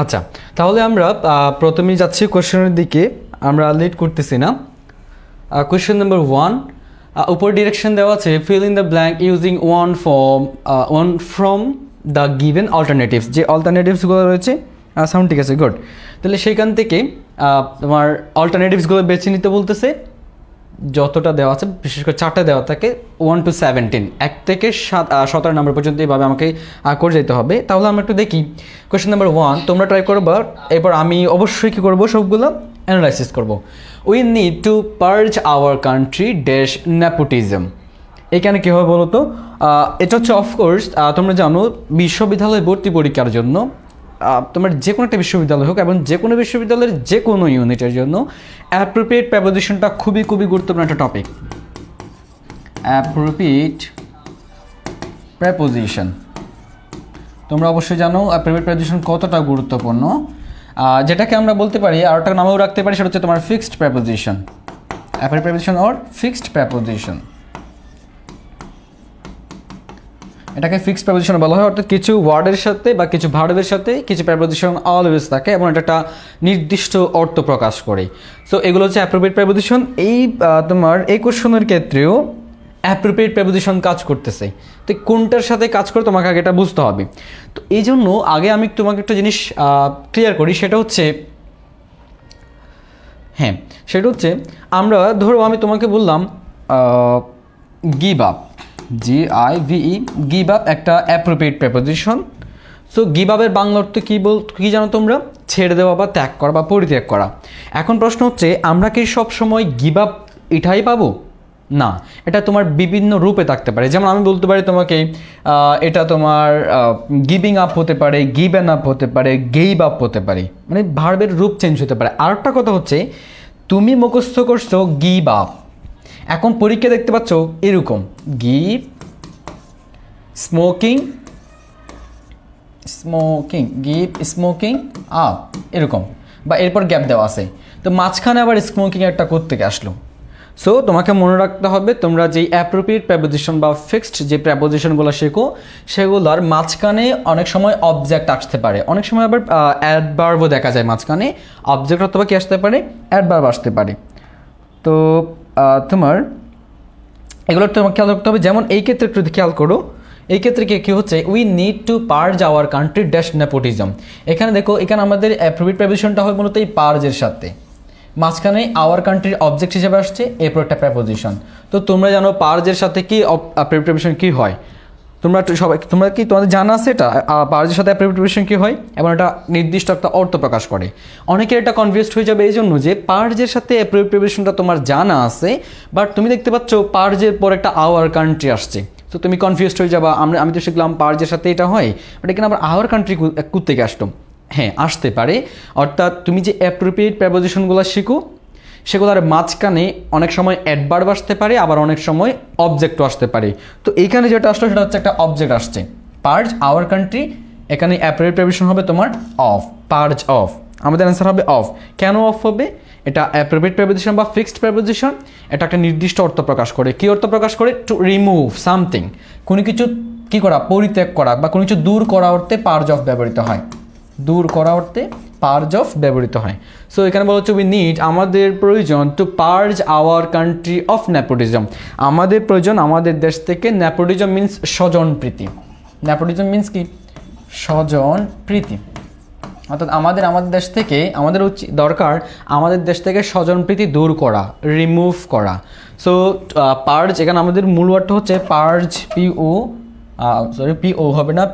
আচ্ছা, তাহলে আমরা প্রথমেই যাচ্ছি কোশ্চেনের দিকে, আমরা লেট করতেছি না। কোশ্চেন নাম্বার 1, উপর ডিরেকশন দেওয়া আছে, fill in the blank using one from the given alternatives. যে অল্টারনেটিভসগুলো রয়েছে, সাউন্ড ঠিক আছে, গুড। তাহলে সেইখান থেকে তোমার অল্টারনেটিভসগুলো বেছে নিতে বলতেছে। যতটা দেওয়া আছে, বিশেষ করে 4টা দেওয়া থাকে, 1 to 17, 1 থেকে 17 নম্বর পর্যন্ত এইভাবে আমাকে করে যেতে হবে। তাহলে আমরা একটু দেখি কোয়েশ্চেন নাম্বার 1, তোমরা ট্রাই করবো, এরপর আমি অবশ্যই কী করবো, সবগুলো অ্যানালাইসিস করবো। We need to purge our country dash nepotism. এখানে কী হবে বলো তো? এটা হচ্ছে অফকোর্স তোমরা জানো বিশ্ববিদ্যালয় ভর্তি পরীক্ষার জন্য তোমার যে কোনো একটা বিশ্ববিদ্যালয় হোক এবং যে কোনো বিশ্ববিদ্যালয়ের যে কোনো ইউনিটের জন্য অ্যাপ্রোপ্রিয়েট প্রেপোজিশনটা খুবই গুরুত্বপূর্ণ একটা টপিক। অ্যাপ্রোপ্রিয়েট প্রেপোজিশন, তোমরা অবশ্যই জানো অ্যাপ্রোপ্রিয়েট প্রেপোজিশন কতটা গুরুত্বপূর্ণ। যেটাকে আমরা বলতে পারি, আর একটা নামও রাখতে পারি, সেটা হচ্ছে তোমার fixed preposition. Appropriate preposition or fixed preposition, এটাকে ফিক্সড প্রেপোজিশন বলা হয়। অর্থাৎ কিছু ওয়ার্ডের সাথে বা কিছু ভার্বের সাথে কিছু প্রেপোজিশন অলওয়েজ থাকে এবং এটা একটা নির্দিষ্ট অর্থ প্রকাশ করে। সো এগুলো হচ্ছে অ্যাপ্রোপ্রিয়েট প্রেপোজিশন। এই তোমার এই কোশ্চেনের ক্ষেত্রেও অ্যাপ্রোপ্রিয়েট প্রেপোজিশন কাজ করতেছে। তো কোনটার সাথে কাজ করে তোমাকে আগে এটা বুঝতে হবে। তো এই জন্য আগে আমি তোমাকে একটা জিনিস ক্লিয়ার করি, সেটা হচ্ছে আমরা ধরো আমি তোমাকে বললাম give up, GIVE, give up একটা অ্যাপ্রোপ্রিয়েট প্রেপোজিশন। সো গিভ আপের বাংলা অর্থ কী জানো তোমরা? ছেড়ে দেওয়া বা ত্যাগ করা বা পরিত্যাগ করা। এখন প্রশ্ন হচ্ছে, আমরা কি সব সময় গিভ আপ এটাই পাবো? না, এটা তোমার বিভিন্ন রূপে থাকতে পারে। যেমন আমি বলতে পারি তোমাকে এটা তোমার গিভিং আপ হতে পারে, গিভেন আপ হতে পারে, গেইভ আপ হতে পারে, মানে ভার্বের রূপ চেঞ্জ হতে পারে। আর একটা কথা হচ্ছে, তুমি মুখস্থ করছো গিভ আপ, এখন পরীক্ষা দেখতে পাচ্ছ এরকম give smoking, give smoking up, এরকম, বা এরপর গ্যাপ দেওয়া আছে। তো মাঝখানে আবার স্মোকিং একটা কোত্থেকে আসলো? সো তোমাকে মনে রাখতে হবে, তোমরা যেই অ্যাপ্রোপ্রিয়েট প্রেপোজিশন বা ফিক্সড যে প্রেপোজিশনগুলো শেখো, সেগুলোর মাঝখানে অনেক সময় অবজেক্ট আসতে পারে, অনেক সময় আবার অ্যাডভার্বও দেখা যায় মাঝখানে। অবজেক্ট অথবা কি আসতে পারে? অ্যাডভার্ব আসতে পারে। তো তোমার এগুলো তোমাকে খেয়াল রাখতে হবে। যেমন এই ক্ষেত্রে একটু খেয়াল করো, এই ক্ষেত্রে কী হচ্ছে, we need to purge our country dash nepotism. এখানে দেখো, এখানে আমাদের অ্যাপ্রোপ্রিয়েট প্রেপোজিশনটা হয় মূলত এই পার্জের সাথে, মাঝখানে আওয়ার কান্ট্রির অবজেক্ট হিসেবে আসছে এরপর একটা প্রেপোজিশন। তো তোমরা জানো পার্জের সাথে কি প্রেপোজিশন কী হয়? তোমরা কি তোমাদের জানা আছে এটা? পার্জের সাথে প্রেপোজিশন কী হয় এবং এটা নির্দিষ্ট একটা অর্থ প্রকাশ করে। অনেকের এটা কনফিউজড হয়ে যাবে এই জন্য যে পার্জের সাথে প্রেপোজিশনটা তোমার জানা আছে, বাট তুমি দেখতে পাচ্ছ পার্জের পর একটা আওয়ার কান্ট্রি আসছে। তো তুমি কনফিউজড হয়ে যাবা, আমি তো শিখলাম পার্জের সাথে এটা হয়, বাট এখানে আবার আওয়ার কান্ট্রি কোত্থেকে আসতো? হ্যাঁ, আসতে পারে। অর্থাৎ তুমি যে অ্যাপ্রোপ্রিয়েট প্রেপোজিশনগুলো শিখো, সেগুলোর মাঝখানে অনেক সময় অ্যাডভার্ব আসতে পারে, আবার অনেক সময় অবজেক্টও আসতে পারে। তো এইখানে যেটা আসলো সেটা হচ্ছে একটা অবজেক্ট আসছে, পার্জ আওয়ার কান্ট্রি। এখানে অ্যাপ্রোপ্রিয়েট প্রেপোজিশন হবে তোমার অফ, পার্জ অফ। আমাদের অ্যান্সার হবে অফ। কেন অফ হবে? এটা অ্যাপ্রোপ্রিয়েট প্রেপোজিশন বা ফিক্সড প্রেপোজিশন, এটা একটা নির্দিষ্ট অর্থ প্রকাশ করে। কী অর্থ প্রকাশ করে? টু রিমুভ সামথিং, কোনো কিছু কী করা, পরিত্যাগ করা, বা কোনো কিছু দূর করা অর্থে পার্জ অফ ব্যবহৃত হয়, দূর করা অর্থে পার্জ অফ ব্যবহৃত হয়। সো এখানে বলা হচ্ছে উই নিড, আমাদের প্রয়োজন, to purge our country of nepotism, আমাদের প্রয়োজন আমাদের দেশ থেকে। নেপোটিজম মিন্স স্বজন প্রীতি। নেপোটিজম মিন্স কি? স্বজন প্রীতি। অর্থাৎ আমাদের দেশ থেকে, আমাদের দরকার আমাদের দেশ থেকে স্বজন প্রীতি দূর করা, রিমুভ করা। সো পার্জ, এখানে আমাদের মূল ওয়ার্ডটা হচ্ছে পার্জ, পিও হবে না,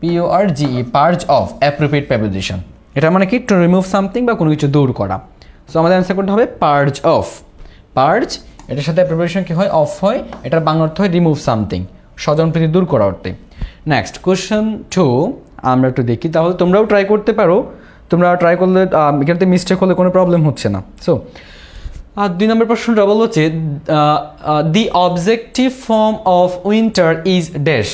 PURGE, purge of appropriate preposition. এটা মানে কি? টু রিমুভ সামথিং, বা কোনো কিছু দূর করা। সো আমাদের অ্যান্সার করতে হবে পার্জ অফ। পার্জ, এটার সাথে প্রেপোজিশন কি হয়? অফ হয়। এটার বাংলা অর্থ হয় রিমুভ সামথিং, স্বজনপ্রীতি দূর করা অর্থে। নেক্সট কোশ্চেন 2 আমরা একটু দেখি, তাহলে তোমরাও ট্রাই করতে পারো। তোমরা ট্রাই করলে এখানে মিস্টেক হলে কোনো প্রবলেম হচ্ছে না। সো 2 নম্বর প্রশ্নটা বলা হচ্ছে, the objective form of winter is dash.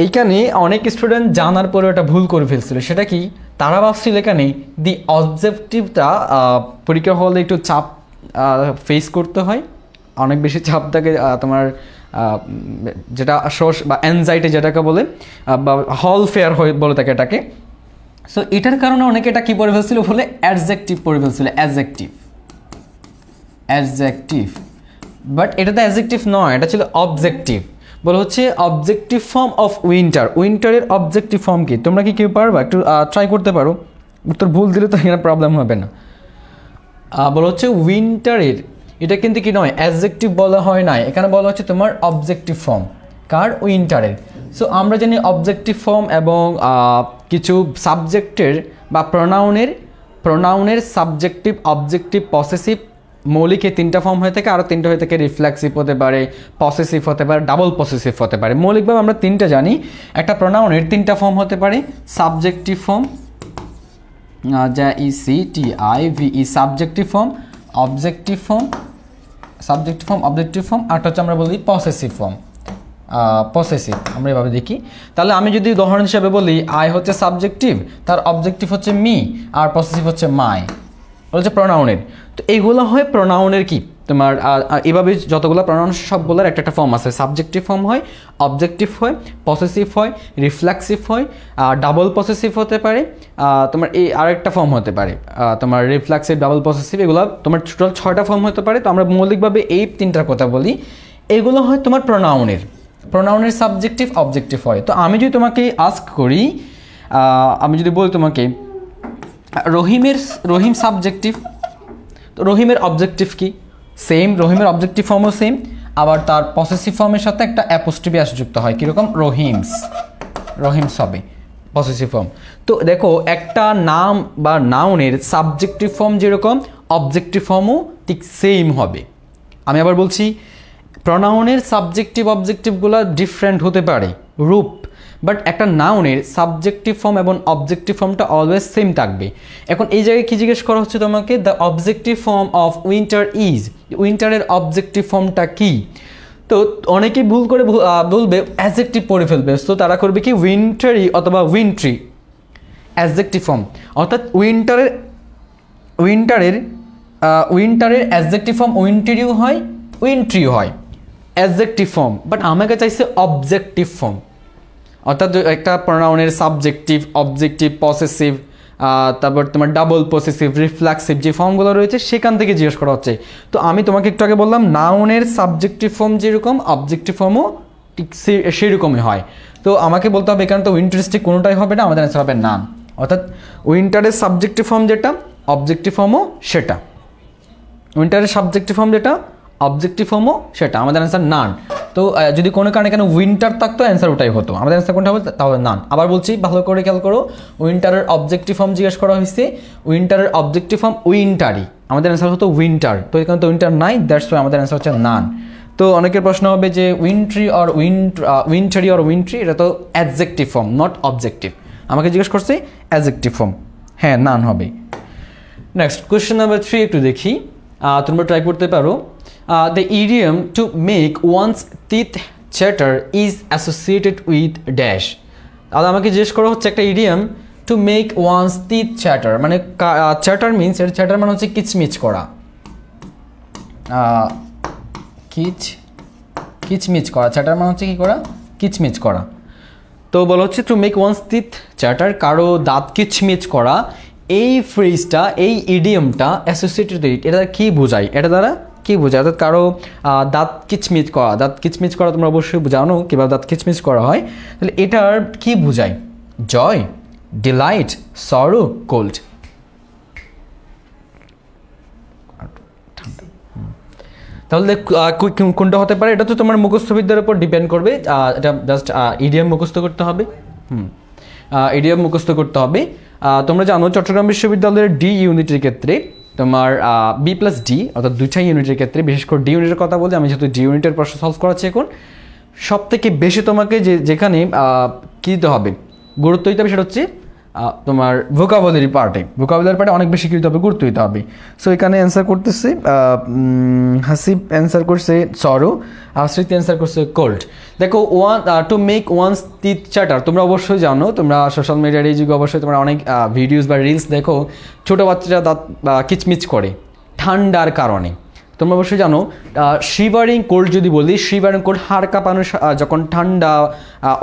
এইখানে অনেক স্টুডেন্ট জানার পরে ওটা ভুল করে ফেলছিল। সেটা কি? তারা ভাবছিল এখানে দি অবজেক্টিভটা পরীক্ষা হলে একটু চাপ ফেস করতে হয়, অনেক বেশি চাপ থাকে তোমার যেটা শোষ বা অ্যানজাইটি যেটাকে বলে বা হল ফেয়ার হয়ে বলে থাকে এটাকে। সো এটার কারণে অনেকে এটা কী পড়ে ফেলছিল বলে অ্যাডজেক্টিভ পড়ে ফেলছিল, অ্যাডজেক্টিভ। বাট এটা তো অ্যাডজেক্টিভ নয়, এটা ছিল অবজেক্টিভ। বলে হচ্ছে অবজেক্টিভ ফর্ম অফ উইন্টারের অবজেক্টিভ ফর্ম কি? তোমরা কি কেউ পারবা? একটু ট্রাই করতে পারো, উত্তর ভুল দিলে তো এখানে প্রবলেম হবে না। বলা হচ্ছে উইন্টারের, এটা কিন্তু কি নয়, অ্যাডজেক্টিভ বলা হয় নাই, এখানে বলা হচ্ছে তোমার অবজেক্টিভ ফর্ম। কার? উইন্টারের। সো আমরা জানি অবজেক্টিভ ফর্ম এবং কিছু সাবজেক্টের বা প্রোনাউনের সাবজেক্টিভ, অবজেক্টিভ, পসেসিভ, মৌলিক এই 3টা ফর্ম হয়ে থাকে, আরও 3টা হয়ে থাকে রিফ্লেক্সিভ হতে পারে, পসেসিভ হতে পারে, ডাবল পসেসিভ হতে পারে। মৌলিকভাবে আমরা 3টা জানি। একটা প্রোনাউনের 3টা ফর্ম হতে পারে, সাবজেক্টিভ ফর্ম যা ECTIVE subjective form, objective form, আরটা হচ্ছে আমরা বলি পসেসিভ ফর্ম, পসেসিভ। আমরা এভাবে দেখি। তাহলে আমি যদি উদাহরণ হিসাবে বলি আই হচ্ছে সাবজেক্টিভ, তার অবজেক্টিভ হচ্ছে মি, আর পসেসিভ হচ্ছে মাই, হচ্ছে প্রোনাউনের। তো এইগুলো হয় প্রোনাউনের কি তোমার এভাবে যতগুলো প্রোনাউন সবগুলোর একটা ফর্ম আছে। সাবজেক্টিভ ফর্ম হয়, অবজেক্টিভ হয়, পসেসিভ হয়, রিফ্লেক্সিভ হয়, ডাবল পসেসিভ হতে পারে, তোমার এই আরেকটা ফর্ম হতে পারে তোমার রিফ্লেক্সিভ, ডাবল পসেসিভ, এগুলো তোমার টোটাল 6টা ফর্ম হতে পারে। তো আমরা মৌলিকভাবে এই 3টার কথা বলি। এগুলো হয় তোমার প্রোনাউনের সাবজেক্টিভ, অবজেক্টিভ হয়। তো আমি যদি তোমাকে আস্ক করি, আমি যদি বলি তোমাকে রহিম সাবজেক্টিভ, তো রহিমের অবজেক্টিভ কি? সেম, রহিমের অবজেক্টিভ ফর্মও সেম, আবার তার পসেসিভ ফর্মের সাথে একটা অ্যাপোস্ট্রফি যুক্ত হয়, কীরকম? রহিমস হবে পসেসিভ ফর্ম। তো দেখো একটা নাম বা নাউনের সাবজেক্টিভ ফর্ম যেরকম, অবজেক্টিভ ফর্মও ঠিক সেম হবে। আমি আবার বলছি প্রোনাউনের সাবজেক্টিভ অবজেক্টিভগুলো ডিফারেন্ট হতে পারে রূপ, বাট একটা নাউনের সাবজেক্টিভ ফর্ম এবং অবজেক্টিভ ফর্মটা অলওয়েজ সেম থাকবে। এখন এই জায়গায় কী জিজ্ঞেস করা হচ্ছে তোমাকে? The objective form of winter is, উইন্টারের অবজেক্টিভ ফর্মটা কি? তো অনেকেই ভুল করে বলবে অ্যাডজেক্টিভ পড়ে ফেলবে। তো তারা করবে কি উইন্টারি অথবা উইন্ট্রি, অ্যাডজেক্টিভ ফর্ম। অর্থাৎ উইন্টারের অ্যাডজেক্টিভ ফর্ম উইন্টারিও হয়, উইন্ট্রিও হয়, অ্যাডজেক্টিভ ফর্ম। বাট আমাকে চাইছে অবজেক্টিভ ফর্ম, অর্থাৎ একটা প্রোনাউনের সাবজেক্টিভ, অবজেক্টিভ, পসেসিভ, তারপর তোমার ডাবল পসেসিভ, রিফ্লেক্সিভ যে ফর্মগুলো রয়েছে সেখান থেকে জিজ্ঞেস করা হচ্ছে। তো আমি তোমাকে একটু আগে বললাম নাউনের সাবজেক্টিভ ফর্ম যেরকম, অবজেক্টিভ ফর্মও ঠিক সেরকমই হয়। তো আমাকে বলতে হবে এখানে তো উইন্টারিস্টিক কোনোটাই হবে না, আমাদের অ্যান্সার হবে নান। অর্থাৎ উইন্টারের সাবজেক্টিভ ফর্ম যেটা, অবজেক্টিভ ফর্মও সেটা, উইন্টারের সাবজেক্টিভ ফর্ম যেটা, অবজেক্টিভ ফর্মও সেটা, আমাদের অ্যান্সার নান। তো যদি কোনো কারণে এখানে উইন্টার থাকতো অ্যান্সার ওটাই হতো, আমাদের অ্যান্সার কোনটা হবে? তাহলে নান। আবার বলছি ভালো করে খেয়াল করো, উইন্টারের অবজেক্টিভ ফর্ম জিজ্ঞেস করা হয়েছে, উইন্টারের অবজেক্টিভ ফর্ম উইন্টারি, আমাদের অ্যান্সার হতো উইন্টার। তো এখানে তো উইন্টার নাই, দ্যাটস ওয়াই আমাদের অ্যান্সার হচ্ছে নান। তো অনেকের প্রশ্ন হবে যে উইন্টারি অর উইন্ট্রি, এটা তো অ্যাডজেক্টিভ ফর্ম, নট অবজেক্টিভ। আমাকে জিজ্ঞেস করছে অ্যাডজেক্টিভ ফর্ম, হ্যাঁ নান হবে। নেক্সট কোয়েশ্চেন নাম্বার 3 একটু দেখি, তোমরা ট্রাই করতে পারো। The idiom to make one's teeth chatter is associated with dash. আর আমাকে জিজ্ঞেস করা হচ্ছে একটা idiom to make one's teeth chatter, মানে চ্যাটার মিনস, এর চ্যাটার মানে হচ্ছে কিচমিচ করা, কিচমিচ করা, চ্যাটার মানে হচ্ছে কি করা? কিচমিচ করা। তো বলা হচ্ছে to make one's teeth chatter, কারো দাঁত কিচমিচ করা। এই ফ্রেজটা, এই ইডিয়ামটা অ্যাসোসিয়েটেড, এটা কি বোঝায়? এটা দ্বারা কি বোঝায়? অর্থাৎ কারো দাঁত কিচমিচ করা, তোমরা অবশ্যই জানো কীভাবে দাঁত কিচমিচ করা হয়। তাহলে এটার কি বোঝায়? জয়, ডিলাইট, সরো, কোল্ড। তাহলে কোনটা হতে পারে? এটা তো তোমার মুখস্থবিদ্যার উপর ডিপেন্ড করবে, এটা জাস্ট ইডিয়াম মুখস্থ করতে হবে। ইডিয়াম মুখস্থ করতে হবে। তোমরা জানো চট্টগ্রাম বিশ্ববিদ্যালয়ের ডি ইউনিটের ক্ষেত্রে তোমার B+D অর্থাৎ 2টা ইউনিটের ক্ষেত্রে, বিশেষ করে ডি ইউনিটের কথা বলি, আমি যেহেতু ডি ইউনিটের প্রশ্ন সলভ করাচ্ছি এখন, সব থেকে বেশি তোমাকে যেখানে কী দিতে হবে, গুরুত্ব দিতে হবে, সেটা হচ্ছে তোমার ভোকাবুলারি পার্টে অনেক বেশি কী দিতে হবে, গুরুত্ব দিতে হবে। সো এখানে অ্যান্সার করতেছে হাসিব, অ্যান্সার করছে সরো, স্মৃতি অ্যান্সার করছে কোল্ড। দেখো to make one's teeth chatter, তোমরা অবশ্যই জানো, তোমরা সোশ্যাল মিডিয়ার এই যুগে অবশ্যই তোমরা অনেক ভিডিওস বা রিলস দেখো, ছোটো বাচ্চারা দাঁত কিচমিচ করে ঠান্ডার কারণে। তোমরা অবশ্যই জানো শিভারিং কোল্ড যদি বলি, শিভারিং কোল্ড হাড় কাঁপানো যখন ঠান্ডা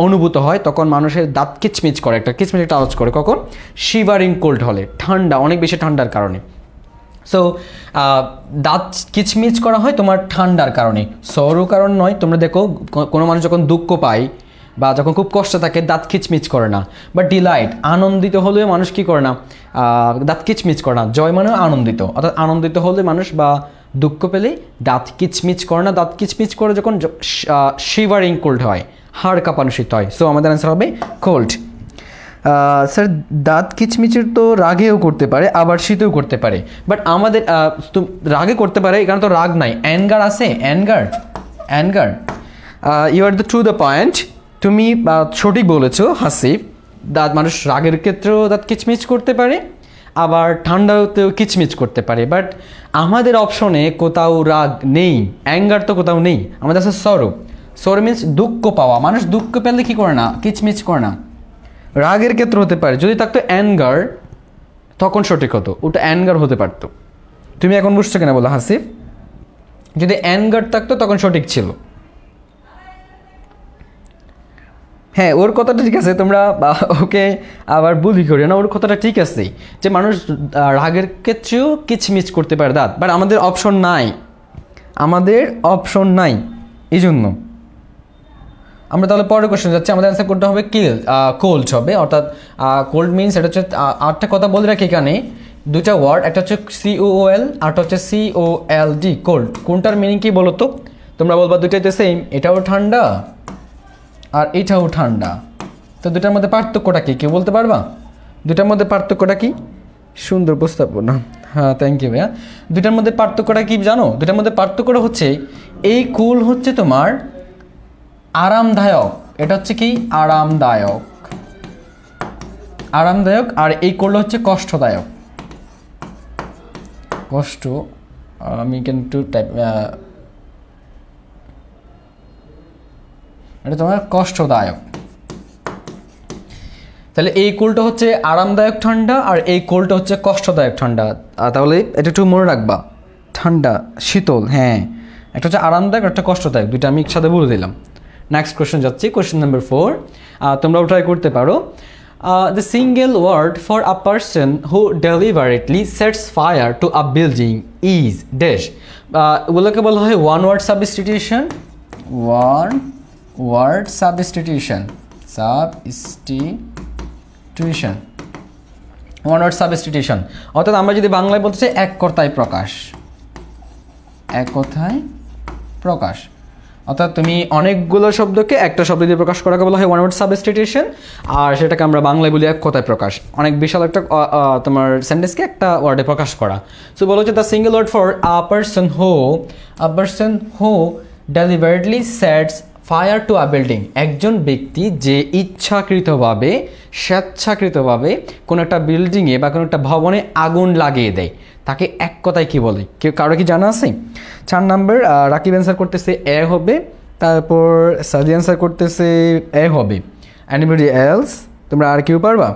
অনুভূত হয় তখন মানুষের দাঁত কিচমিচ করে, একটা কিচমিচ একটা আওয়াজ করে, কখন শিভারিং কোল্ড হলে, ঠান্ডা, অনেক বেশি ঠান্ডার কারণে। সো দাঁত কিচমিচ করা হয় তোমার ঠান্ডার কারণে, সরও কারণ নয়। তোমরা দেখো কোনো মানুষ যখন দুঃখ পায় বা যখন খুব কষ্ট থাকে দাঁত কিচমিচ করে না, বা ডিলাইট আনন্দিত হলেও মানুষ কী করে না, দাঁত কিচমিচ করে না। জয় মানে আনন্দিত, অর্থাৎ আনন্দিত হলে মানুষ বা দুঃখ পেলে দাঁত কিচমিচ করে না, দাঁত কিচমিচ করে যখন শিভারিং কোল্ড হয়, হাড় কাঁপানো শীত হয়। সো আমাদের অ্যান্সার হবে কোল্ড। স্যার দাঁত কিচমিচের তো রাগেও করতে পারে আবার শীতেও করতে পারে, বাট আমাদের রাগে করতে পারে, এখানে তো রাগ নাই, অ্যাঙ্গার আছে, anger. You are to the point, তুমি সঠিক বলেছো হাসিফ, দাঁত মানুষ রাগের ক্ষেত্রেও দাঁত কিচমিচ করতে পারে আবার ঠান্ডাতেও কিচমিচ করতে পারে, বাট আমাদের অপশনে কোথাও রাগ নেই, অ্যাঙ্গার তো কোথাও নেই, আমাদের আছে সরো। সরো মিনস দুঃখ পাওয়া, মানুষ দুঃখ পেলে কী করে না, কিচমিচ করে না। রাগের ক্ষেত্রে হতে পারে, যদি থাকতো অ্যাঙ্গার তখন সঠিক হতো, ওটা অ্যাঙ্গার হতে পারতো। তুমি এখন বুঝছো কিনা বলো হাসিফ? যদি অ্যাঙ্গার থাকতো তখন সঠিক ছিল। হ্যাঁ, ওর কথাটা ঠিক আছে, তোমরা ওকে আবার বুলি করিও না, ওর কথাটা ঠিক আছে যে মানুষ রাগের ক্ষেত্রেও কিচমিচ করতে পারে দাঁত, বাট আমাদের অপশন নাই, এই জন্য আমরা তাহলে পরের কোশ্চেন যাচ্ছি। আমাদের অ্যান্সার কোনটা হবে? কোল্ড হবে, অর্থাৎ কোল্ড মিনস এটা হচ্ছে, আটটা কথা বলে রাখি এখানে, দুটা ওয়ার্ড, একটা হচ্ছে COOL আরটা হচ্ছে COLD, কোল্ড। কোনটার মিনিং কি বলো তো? তোমরা বলবা দুটাই তো সেম, এটাও ঠান্ডা আর এটাও ঠান্ডা, তো দুটার মধ্যে পার্থক্যটা কি কেউ বলতে পারবা? দুটার মধ্যে পার্থক্যটা কি? সুন্দর প্রস্তাবনা, হ্যাঁ থ্যাংক ইউ ভাইয়া। দুটার মধ্যে পার্থক্যটা কি জানো? দুটার মধ্যে পার্থক্যটা হচ্ছে এই কুল হচ্ছে তোমার আরামদায়ক, এটা হচ্ছে কি আরামদায়ক, আর এই কোল্ড হচ্ছে কষ্টদায়ক। আমি কিন্তু এটা তোমার কষ্টদায়ক। তাহলে এই কোল্ডটা হচ্ছে আরামদায়ক ঠান্ডা আর এই কোল্ডটা হচ্ছে কষ্টদায়ক ঠান্ডা। তাহলে এটা একটু মনে রাখবা, ঠান্ডা শীতল, হ্যাঁ একটা হচ্ছে আরামদায়ক একটা কষ্টদায়ক, দুইটা আমি একসাথে বলে দিলাম। নেক্সট কোয়েশ্চেন যাচ্ছি, কোয়েশ্চেন নাম্বার 4, তোমরাও ট্রাই করতে পারো। The single word for a person who deliberately sets fire to a building is dash. ওগুলোকে বলা হয় one word substitution, one word substitution, one word substitution, অর্থাৎ আমরা যদি বাংলায় বলতে চাই এক কথায় প্রকাশ, এক কথায় প্রকাশ, অর্থাৎ তুমি অনেকগুলো শব্দকে একটা শব্দ দিয়ে প্রকাশ করাকে বলা হয় ওয়ান ওয়ার্ড সাবস্টিটিউশন, আর সেটাকে আমরা বাংলায় বলি এক কথায় প্রকাশ, অনেক বিশাল একটা তোমার সেন্টেন্সকে একটা ওয়ার্ডে প্রকাশ করা। সো বলো যে the single word for a person who deliberately sets fire to a building, একজন ব্যক্তি যে ইচ্ছাকৃতভাবে স্বেচ্ছাকৃতভাবে কোনো একটা বিল্ডিংয়ে বা কোনো একটা ভবনে আগুন লাগিয়ে দেয়, তাকে এক কথায় কি বলে? কারো কি জানা আছে? 4 নম্বর রাকিব অ্যান্সার করতেছে এ হবে, তারপর সাদি অ্যান্সার করতেছে এ হবে। Anybody else? তোমরা আর কেউ পারবা?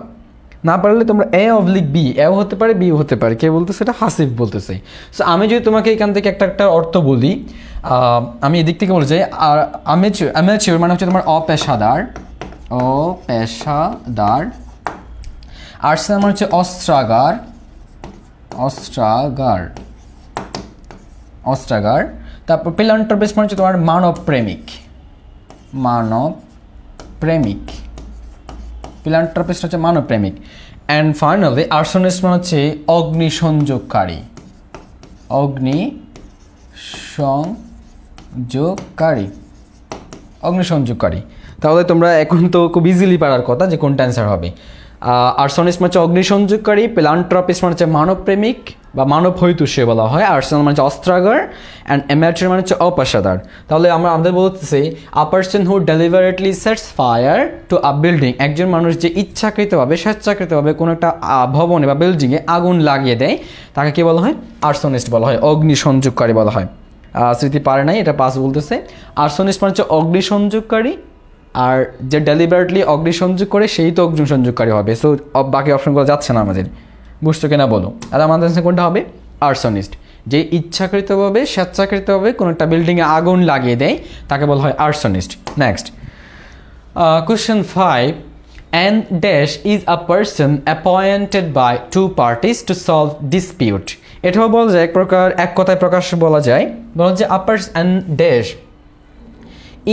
না পারলে তোমরা A/B, এও হতে পারে বিও হতে পারে, কে বলতেছে? এটা হাসিফ বলতেছে। সো আমি যদি তোমাকে এখান থেকে একটা অর্থ বলি, আমি এদিক থেকে বলতে চাই, আর অ্যামেচিউর মানে হচ্ছে তোমার অপেশাদার, আর্টস মানে হচ্ছে অস্ত্রাগার, তারপর ফিলান্থ্রপিস্ট মানে হচ্ছে তোমার মানব প্রেমিক, ফিলান্থ্রপিস্ট হচ্ছে মানব প্রেমিক। অ্যান্ড ফাইনালি আর্সনিস্ট মানে হচ্ছে অগ্নিসংযোগকারী। তাহলে তোমরা এখন তো খুব ইজিলি পারার কথা যে কোনটা অ্যান্সার হবে। আর্সনিস্ট মানে হচ্ছে অগ্নিসংযোগকারী, ফিলান্থ্রপিস্ট মানে হচ্ছে মানব প্রেমিক বা মানব হৈতুষ্য বলা হয়, আর্সেনাল মানে হচ্ছে অস্ত্রাগার, অ্যান্ড অ্যামেচার মানে হচ্ছে অপেশাদার। তাহলে আমাদের বলতেছি আ person who deliberately sets fire to a building, একজন মানুষ যে ইচ্ছাকৃতভাবে স্বেচ্ছাকৃতভাবে কোনো একটা ভবনে বা বিল্ডিংয়ে আগুন লাগিয়ে দেয়, তাকে কি বলা হয়? আর্সনিস্ট বলা হয়, অগ্নিসংযোগকারী বলা হয়। স্মৃতি পারে নাই, এটা পাস বলতেছে। আর্সনিস্ট মানে হচ্ছে অগ্নিসংযোগকারী, আর যে ডেলিভারেটলি অগ্নিসংযোগ করে সেই তো অগ্নিসংযোগকারী হবে। সো বাকি অপশনগুলো যাচ্ছে না আমাদের, বুঝছো কিনা বলো? আর আমাদের কোনটা হবে? আর্সনিস্ট। যে ইচ্ছাকৃতভাবে স্বেচ্ছাকৃতভাবে কোনো একটা বিল্ডিংয়ে আগুন লাগিয়ে দেয় তাকে বলা হয় arsonist. Next question 5, an dash is a person appointed by two parties to solve dispute. এটাও বলা যায় এক প্রকার, এক কথায় প্রকাশ বলা যায় যে আ person dash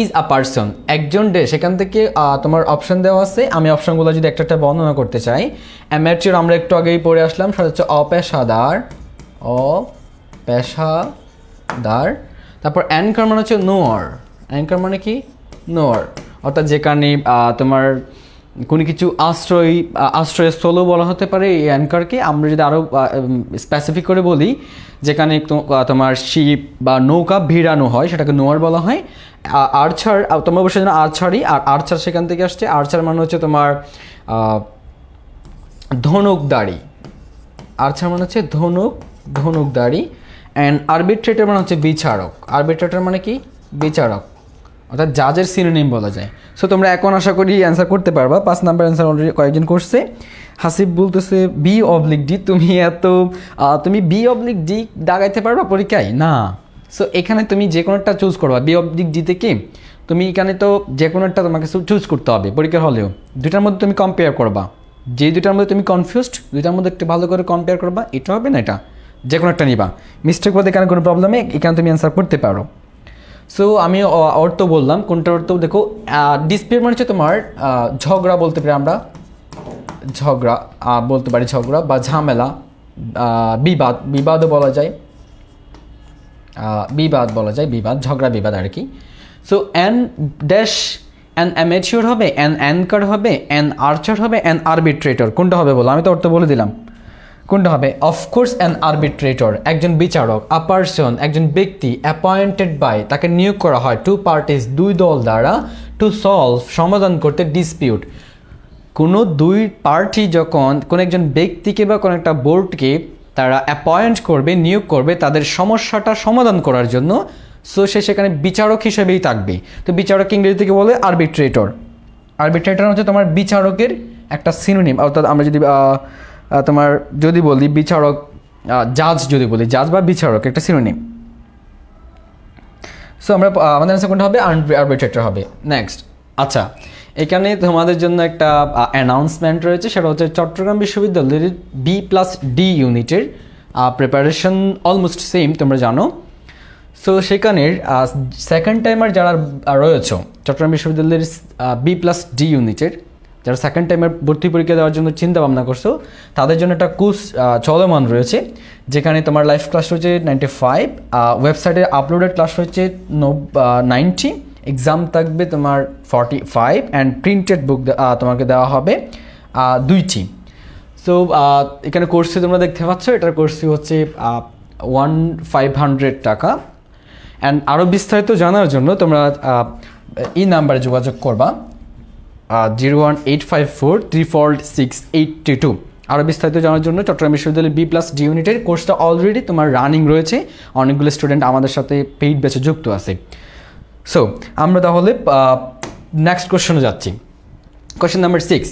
is a person, একজন ড্যাশ। এখান থেকে তোমার অপশন দেওয়া আছে, আমি অপশনগুলো যদি একটা একটা বর্ণনা করতে চাই। অ্যামেচিওর আমরা একটু আগেই পড়ে আসলাম, সেটা হচ্ছে অপেশাদার, অপেশাদার। তারপর অ্যাঙ্কার মানে হচ্ছে নোয়ার, অ্যাঙ্কার মানে কি নোয়ার, অর্থাৎ যেখানে তোমার কোনো কিছু আশ্রয়স্থলও বলা হতে পারে এই অ্যাঙ্কারকে। আমরা যদি আরও স্পেসিফিক করে বলি, যেখানে তোমার শিপ বা নৌকা ভিড়ানো হয় সেটাকে নোয়ার বলা হয়। আর্চার, তোমরা অবশ্যই জানো আর্চারই, আর আর্চার সেখান থেকে আসছে। আর্চার মানে হচ্ছে তোমার ধনুকদারি, আর্চার মানে হচ্ছে ধনুকদারি। অ্যান্ড আরবিট্রেটর মানে হচ্ছে বিচারক, আরবিট্রেটর মানে কি বিচারক, অর্থাৎ জাজের সিনোনিম বলা যায়। সো তোমরা এখন আশা করি অ্যান্সার করতে পারবা। 5 নাম্বার অ্যান্সার অলরেডি কয়েকজন করছে। হাসিব বলতেছে B/D, তুমি B/D দাগাইতে পারবা পরীক্ষায় না। সো এখানে তুমি যে কোনো একটা চুজ করবা, B/D থেকে তুমি এখানে তো যে কোনো একটা তোমাকে চুজ করতে হবে পরীক্ষার হলেও। দুটার মধ্যে তুমি কম্পেয়ার করবা, যে দুটার মধ্যে তুমি কনফিউজড দুটার মধ্যে একটু ভালো করে কম্পেয়ার করবা, এটা হবে না এটা, যে কোনো একটা নিবা। মিস্টেক বলতে এখানে কোনো প্রবলেমে এখানে তুমি অ্যান্সার করতে পারো। সো আমি অর্থ বললাম, কোনটা অর্থ দেখো, ডিসপিউট মানে হচ্ছে তোমার ঝগড়া বলতে পারি আমরা, ঝগড়া বলতে পারি, ঝগড়া বা ঝামেলা, বিবাদও বলা যায়, বিবাদ, ঝগড়া বিবাদ আর কি। So an dash an amateur হবে, অ্যান অ্যাঙ্কার হবে, অ্যান আর্চার হবে, অ্যান আরবিট্রেটর। কোনটা হবে বলো, আমি তো অর্থ বলে দিলাম কোনটা হবে। অফকোর্স অ্যান আরবিট্রেটর, একজন বিচারক। আ পারসন, একজন ব্যক্তি। অ্যাপয়েন্টেড বাই, তাকে নিয়োগ করা হয়। টু পার্টিস, দুই দল দ্বারা। টু সলভ, সমাধান করতে। ডিসপিউট, কোনো দুই পার্টি যখন কোনো একজন ব্যক্তিকে বা কোনো একটা বোর্ডকে তারা অ্যাপয়েন্ট করবে, নিয়োগ করবে তাদের সমস্যাটা সমাধান করার জন্য, সো সে সেখানে বিচারক হিসেবেই থাকবে। তো বিচারক ইংরেজি থেকে বলে আরবিট্রেটর। আরবিট্রেটর হচ্ছে তোমার বিচারকের একটা সিনোনিম, অর্থাৎ আমরা যদি তোমার যদি বলি বিচারক, জাজ যদি বলি, জাজ বা বিচারক একটা সিনোনিম। সো আমরা আমাদের আনসার কোনটা হবে, আরবিট্রেটর হবে। নেক্সট, আচ্ছা এখানে তোমাদের জন্য একটা অ্যানাউন্সমেন্ট রয়েছে, সেটা হচ্ছে চট্টগ্রাম বিশ্ববিদ্যালয়ের B+D ইউনিটের প্রিপারেশন অলমোস্ট সেম, তোমরা জানো। সো সেখানের সেকেন্ড টাইমার যারা রয়েছে চট্টগ্রাম বিশ্ববিদ্যালয়ের B+D ইউনিটের, যারা সেকেন্ড টাইমের ভর্তি পরীক্ষা দেওয়ার জন্য চিন্তা ভাবনা করছো, তাদের জন্য একটা কোর্স চলমান রয়েছে, যেখানে তোমার লাইভ ক্লাস রয়েছে 95, ওয়েবসাইটে আপলোডেড ক্লাস রয়েছে 90, এক্সাম থাকবে তোমার 45, অ্যান্ড প্রিন্টেড বুক তোমাকে দেওয়া হবে 2টি। সো এখানে কোর্সে তোমরা দেখতে পাচ্ছ, এটার কোর্সটি হচ্ছে 1500 টাকা। অ্যান্ড আরও বিস্তারিত জানার জন্য তোমরা এই নাম্বারে যোগাযোগ করবা, 01854346822। আরও বিস্তারিত জানার জন্য চট্টগ্রাম বিশ্ববিদ্যালয়ের B+D ইউনিটের কোর্সটা অলরেডি তোমার রানিং রয়েছে, অনেকগুলো স্টুডেন্ট আমাদের সাথে পেইড ব্যাচে যুক্ত আছে। সো আমরা তাহলে নেক্সট কোশ্চেনে যাচ্ছি। কোশ্চেন নাম্বার 6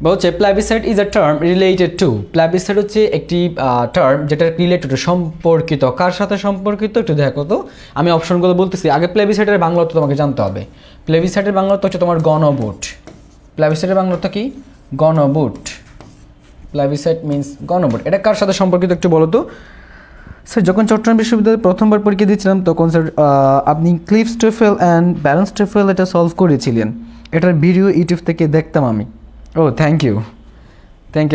বলছে plebiscite is a term related to. Plebiscite হচ্ছে একটি টার্ম যেটা রিলেটেড সম্পর্কিত, কার সাথে সম্পর্কিত একটু দেখো তো। আমি অপশনগুলো বলতেছি, আগে প্ল্যাবিসাইডের বাংলা অর্থ তোমাকে জানতে হবে। প্ল্যাবিসাইডের বাংলা অর্থ হচ্ছে তোমার গণভোট। প্ল্যাবিসাইডের বাংলা অর্থ কি, গণভোট। প্ল্যাবিসাইড মিন্স গণভোট। এটা কার সাথে সম্পর্কিত একটু বলো তো। স্যার যখন চট্টগ্রাম বিশ্ববিদ্যালয়ে প্রথমবার পরীক্ষা দিয়েছিলাম তখন স্যার আপনি ক্লিফ স্টোফেল অ্যান্ড ব্যালেন্স স্টোফেল এটা সলভ করেছিলেন, এটার ভিডিও ইউটিউব থেকে দেখতাম আমি। ও থ্যাংক ইউ।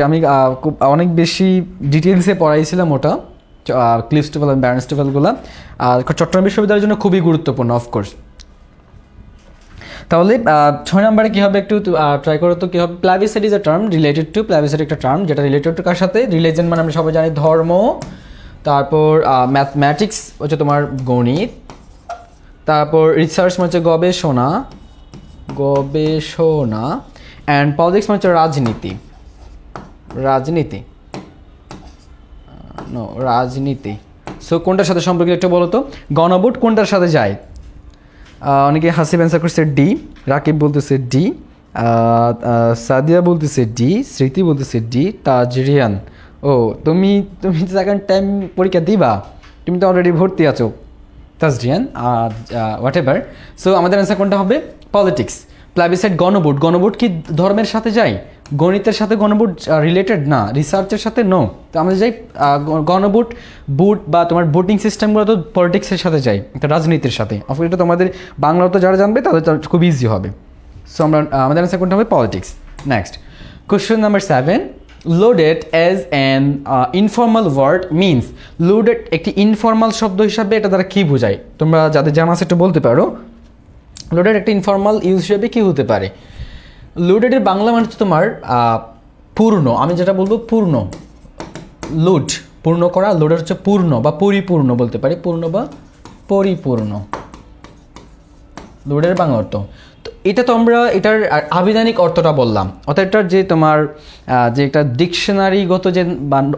আমি খুব অনেক বেশি ডিটেলসে পড়াইছিলাম ওটা, ক্লিফ স্টোফেল অ্যান্ড ব্যালেন্স স্টোফেলগুলো। চট্টগ্রাম বিশ্ববিদ্যালয়ের জন্য খুবই গুরুত্বপূর্ণ অফকোর্স। তাহলে 6 নম্বরে কী হবে একটু ট্রাই করো তো। কী হবে, plebiscite is a term related to. Plebiscite একটা টার্ম যেটা রিলেটেড টু কার সাথে, রিলিজিয়ন মানে আমরা সবাই জানি ধর্ম, তারপর ম্যাথমেটিক্স হচ্ছে তোমার গণিত, তারপর রিসার্চ মানে হচ্ছে গবেষণা, অ্যান্ড পলিটিক্স মানে হচ্ছে রাজনীতি। সো কোনটার সাথে সম্পর্কিত একটু বলো তো। গণভোট কোনটার সাথে যায়? অনেকে হাসিব অ্যান্সার করছে ডি, রাকিব বলতেছে ডি, সাদিয়া বলতেছে ডি, স্মৃতি বলতেছে ডি, তাজরিয়ান ও তুমি সেকেন্ড টাইম পরীক্ষা দিবা? তুমি তো অলরেডি ভর্তি আছো তাসরিয়ান, হোয়াট এভার। সো আমাদের অ্যান্সার কোনটা হবে? পলিটিক্স। প্লাবিসাইড গণভোট, গণভোট কি ধর্মের সাথে যায়? গণিতের সাথে গণভোট রিলেটেড না, রিসার্চের সাথে নো। তো আমরা যাই গণভোট, বুট বা তোমার ভোটিং সিস্টেমগুলো তো পলিটিক্সের সাথে যায়, একটা রাজনীতির সাথে। অফকোর্স এটা তোমাদের বাংলাও তো যারা জানবে তাদের খুব ইজি হবে। সো আমরা আমাদের অ্যান্সার কোনটা হবে? Politics. Next question number 7, loaded as an informal word means. Loaded একটি ইনফর্মাল শব্দ হিসাবে এটা দ্বারা কী বোঝায়? তোমরা যাদের জানা আছে একটু বলতে পারো। লোডেড একটা ইনফর্মাল ইউজ হিসেবে কী হতে পারে? লোডেডের বাংলা মানে হচ্ছে তোমার পূর্ণ, আমি যেটা বলবো পূর্ণ। লোড পূর্ণ করা, লোডেড হচ্ছে পূর্ণ বা পরিপূর্ণ বলতে পারি, পূর্ণ বা পরিপূর্ণ লোডের বাংলা অর্থ। তো এটা তো আমরা এটার আবিধানিক অর্থটা বললাম, অর্থাৎ এটার যে তোমার যে একটা ডিকশনারিগত যে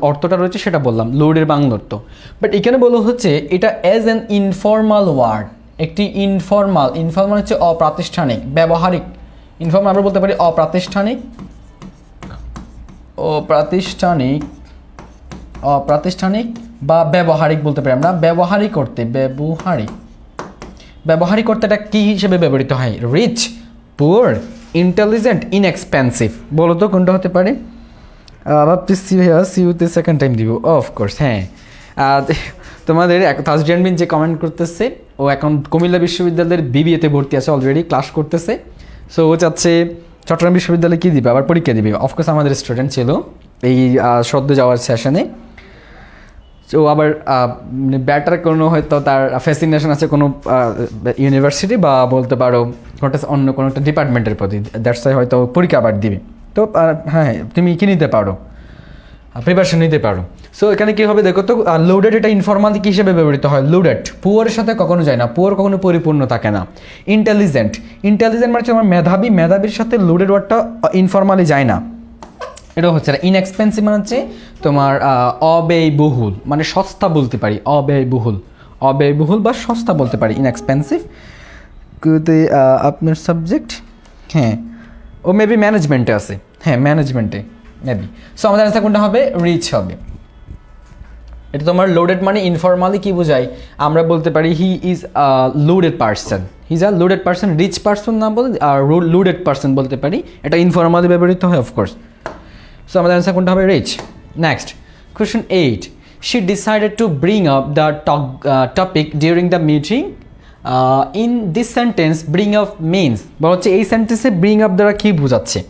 অর্থটা রয়েছে সেটা বললাম, লোডের বাংলা অর্থ। বাট এখানে বলা হচ্ছে এটা অ্যাজ অ্যান ইনফর্মাল ওয়ার্ড, একটি ইনফর্মাল, ইনফর্মাল হচ্ছে অপ্রাতিষ্ঠানিক, ব্যবহারিক। ইনফর্মাল আমরা বলতে পারি অপ্রাতিষ্ঠানিক, অপ্রাতিষ্ঠানিক বা ব্যবহারিক বলতে পারি আমরা। ব্যবহারিক করতে, ব্যবহারিক করতে এটা কী হিসেবে ব্যবহৃত হয়? Rich, poor, intelligent, inexpensive. বলো তো কোনটা হতে পারে? ভাবতেছি ভাইয়া সিউতে সেকেন্ড টাইম দিব, অফকোর্স। হ্যাঁ, তোমাদের তাসরিয়ান বিন যে কমেন্ট করতেছে, ও এখন কুমিল্লা বিশ্ববিদ্যালয়ের বিবিএতে ভর্তি আছে, অলরেডি ক্লাস করতেছে। সো ও চাচ্ছে চট্টগ্রাম বিশ্ববিদ্যালয়ে কী দিবে, আবার পরীক্ষা দিবে। অফকোর্স আমাদের স্টুডেন্ট ছিল এই সদ্য যাওয়ার সেশনে। তো আবার ব্যাটার কোনো হয়তো তার ফ্যাসিনেশন আছে কোনো ইউনিভার্সিটি বা বলতে পারো অন্য কোনো একটা ডিপার্টমেন্টের প্রতি, দ্যাটস ওয়াই হয়তো পরীক্ষা আবার দিবে। তো হ্যাঁ, তুমি কি নিতে পারো, প্রিপারেশন নিতে পারো। সো এখানে কী হবে দেখো তো, লোডেড এটা ইনফর্মাল কী হিসেবে ব্যবহৃত হয়? লোডেড পুয়ারের সাথে কখনো যায় না, পুয়ার কখনো পরিপূর্ণ থাকে না। ইন্টেলিজেন্ট, ইন্টেলিজেন্ট মানে হচ্ছে আমার মেধাবী, মেধাবীর সাথে লোডেড ওয়ার্ডটা ইনফর্মালি যায় না, এটা হচ্ছে না। ইনএক্সপেন্সিভ মানে হচ্ছে তোমার অব্যয়বহুল, মানে সস্তা বলতে পারি, অব্যয়বহুল বা সস্তা বলতে পারি, ইনএক্সপেন্সিভ। আপনার সাবজেক্ট, হ্যাঁ, ও মেবি ম্যানেজমেন্টে আছে, হ্যাঁ ম্যানেজমেন্টে মেবি। সো আমাদের অ্যান্সার কোনটা হবে? রিচ হবে। এটা তোমার লোডেড মানে ইনফর্মালি কি বোঝায়? আমরা বলতে পারি he is a loaded person, he is a loaded person. Rich person না বলে লোডেড পার্সন বলতে পারি, এটা ইনফর্মালি ব্যবহৃত হয় অফকোর্স। সো আমাদের অ্যান্সার কোনটা হবে? Rich. Next question 8, she decided to bring up the topic during the meeting. In this sentence bring up means, বলা হচ্ছে এই সেন্টেন্সে ব্রিং আপ দ্বারা কী বোঝাচ্ছে?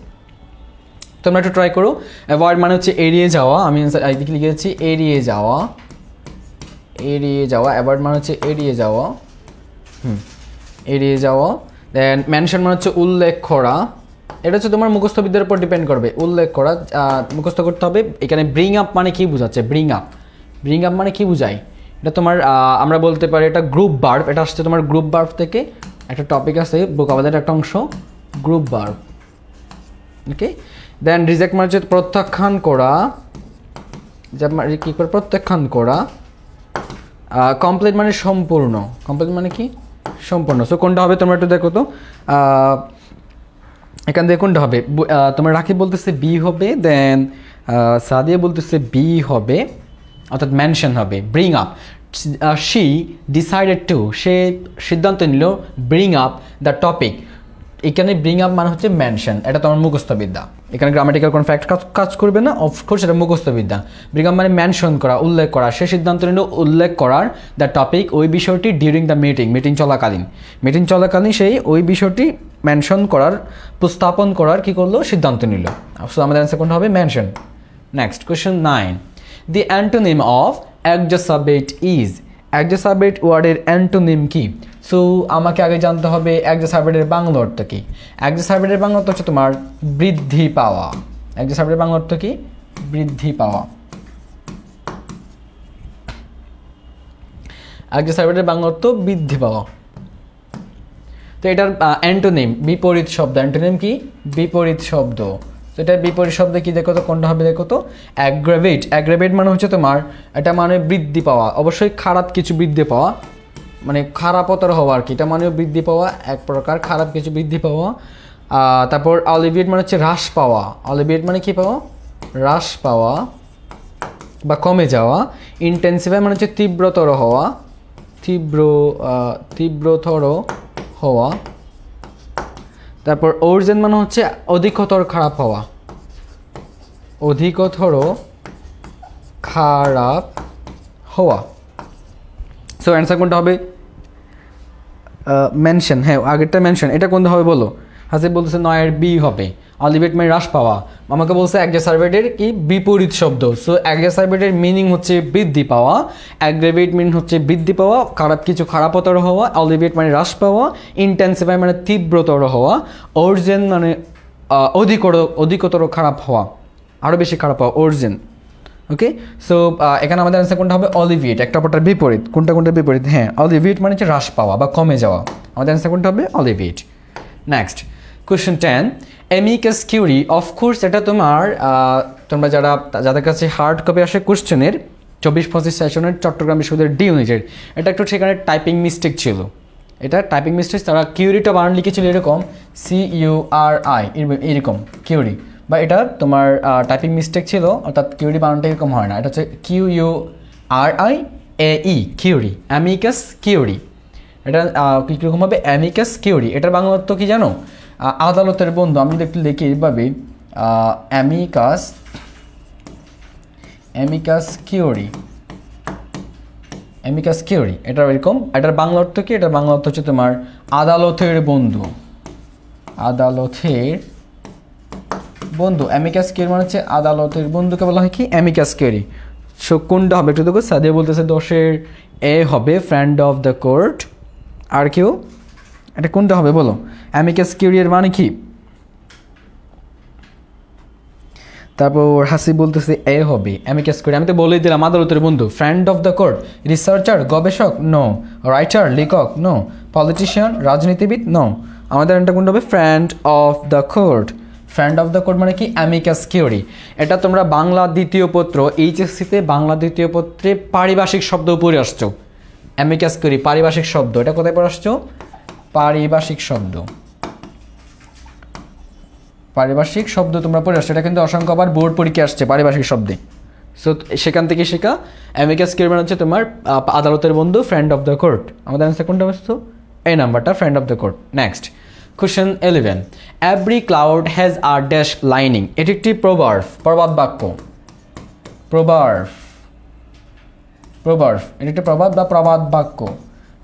তোমরা একটু ট্রাই করো। অ্যাভয়েড মানে হচ্ছে এড়িয়ে যাওয়া, আমি এইদিকে লিখেছি এড়িয়ে যাওয়া, অ্যাভয়েড মানে হচ্ছে এড়িয়ে যাওয়া, এড়িয়ে যাওয়া। দেন মেনশন মানে হচ্ছে উল্লেখ করা, এটা হচ্ছে তোমার মুখস্থবিদ্যার উপর ডিপেন্ড করবে, উল্লেখ করা মুখস্থ করতে হবে। এখানে ব্রিং আপ মানে কি বোঝাচ্ছে? ব্রিং আপ মানে কি বোঝায়? এটা তোমার আমরা বলতে পারি এটা গ্রুপ ভার্ব, এটা আসছে তোমার গ্রুপ ভার্ব থেকে, একটা টপিক আছে ভোকাবুলারির একটা অংশ গ্রুপ ভার্ব, ওকে। দেন রিজেক্ট মানে হচ্ছে প্রত্যাখ্যান করা, কী করে প্রত্যাখ্যান করা। কমপ্লিট মানে সম্পূর্ণ, কমপ্লিট মানে কি? সম্পূর্ণ। সো কোনটা হবে তোমরা একটু দেখো তো, এখান থেকে কোনটা হবে? তোমার রাকিব বলতেছে বি হবে, দেন সাদিয়া বলতেছে বি হবে, অর্থাৎ মেনশন হবে। Bring up, she decided to, সে সিদ্ধান্ত নিল ব্রিং আপ দ্য টপিক। এখানে ব্রিং আপ মানে হচ্ছে মেনশন, এটা তোমার মুখস্থবিদ্যা, এখানে গ্রামাটিক্যাল কোনো ফ্যাক্ট কাজ করবে না, অফকোর্স এটা মুখস্থবিদ্যা। ব্রিং আপ মানে মেনশন করা, উল্লেখ করা, সে সিদ্ধান্ত নিল উল্লেখ করার দ্য টপিক, ওই বিষয়টি ডিউরিং দ্য মিটিং চলাকালীন সেই ওই বিষয়টি মেনশন করার, উপস্থাপন করার কী করলো? সিদ্ধান্ত নিল। সো আমাদের অ্যান্সার কোনটা হবে? Mention. Next question 9, the antonym of exaggerate is. Exaggerate ওয়ার্ডের অ্যান্টোনিম কি? সো আমাকে আগে জানতে হবে এক্সাজারবেটের বাংলা অর্থ কি। এক্সাজারবেটের বাংলা অর্থ হচ্ছে তোমার বৃদ্ধি পাওয়া। এক্সাজারবেটের বাংলা অর্থ কি? বৃদ্ধি পাওয়া। এক্সাজারবেটের বাংলা অর্থ বৃদ্ধি পাওয়া। তো এটার অ্যান্টোনিম বিপরীত শব্দ। অ্যান্টোনিম কি? বিপরীত শব্দ। তো এটা বিপরীত শব্দ কি দেখো তো, কোনটা হবে দেখো তো? অ্যাগ্রাভেট। অ্যাগ্রাভেট মানে হচ্ছে তোমার, এটা মানে বৃদ্ধি পাওয়া, অবশ্যই খারাপ কিছু বৃদ্ধি পাওয়া, মানে খারাপতর হওয়া আর কি, এটা মানেও বৃদ্ধি পাওয়া, এক প্রকার খারাপ কিছু বৃদ্ধি পাওয়া। তারপর অলিভিয়েট মানে হচ্ছে হ্রাস পাওয়া। অলিভিয়েট মানে কি পাওয়া? হ্রাস পাওয়া। বা কমে যাওয়া, ইন্টেন্সিফাই মানে হচ্ছে তীব্রতর হওয়া, তীব্রতর হওয়া। তারপর ওরজেন মানে হচ্ছে অধিকতর খারাপ হওয়া, অধিকতর খারাপ হওয়া। সো অ্যান্সার কোনটা হবে? মেনশন, হ্যাঁ আগেরটা মেনশন। এটা কোনটা হবে বলো? হাসিব বলতেছে 9 বি হবে। অলিভেট মানে হ্রাস পাওয়া। আমাকে বলছে এক্সারবেটের কি বিপরীত শব্দ। সো এক্সারবেটের মিনিং হচ্ছে বৃদ্ধি পাওয়া, অ্যাগ্রেভেট মিনিং হচ্ছে বৃদ্ধি পাওয়া, খারাপ কিছু খারাপতর হওয়া, অলিভেট মানে হ্রাস পাওয়া, ইন্টেন্সিফাই মানে তীব্রতর হওয়া, ওরজেন মানে অধিকতর খারাপ হওয়া, আরও বেশি খারাপ হওয়া, ওরজেন। ওকে, সো এখানে আমাদের অ্যান্সার কোনটা হবে? অলিভিয়েট। একটা অপরটার বিপরীত। কোনটার বিপরীত? হ্যাঁ অলিভিয়েট মানে হচ্ছে হ্রাস পাওয়া বা কমে যাওয়া। আমাদের অ্যান্সার কোনটা হবে? Alleviate. Next question 10, amicus curiae. Of course এটা তোমরা যাদের কাছে হার্ড কপি আসে কোশ্চেনের 24-25 সেশনের চট্টগ্রাম বিশ্ববিদ্যালয়ের ডি ইউনিটের, এটা একটু সেখানে টাইপিং মিস্টেক ছিল। এটা টাইপিং মিস্টেক, তারা কিউরিটা বানান লিখেছিল এরকম CURI, এরকম কিউরি, বা এটা তোমার টাইপিং মিস্টেক ছিল, অর্থাৎ কিউরি বানানটা এরকম হয় না, এটা হচ্ছে QURIAE কিউরি, অ্যামিকাস কিউরি। এটা কীরকম হবে? Amicus curiae. এটার বাংলা অর্থ কি জানো? আদালতের বন্ধু। আমি একটু লিখি এইভাবে, অ্যামিকাস কিউরি, অ্যামিকাস কিউরি। এটা এরকম। এটার বাংলা অর্থ কি? এটার বাংলা অর্থ হচ্ছে তোমার আদালতের বন্ধু, আদালতের বন্ধু। অ্যামিকাস কিউরি মানে হচ্ছে আদালতের বন্ধুকে বলা হয় কি? Amicus curiae. সো কোনটা হবে একটু দেখো। সাদিয়া বলতেছে 10-এর এ হবে, ফ্রেন্ড অফ দ্য কোর্ট। আর কেউ? এটা কোনটা হবে বলো? অ্যামিকাস কিউরি এর মানে কি? তারপর হাসিব বলতেছে এ হবে, অ্যামিকাস কিউরি। আমি তো বলেই দিলাম আদালতের বন্ধু। Friend of the court, researcher গবেষক, নো। রাইটার লেখক, নো। পলিটিশিয়ান রাজনীতিবিদ, নো। আমাদের এটা কোনটা হবে? Friend of the court. Friend of the court মানে কি? Amicus curiae. এটা তোমরা বাংলা দ্বিতীয় পত্র এইচএসসিতে বাংলা দ্বিতীয় পত্রে পারিভাষিক শব্দ পড়ে আসছো। অ্যামিকাস কিউরি পারিভাষিক শব্দ। এটা কোথায় পড়ে আসছো? পারিভাষিক শব্দ, পারিভাষিক শব্দ তোমরা পড়ে আসছো। এটা কিন্তু অসংখ্যবার বোর্ড পরীক্ষা আসছে পারিভাষিক শব্দে। সো সেখান থেকে শেখা। অ্যামিকাস কিউরি মানে হচ্ছে তোমার আদালতের বন্ধু, ফ্রেন্ড অফ দ্য কোর্ট। আমাদের অ্যান্সার কোনটা বস্তু? এই নাম্বারটা, friend of the court. Next question 11, every cloud has a dash lining. এটি একটি প্রবাদ বাক্য। প্রবাদ, এটি একটি প্রবাদ বা প্রবাদ বাক্য।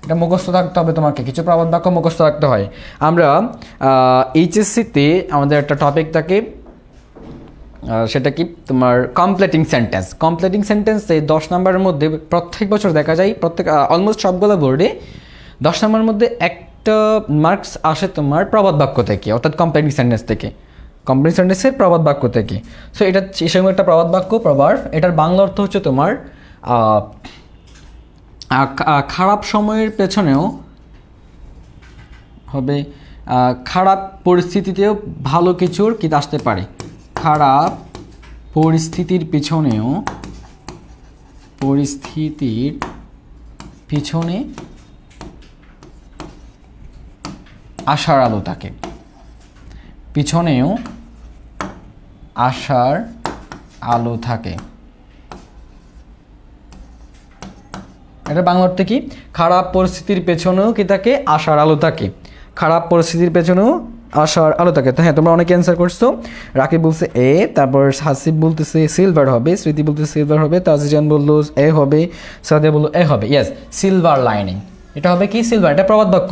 এটা মুখস্থ থাকতে হবে তোমাকে, কিছু প্রবাদ বাক্য মুখস্থ রাখতে হয়। আমরা এইচএসসিতে আমাদের একটা টপিক থাকে, সেটা কি তোমার কমপ্লিটিং সেন্টেন্স। কমপ্লিটিং সেন্টেন্স এই 10 নম্বরের মধ্যে প্রত্যেক বছর দেখা যায়, অলমোস্ট সবগুলো বোর্ডে 10 নম্বরের মধ্যে একটা মার্কস আসে তোমার প্রবাদ বাক্য থেকে, অর্থাৎ কমপ্লিটিং সেন্টেন্স থেকে, কমপ্লিটিং সেন্টেন্সের প্রবাদ বাক্য থেকে। সো এটা সেই একটা প্রবাদ বাক্য, প্রবাদ। এটার বাংলা অর্থ হচ্ছে তোমার খারাপ সময়ের পেছনেও হবে, খারাপ পরিস্থিতিতেও ভালো কিছুর কি আসতে পারে। খারাপ পরিস্থিতির পিছনে আশার আলো থাকে, পিছনেও আশার আলো থাকে। এটা বাংলা অর্থে কি? খারাপ পরিস্থিতির পেছনেও কি থাকে? আশার আলো থাকে। খারাপ পরিস্থিতির পেছনেও আশার আলো থাকে। তো হ্যাঁ, তোমরা অনেকে অ্যান্সার করছো। রাকিব বলছে এ, তারপর হাসিব বলতেছে সিলভার হবে, স্মৃতি বলতেছে সিলভার হবে, তাজিজান বললো এ হবে, সাদিয়া বললো এ হবে। Yes, silver lining. এটা হবে কি? সিলভার। এটা প্রবাদ বাক্য।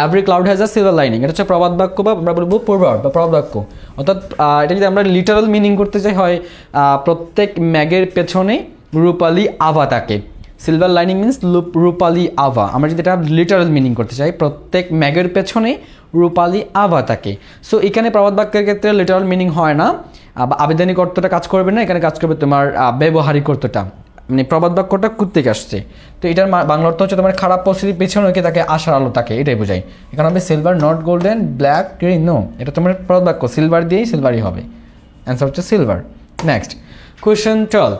Every cloud has a silver lining. এটা হচ্ছে প্রবাদ বাক্য, বা আমরা বলবো প্রবাদ বা প্রবাদ বাক্য। অর্থাৎ এটা যদি আমরা লিটারাল মিনিং করতে চাই হয়, প্রত্যেক ম্যাগের পেছনে রূপালী আভা থাকে। সিলভার লাইনিং মিনস রূপালী আভা। আমরা যদি এটা লিটারাল মিনিং করতে চাই, প্রত্যেক ম্যাগের পেছনে রূপালী আভা থাকে। সো এখানে প্রবাদ বাক্যের ক্ষেত্রে লিটারাল মিনিং হয় না, বা আবেদনিক অর্থটা কাজ করবে না, এখানে কাজ করবে তোমার ব্যবহারিক অর্থটা। মানে প্রবাদ বাক্যটা কোত্থেকে আসছে। তো এটার বাংলা অর্থ হচ্ছে তোমার খারাপ পরিস্থিতির পেছনে কি তাকে আশার আলো থাকে, এটাই বোঝায়। এখানে হবে silver, not golden, black, green, no. এটা তোমার প্রবাদ বাক্য, সিলভার দিয়েই সিলভারই হবে। অ্যান্সার হচ্ছে silver. Next question 12,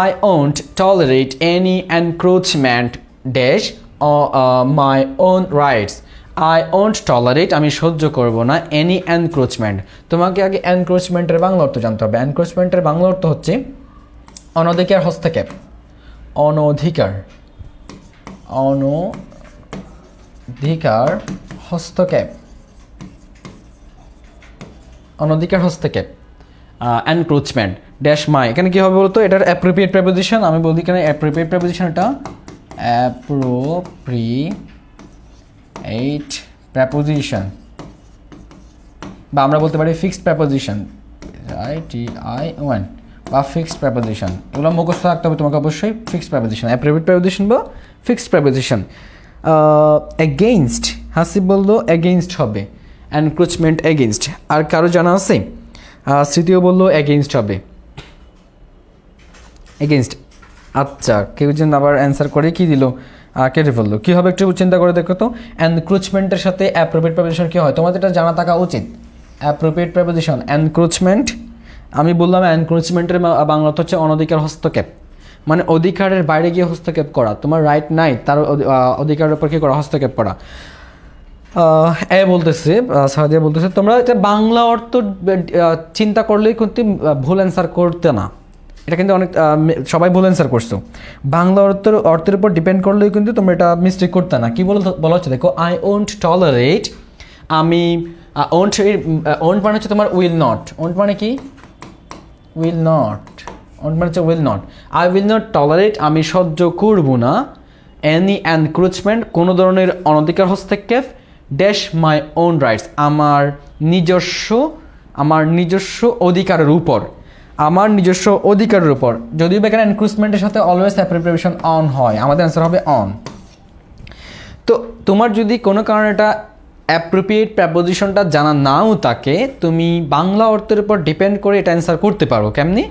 I won't tolerate any encroachment dash my own rights. I won't tolerate, আমি সহ্য করব না, any encroachment। তোমাকে আগে encroachment-এর বাংলা অর্থ জানতে হবে। encroachment-এর বাংলা অর্থ হচ্ছে অনধিকার হস্তক্ষেপ, অনধিকার হস্তক্ষেপ, অনধিকার হস্তক্ষেপ, এনক্রোচমেন্ট ড্যাশ মাই, এখানে কি হবে বলতো, এটার অ্যাপ্রোপ্রিয়েট প্রেপোজিশন, আমি বলি এখানে অ্যাপ্রোপ্রিয়েট প্রেপোজিশন, এটা অ্যাপ্রোপ্রিয়েট প্রেপোজিশন, বা আমরা বলতে পারি ফিক্সড প্রেপোজিশন, ITI1 বা ফিক্সড প্রেপোজিশন, এগুলো মুখস্থ রাখতে হবে তোমাকে অবশ্যই। ফিক্সড প্রেপোজিশন, অ্যাপ্রোপ্রিয়েট প্রেপোজিশন বা ফিক্সড প্রেপোজিশন। এগেইনস্ট, হাসিব বললো এগেইনস্ট হবে, এনক্রোচমেন্ট এগেইনস্ট। আর কারো জানা আছে? স্মৃতিও বললো এগেইনস্ট হবে, এগেইনস্ট। আচ্ছা, কেউ যেন আবার অ্যান্সার করে কি দিল, কেটে ফেললো, কী হবে একটু চিন্তা করে দেখো তো। এনক্রোচমেন্টের সাথে অ্যাপ্রোপ্রিয়েট প্রেপোজিশন কী হয়, তোমাদের এটা জানা থাকা উচিত। অ্যাপ্রোপ্রিয়েট প্রেপোজিশন এনক্রোচমেন্ট, আমি বললাম এনক্রোচমেন্টের বাংলা হচ্ছে অনধিকার হস্তক্ষেপ, মানে অধিকারের বাইরে গিয়ে হস্তক্ষেপ করা, তোমার রাইট নাই তার অধিকারের উপর কী করা, হস্তক্ষেপ করা। বলতেছে সাদিয়া বলতেছে তোমরা এটা বাংলা অর্থ চিন্তা করলেই কিন্তু ভুল অ্যান্সার করতে না, এটা কিন্তু অনেক সবাই ভুল অ্যান্সার করছো। বাংলা অর্থের উপর ডিপেন্ড করলেই কিন্তু তোমরা এটা মিস্টেক করতে না। কী বলা হচ্ছে দেখো, আই ওন্ট টলারেট, আমি ওন্ট মানে হচ্ছে তোমার উইল নট, ওন্ট মানে কি, উইল নট, ওন্ট মানে হচ্ছে will not, I will not tolerate, আমি সহ্য করব না, এনি এনক্রোচমেন্ট, কোনো ধরনের অনধিকার হস্তক্ষেপ, ড্যাশ মাই ওন রাইটস, আমার নিজস্ব অধিকারের উপর, আমার নিজস্ব অধিকারের উপর। যদিও এখানে এনক্রোচমেন্টের সাথে অলওয়েজ প্রিপারেশন অন হয়, আমাদের অ্যান্সার হবে অন। তো তোমার যদি কোনো কারণে এটা অ্যাপ্রোপ্রিয়েট প্রেপোজিশনটা জানা নাও থাকে, তুমি বাংলা অর্থের উপর ডিপেন্ড করে এটা অ্যান্সার করতে পারো। কেমনি?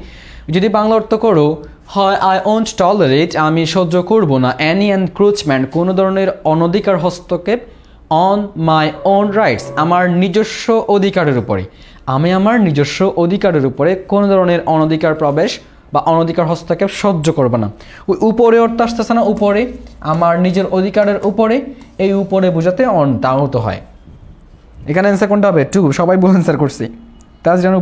যদি বাংলা অর্থ করো হয় আই ওন্ট টলারেট, আমি সহ্য করব না, অ্যানি এনক্রোচমেন্ট, কোনো ধরনের অনধিকার হস্তক্ষেপ, অন মাই ওন রাইটস, আমার নিজস্ব অধিকারের উপরে, আমি আমার নিজস্ব অধিকারের উপরে কোনো ধরনের অনধিকার প্রবেশ বা অনধিকার হস্তক্ষেপ সহ্য করবে না। ওই উপরে অর্থ আসতেছে না, উপরে, আমার নিজের অধিকারের উপরে, এই উপরে বোঝাতে অন তাও তো হয়। এখানে অ্যান্সার কোনটা হবে? টু, সবাই ভুল অ্যান্সার করছি। তার যেন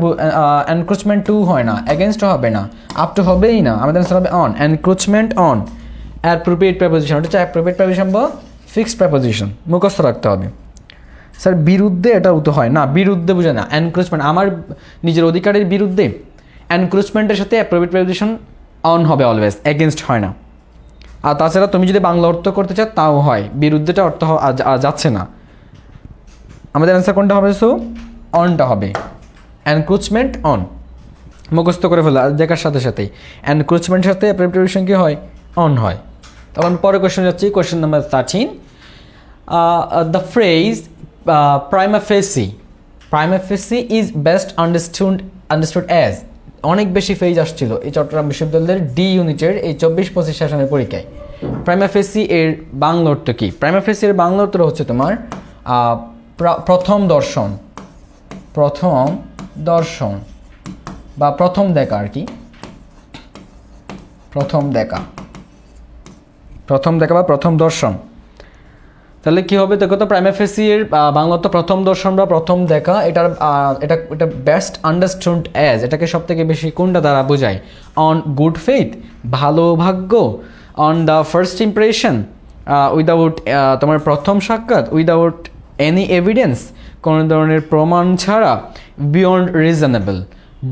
এনক্রোচমেন্ট টু হয় না, এগেনস্ট হবে না, আপ টু হবেই না, আমাদের অ্যান্সার হবে on, encroachment on. Appropriate preposition, এটা হচ্ছে অ্যাপ্রোপ্রিয়েট প্রেপোজিশন বা ফিক্সড প্রেপোজিশন, মুখস্থ রাখতে হবে। স্যার বিরুদ্ধে, এটাও তো হয় না, বিরুদ্ধে বোঝে না, এনক্রোচমেন্ট আমার নিজের অধিকারের বিরুদ্ধে, এনক্রোচমেন্টের সাথে অ্যাপ্রোপ্রিয়েট প্রেপোজিশন অন হবে অলওয়েজ, এগেনস্ট হয় না। আর তাছাড়া তুমি যদি বাংলা অর্থ করতে চাও তাও হয়, বিরুদ্ধেটা অর্থ যাচ্ছে না। আমাদের অ্যান্সার কোনটা হবে? সো অনটা হবে, এনক্রোচমেন্ট অন, মুখস্থ করে ফেলা দেখার সাথে সাথেই। এনক্রোচমেন্টের সাথে অ্যাপ্রোপ্রিয়েট প্রেপোজিশন কি হয়? অন হয়। তখন পরে কোয়েশ্চেন যাচ্ছি, question number 13। The phrase prima facie is best understood as, অনেক বেশি ফেজ আসছিল এই চট্টগ্রাম বিশ্ববিদ্যালয়ের ডি ইউনিটের এই 24-25 সেশনের পরীক্ষায়। প্রাইমা ফেসি এর বাংলা অর্থ কি? প্রাইমা ফেসি এর বাংলা অর্থ হচ্ছে তোমার প্রথম দর্শন বা প্রথম দেখা আর কি, প্রথম দেখা বা প্রথম দর্শন। তাহলে কি হবে দেখো তো, প্রাইমা ফেসি এর বাংলা অর্থ প্রথম দর্শন বা প্রথম দেখা। এটা বেস্ট আন্ডারস্টুড অ্যাজ, এটাকে সব থেকে বেশি কোনটা দ্বারা বোঝায়? অন গুড ফেথ, ভালো ভাগ্য, on the first impression, without তোমার প্রথম সাক্ষাৎ, উইদাউট এনি এভিডেন্স, কোনো ধরনের প্রমাণ ছাড়া, বিয়ন্ড রিজনেবল,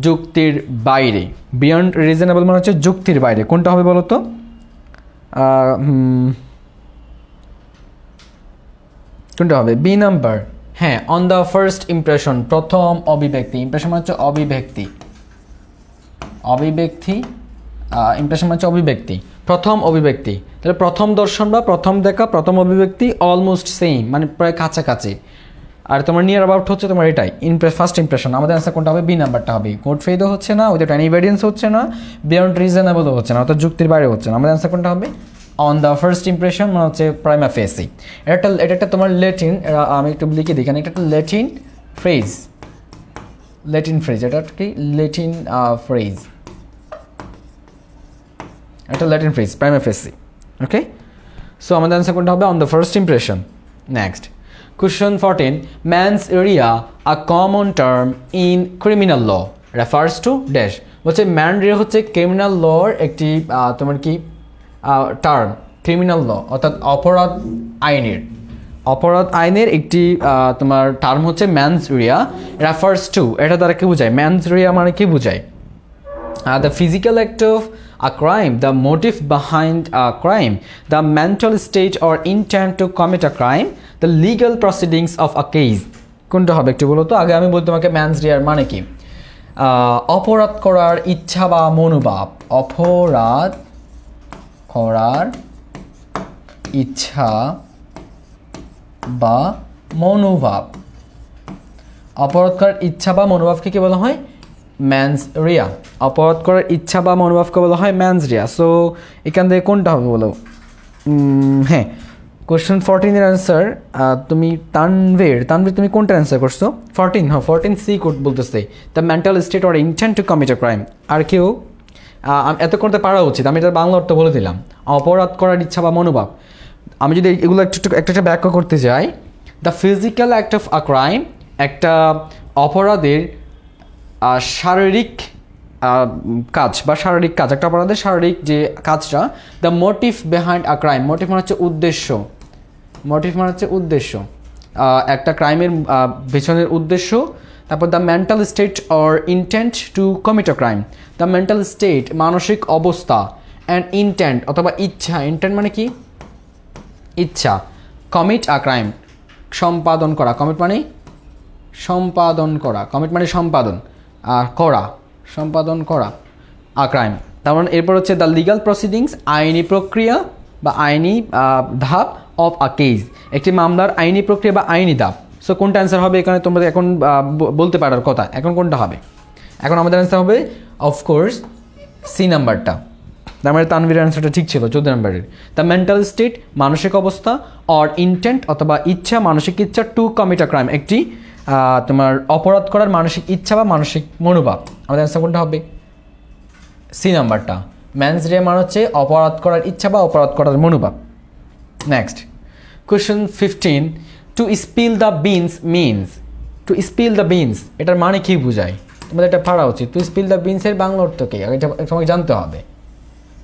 যুক্তির বাইরে। বিয়ন্ড রিজনেবল মানে হচ্ছে যুক্তির বাইরে। কোনটা হবে বলো তো? কোনটা হবে? B number. হ্যাঁ, অন দ্য ফার্স্ট ইমপ্রেশন, প্রথম অভিব্যক্তি। ইমপ্রেশন মানে হচ্ছে অভিব্যক্তি, ইমপ্রেশন মানে হচ্ছে অভিব্যক্তি, প্রথম অভিব্যক্তি। তাহলে প্রথম দর্শন বা প্রথম দেখা, প্রথম অভিব্যক্তি অলমোস্ট সেম, মানে প্রায় কাছাকাছি। আর তোমার নিয়ার অ্যাবাউট হচ্ছে তোমার এটাই ফার্স্ট ইমপ্রেশন। আমাদের অ্যান্সার কোনটা হবে? বি নাম্বারটা হবে। গুড ফেথও হচ্ছে না, উইদাউট এনি এভিডেন্স হচ্ছে না, বিয়ন্ড রিজনেবলও হচ্ছে না, অর্থাৎ যুক্তির বাইরে হচ্ছে না। আমাদের অ্যান্সার কোনটা হবে? অন দ্য ফার্স্ট ইমপ্রেশন মানে হচ্ছে প্রাইমা ফেসি। এটা একটা তোমার ল্যাটিন, আমি একটু লিখে দিই এখানে, এটা একটা ল্যাটিন ফ্রেজ, এটা কি ল্যাটিন ফ্রেজ, একটা Latin phrase prima facie. Okay, so আমাদের অ্যান্সার কোনটা হবে? On the first impression. Next question 14, mens rea a common term in criminal law. Refers to dash বলছে ম্যান রিয়া হচ্ছে ক্রিমিনাল লর একটি তোমার কি টার্ম, ক্রিমিনাল ল অর্থাৎ অপরাধ আইনের একটি তোমার টার্ম হচ্ছে ম্যানস রিয়া। রেফার্স টু এটা দ্বারা কি বোঝায়, ম্যানস রিয়া মানে কি বোঝায়, the physical act of a crime, the motive behind a crime, the mental state or intent to commit a crime, the legal proceedings of a case। কোনটা হবে একটু বলো তো। আগে আমি বলতে তোমাকে ম্যানস রিয়ার মানে কি, অপরাধ করার ইচ্ছা বা মনোভাব, অপরাধ করার ইচ্ছা বা মনোভাব, অপরাধ করার ইচ্ছা বা মনোভাবকে কি বলা হয়, ম্যানস রিয়া। অপরাধ করার ইচ্ছা বা মনোভাবকে বলা হয় ম্যানস রিয়া। সো এখান থেকে কোনটা হবে বলো। হ্যাঁ, কোয়েশ্চেন 14 এর অ্যান্সার তুমি তানভীর তুমি কোনটা অ্যান্সার করছো? 14, হ্যাঁ 14C কোড বলতেছে the mental state or intent to commit a crime. আর কেউ এত করতে পারা উচিত, আমি এটার বাংলা অর্থ বলে দিলাম, অপরাধ করার ইচ্ছা বা মনোভাব। আমি যদি এগুলো একটা ব্যাখ্যা করতে যাই, the physical act of a crime, একটা অপরাধের শারীরিক কাজ বা শারীরিক কাজ, একটা অপরাধের শারীরিক যে কাজটা। The motive behind a crime, motive মানে হচ্ছে উদ্দেশ্য, একটা ক্রাইমের পেছনের উদ্দেশ্য। তারপর the mental state or intent to commit a crime, the mental state মানসিক অবস্থা, অ্যান্ড ইন্টেন্ট অথবা ইচ্ছা, ইন্টেন্ট মানে কি ইচ্ছা, কমিট আ ক্রাইম সম্পাদন করা, কমিট মানে সম্পাদন করা আ ক্রাইম। তার মানে এরপর হচ্ছে দ্য লিগাল প্রসিডিংস, আইনি প্রক্রিয়া বা আইনি ধাপ অফ আ কেস, একটি মামলার আইনি প্রক্রিয়া বা আইনি ধাপ। সো কোনটা অ্যান্সার হবে এখানে তোমরা এখন বলতে পারার কথা, এখন কোনটা হবে? এখন আমাদের অ্যান্সার হবে অফকোর্স সি নাম্বারটা। তার মানে তানভীরের অ্যান্সারটা ঠিক ছিল 14 নম্বরের। দ্য মেন্টাল স্টেট মানসিক অবস্থা, অর ইন্টেন্ট অথবা ইচ্ছা, মানসিক ইচ্ছা, টু কমিট আ ক্রাইম একটি তোমার অপরাধ করার মানসিক ইচ্ছা বা মানসিক মনোভাব। আমাদের অ্যান্সার কোনটা হবে? সি নাম্বারটা। ম্যানস রিয়া মানে হচ্ছে অপরাধ করার ইচ্ছা বা অপরাধ করার মনোভাব। Next question 15, to spill the beans means, to spill the beans এটার মানে কি বোঝায়? তোমাদের এটা পড়া উচিত। টু স্পিল দ্য বিনসের বাংলা অর্থ কি এটা তোমাকে জানতে হবে।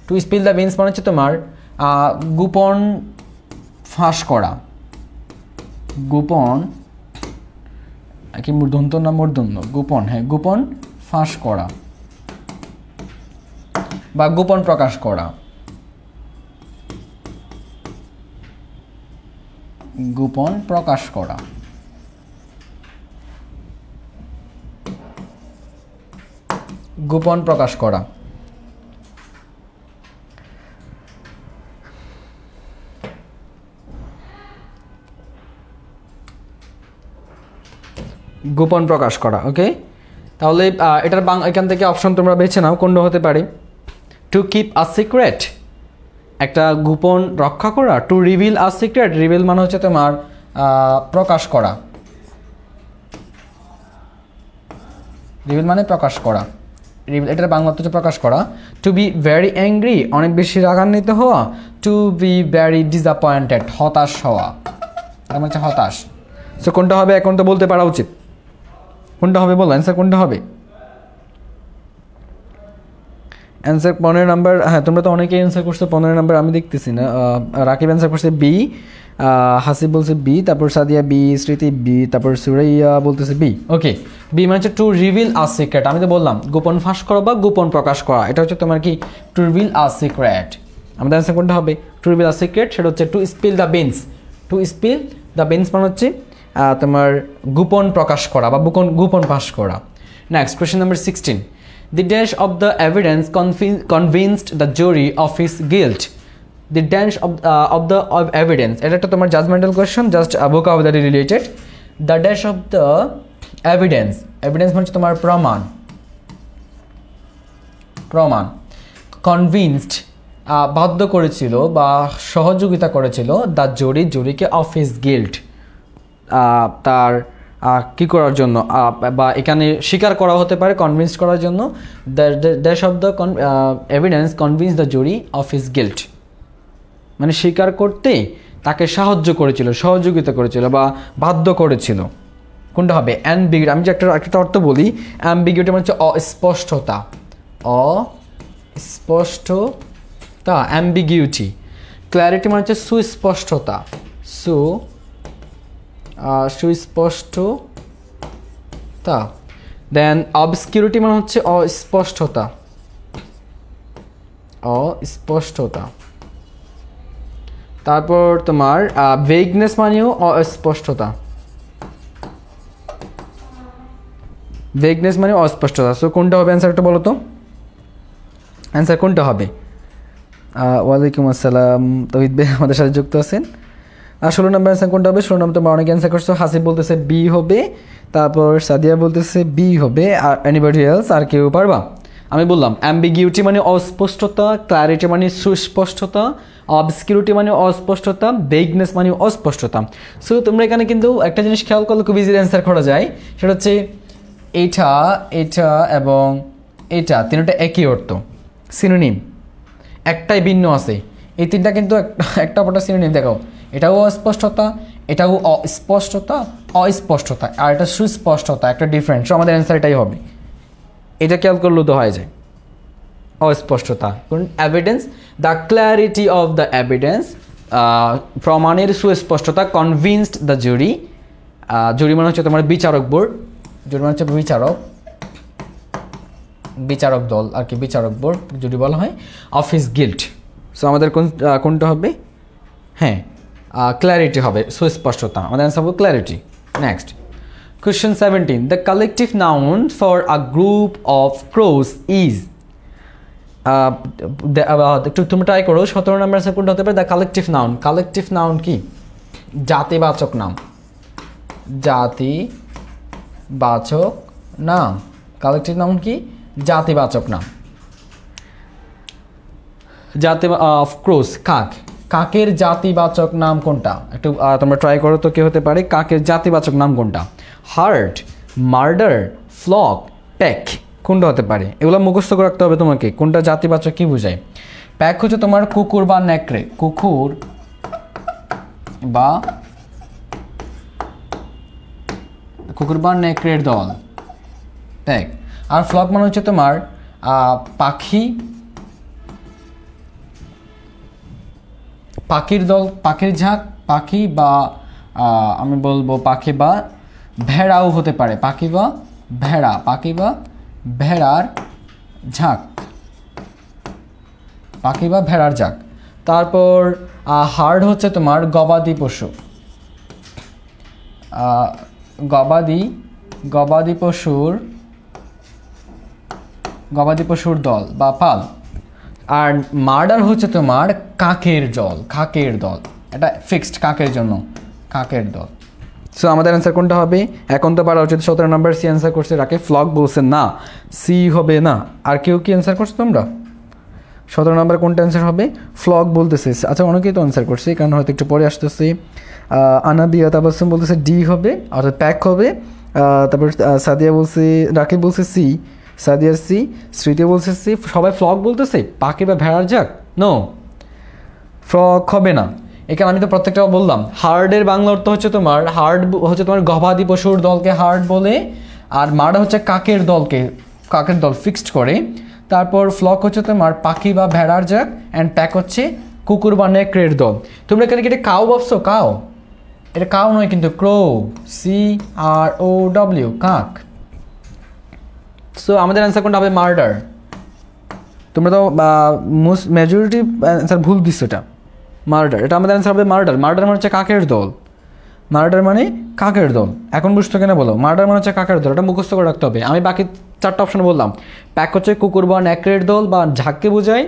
টু স্পিল দ্য বিনস মানে হচ্ছে তোমার গোপন ফাঁস করা, গোপন কি মূর্ধন্য না মূর্ধন্য, গোপন, হ্যাঁ গোপন ফাঁস করা বা গোপন প্রকাশ করা, গোপন প্রকাশ করা। গোপন প্রকাশ করা। গোপন প্রকাশ করা। ওকে, তাহলে এটার এখান থেকে অপশন তোমরা বেছে নাও কোনটা হতে পারে। টু কিপ আ সিক্রেট, একটা গোপন রক্ষা করা। Two reveal a secret, reveal মানে হচ্ছে তোমার প্রকাশ করা, রিভিল মানে প্রকাশ করা, এটার বাংলা হচ্ছে প্রকাশ করা। টু বি ভেরি অ্যাংরি, অনেক বেশি রাগান্বিত হওয়া। টু বি ভেরি ডিসঅ্যাপয়েন্টেড, হতাশ হওয়া, তার মানে হচ্ছে হতাশ। সো কোনটা হবে এখন তো বলতে পারা উচিত, কোনটা হবে বলো, অ্যান্সার কোনটা হবে? Answer 15 number. হ্যাঁ তোমরা তো অনেকেই অ্যান্সার করছো 15 নাম্বার, আমি দেখতেছি না। রাকিব অ্যান্সার করছে বি, হাসিব বলছে বি, তারপর সাদিয়া বি, স্মৃতি বি, তারপর সুরাইয়া বলতেছে বি। ওকে, বি মানে হচ্ছে টু রিভিল আ সিক্রেট। আমি তো বললাম গোপন ফাঁস করা বা গোপন প্রকাশ করা, এটা হচ্ছে তোমার কি টু রিভিল আ সিক্রেট। আমাদের অ্যান্সার কোনটা হবে? টু রিভিল আ সিক্রেট, সেটা হচ্ছে to spill the beans. To spill the beans মানে হচ্ছে তোমার গোপন প্রকাশ করা বা গোপন ফাঁস করা। Next question number 16, the dash of the evidence convinced the jury of his guilt. The dash of the evidence, এটা একটা তোমার judgemental question, just vocabulary related. The dash of the evidence, evidence মানে তোমার প্রমাণ। convinced বাধ্য করেছিল বা সহযোগিতা করেছিল দ্য জুরিকে অফ হিজ গিল্ট, তার কি করার জন্য, বা এখানে স্বীকার করা হতে পারে কনভিন্স করার জন্য। The dash of the evidence convince the jury of his guilt, মানে স্বীকার করতে তাকে সাহায্য করেছিল, সহযোগিতা করেছিল বা বাধ্য করেছিল। কোনটা হবে? অ্যাম্বিগুইটি। আমি যে একটা অর্থ বলি, অ্যাম্বিগুইটি মানে হচ্ছে অস্পষ্টতা, অস্পষ্টতা, অ্যাম্বিগুইটি। ক্ল্যারিটি মানে হচ্ছে সুস্পষ্টতা, সুস্পষ্টতা। দেন অবস্কিউরিটি মানে হচ্ছে অস্পষ্টতা, অস্পষ্টতা। তারপর তোমার ভেগনেস মানেও অস্পষ্টতা, ভেগনেস মানে অস্পষ্টতা। সো কোনটা হবে অ্যান্সারটা বলো তো? অ্যান্সার কোনটা হবে? ওয়ালাইকুম আসসালাম, তৌহিদ ভাই আমাদের সাথে যুক্ত আছেন। আর 16 নম্বর অ্যান্সার কোনটা হবে? 16 নম্বর তোমরা অনেক অ্যান্সার করছো। হাসিব বলতেছে বি হবে, তারপর সাদিয়া বলতেছে বি হবে, আর এনিবডি এলস? আর কেউ পারবা? আমি বললাম অ্যাম্বিগিউটি মানে অস্পষ্টতা, ক্ল্যারিটি মানে সুস্পষ্টতা, অবস্কিউরিটি মানে অস্পষ্টতা, ভেগনেস মানে অস্পষ্টতা। সো তোমরা এখানে কিন্তু একটা জিনিস খেয়াল করলে খুব ইজিলি অ্যান্সার করা যায়, সেটা হচ্ছে এটা, এটা এবং এটা তিনটা একই অর্থ, সিনোনিম, একটাই ভিন্ন আছে। এই তিনটা কিন্তু একটা পটা সিনোনিম। দেখো, এটাও অস্পষ্টতা, এটাও অস্পষ্টতা, অস্পষ্টতা, আর এটা সুস্পষ্টতা, একটা ডিফারেন্স। সো আমাদের অ্যান্সার এটাই হবে। এটা খেয়াল করলেও তো হয়ে যায়। অস্পষ্টতা, evidence, the clarity of the evidence, প্রমাণের সুস্পষ্টতা, কনভিন্সড দ্য জুরি। জুরি মানে হচ্ছে তোমার বিচারক বোর্ড, জুরি মানে হচ্ছে বিচারক দল আর কি, বিচারক বোর্ড যদি বলা হয়, অফ হিজ গিল্ট। সো আমাদের কোনটা হবে? হ্যাঁ, ক্ল্যারিটি হবে, সুস্পষ্টতা। আমাদের অ্যান্সার হবে clarity. Next question 17, the collective noun for a group of crows is. একটু তুমি ট্রাই করো। 17 নম্বর অ্যান্সার কোনটা হতে পারে? The collective noun. Collective noun কি? জাতিবাচক নাম, জাতিবাচক নাম। কালেকটিভ নাউন কি? জাতিবাচক নাম। জাতি অফ ক্রোস, কাক, কাকের জাতিবাচক নাম কোনটা? একটু তোমরা ট্রাই করো তো, কে হতে পারে? কাকের জাতিবাচক নাম কোনটা? হার্ট, মার্ডার, ফ্লক, প্যাক, কোনটা হতে পারে? এগুলো মুখস্থ করে রাখতে হবে তোমাকে। কোনটা জাতিবাচক কি বোঝায়? প্যাক হচ্ছে তোমার কুকুর বা নেকড়ে, কুকুর বা নেকড়ের দল, প্যাক। আর ফ্লক মানে হচ্ছে তোমার পাখি, পাখির দল, পাখির ঝাঁক, পাখি বা আমি বলবো পাখি বা ভেড়াও হতে পারে, পাখি বা ভেড়া, পাখি বা ভেড়ার ঝাঁক, পাখি বা ভেড়ার ঝাঁক। তারপর হার্ড হচ্ছে তোমার গবাদি পশু, গবাদি পশুর দল বা পাল। আর মার্ডার হচ্ছে তোমার কাকের দল, এটা ফিক্সড, কাকের জন্য কাকের দল। সো আমাদের অ্যান্সার কোনটা হবে? এখন তো পারা উচিত। 17 নম্বর সি অ্যান্সার করছে, রাকে ফ্লক বলছে না, সি হবে না। আর কেউ কি অ্যান্সার করছো তোমরা? 17 নম্বর কোনটা অ্যান্সার হবে? ফ্লক বলতেছে। আচ্ছা, অনেকেই তো অ্যান্সার করছে, কারণ হয়তো একটু পরে আসতেছে। আনাবিয়া তাবাসসুম বলতেছে ডি হবে, অর্থাৎ প্যাক হবে। তারপর সাদিয়া বলছে, রাকিব বলছে সি, সাদিয়ার সি, স্মৃতি বলছে সি। সবাই ফ্লক বলতেছে, পাখি বা ভেড়ার ঝাঁক। নো, ফ্লক হবে না। এখানে আমি তো প্রত্যেকটা বললাম। হার্ডের বাংলা অর্থ হচ্ছে তোমার, হার্ড হচ্ছে তোমার গবাদি পশুর দলকে হার্ড বলে, আর মার্ডার হচ্ছে কাকের দল ফিক্সড করে। তারপর ফ্লক হচ্ছে তোমার পাখি বা ভেড়ার ঝাঁক, অ্যান্ড প্যাক হচ্ছে কুকুর বা নেকড়ের দল। তোমরা এখানে কি এটা কাউ ভাবছো? কাউ, এটা কাউ নয় কিন্তু, ক্রো, CROW, কাক। সো আমাদের অ্যান্সার কোনটা হবে? মার্ডার। তোমরা তো মোস্ট মেজরিটি অ্যান্সার ভুল দিচ্ছ। এটা মার্ডার, এটা আমাদের অ্যান্সার হবে মার্ডার। মার্ডার মানে হচ্ছে কাকের দল, মার্ডার মানে কাকের দল। এখন বুঝতো কেন বলো? মার্ডার মানে হচ্ছে কাকের দল, এটা মুখস্থ করে রাখতে হবে। আমি বাকি 4টা অপশন বললাম। প্যাক হচ্ছে কুকুর বা নেকড়ের দল বা ঝাঁককে বোঝায়,